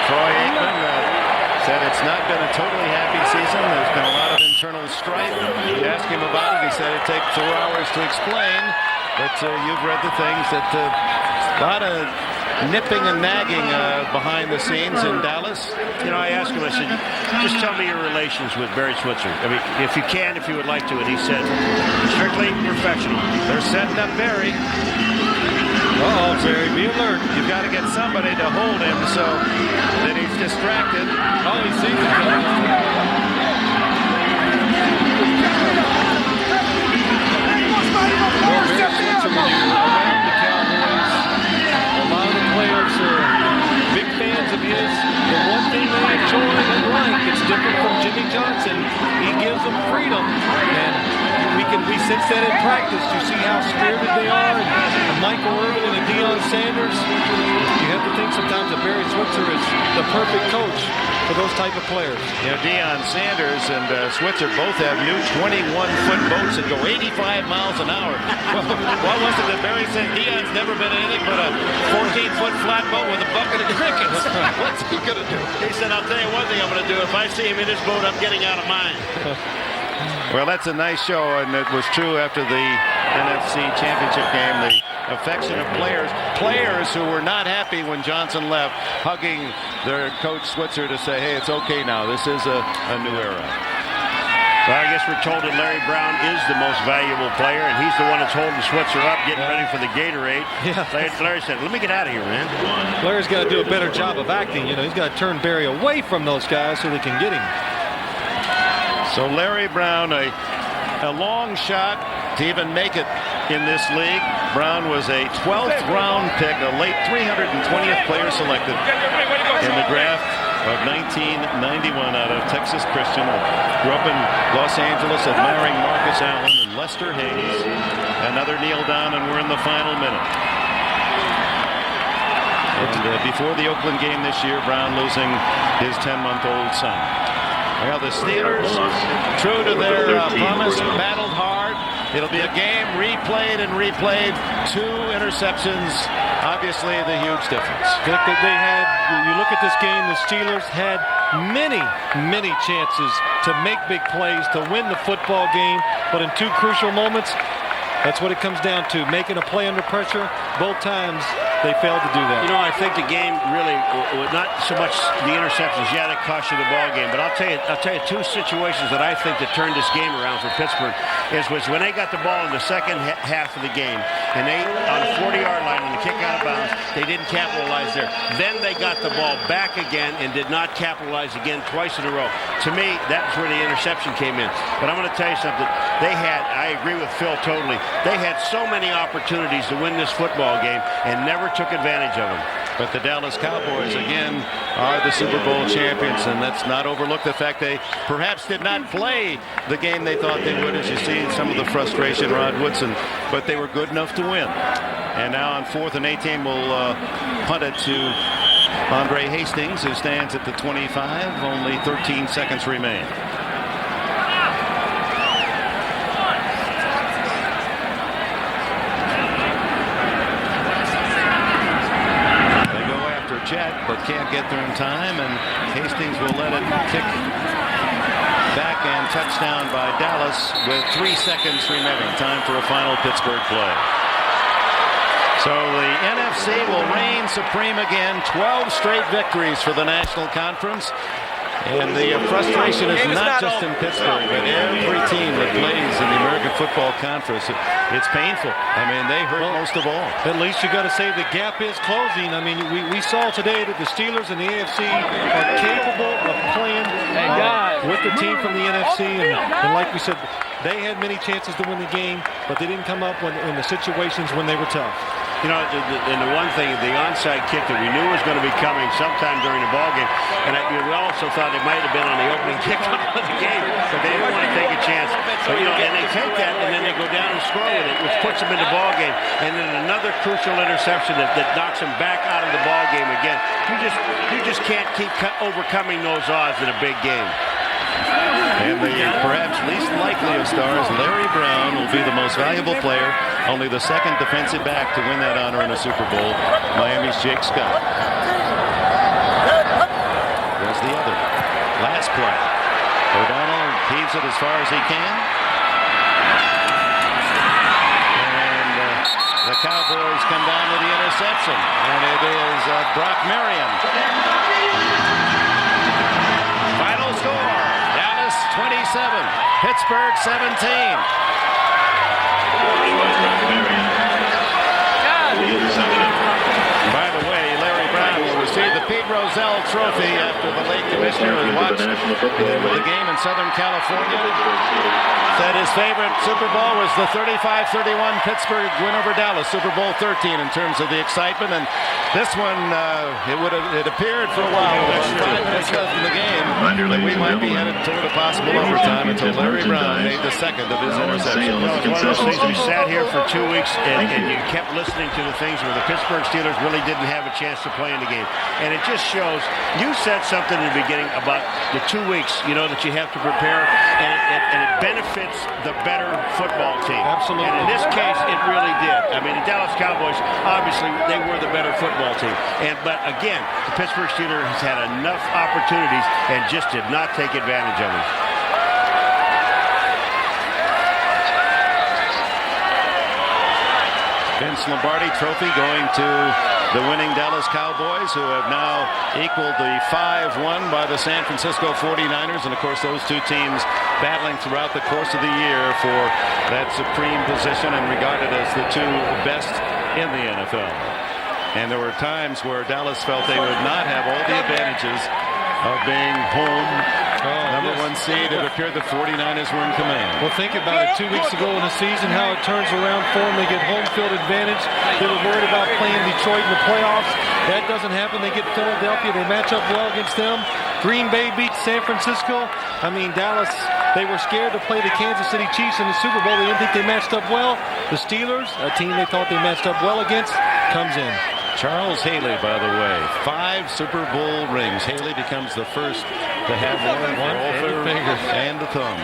Troy Aikman said it's not been a totally happy season. There's been a lot of internal strife. You asked him about it. He said it takes 4 hours to explain. But you've read the things that a lot of nipping and nagging behind the scenes in Dallas. You know, I asked him, I said, just tell me your relations with Barry Switzer. I mean, if you can, if you would like to. And he said, strictly professional. They're setting up Barry. Uh-oh, Barry, be alert. You've got to get somebody to hold him so that he's distracted. Oh, he sees it coming. Well, Barry Switzer, when you around the Cowboys, a lot of the players are big fans of his. The one thing they enjoy and like, it's different from Jimmy Johnson. He gives them freedom, and we sense that in practice. You see how spirited they are. And Michael Irvin and Deion Sanders. You have to think sometimes that Barry Switzer is the perfect coach for those type of players. You know, Deion Sanders and Switzer both have new 21-foot boats that go 85 miles an hour. What was it that Barry said? Deion's never been in anything but a 14-foot flat boat with a bucket of crickets. What's he going to do? He said, I'll tell you one thing I'm going to do. If I see him in this boat, I'm getting out of mine. Well, that's a nice show, and it was true after the NFC Championship game. The affection of players who were not happy when Johnson left, hugging their coach Switzer to say, hey, it's okay now. This is a new era. So Well, I guess we're told that Larry Brown is the most valuable player, and he's the one that's holding Switzer up, getting ready for the Gatorade. Yeah. Larry said, let me get out of here, man. Larry's got to do a better job of acting. You know, he's got to turn Barry away from those guys so they can get him. So Larry Brown, a long shot to even make it in this league. Brown was a 12th round pick, a late 320th player selected in the draft of 1991 out of Texas Christian. Grew up in Los Angeles, admiring Marcus Allen and Lester Hayes. Another kneel down, and we're in the final minute. And before the Oakland game this year, Brown losing his 10-month-old son. Well, the Steelers, true to their promise, battled hard. It'll be a game replayed and replayed. 2 interceptions, obviously the huge difference. Vic, that they had, you look at this game, the Steelers had many chances to make big plays, to win the football game, but in 2 crucial moments, that's what it comes down to, making a play under pressure. Both times they failed to do that. You know, I think the game really, not so much the interceptions, yeah, that cost you the ball game, but I'll tell you 2 situations that I think that turned this game around for Pittsburgh was when they got the ball in the second half of the game, and they, on the 40-yard line, on the kick out of bounds, they didn't capitalize there. Then they got the ball back again and did not capitalize again twice in a row. To me, that was where the interception came in. But I'm going to tell you something. They had, I agree with Phil totally, they had so many opportunities to win this football game and never took advantage of them. But the Dallas Cowboys, again, are the Super Bowl champions, and let's not overlook the fact they perhaps did not play the game they thought they would, as you see some of the frustration, Rod Woodson, but they were good enough to win. And now on 4th and 18, we'll punt it to Andre Hastings, who stands at the 25. Only 13 seconds remain. Jet, but can't get there in time, and Hastings will let it kick back, and touchdown by Dallas with 3 seconds remaining. Time for a final Pittsburgh play. So the NFC will reign supreme again. 12 straight victories for the National Conference. And the frustration is not just in Pittsburgh, but every team that plays in the American Football Conference. It's painful. I mean, they hurt most of all. At least you got to say the gap is closing. I mean, we saw today that the Steelers and the AFC are capable of playing with the team from the NFC. And like we said, they had many chances to win the game, but they didn't come up in the situations when they were tough. You know, and the one thing, the onside kick that we knew was going to be coming sometime during the ballgame, and we also thought it might have been on the opening kickoff of the game, but they didn't want to take a chance. But, you know, and they take that, and then they go down and score with it, which puts them in the ballgame. And then another crucial interception that knocks them back out of the ballgame again. You just can't keep overcoming those odds in a big game. And the perhaps least likely of stars, Larry Brown, will be the most valuable player, only the second defensive back to win that honor in a Super Bowl. Miami's Jake Scott. There's the other. Last play. O'Donnell heaves it as far as he can. And the Cowboys come down with the interception. And it is Brock Marion. Final score. 27, Pittsburgh 17. By the way, Larry Brown will receive the Pete Rozelle Trophy after the late commissioner has watched the game in Southern California. Said his favorite Super Bowl was the 35-31 Pittsburgh win over Dallas, Super Bowl 13 in terms of the excitement. And this one, it appeared for a while, 5 minutes left in the game, that we might be headed toward a possible overtime until Larry Brown made the second of his interceptions. One of those things, we sat here for 2 weeks and you kept listening to the things where the Pittsburgh Steelers really didn't have a chance to play in the game. And it just shows, you said something in the beginning about the 2 weeks, you know, that you have to prepare, and it benefits the better football team. Absolutely. And in this case, it really did. I mean, the Dallas Cowboys, obviously, they were the better football team. But again, the Pittsburgh Steelers has had enough opportunities and just did not take advantage of them. Vince Lombardi Trophy going to the winning Dallas Cowboys, who have now equaled the 5-1 by the San Francisco 49ers. And, of course, those two teams battling throughout the course of the year for that supreme position and regarded as the two best in the NFL. And there were times where Dallas felt they would not have all the advantages of being home. Number one seed. It appeared the 49ers were in command. Well, think about it. 2 weeks ago in the season, how it turns around for them. They get home field advantage. They were worried about playing Detroit in the playoffs. That doesn't happen. They get Philadelphia. They match up well against them. Green Bay beats San Francisco. I mean, Dallas, they were scared to play the Kansas City Chiefs in the Super Bowl. They didn't think they matched up well. The Steelers, a team they thought they matched up well against, comes in. Charles Haley, by the way, 5 Super Bowl rings. Haley becomes the first to have one finger and the thumb.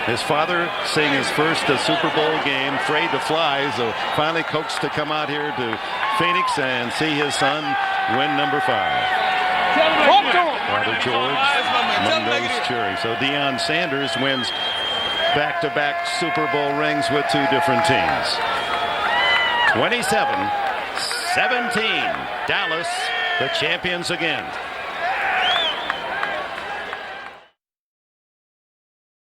His father seeing his first Super Bowl game, afraid to fly, so finally coaxed to come out here to Phoenix and see his son win number 5. Father George among those cheering. So Deion Sanders wins back-to-back Super Bowl rings with 2 different teams. 27-17, Dallas, the champions again.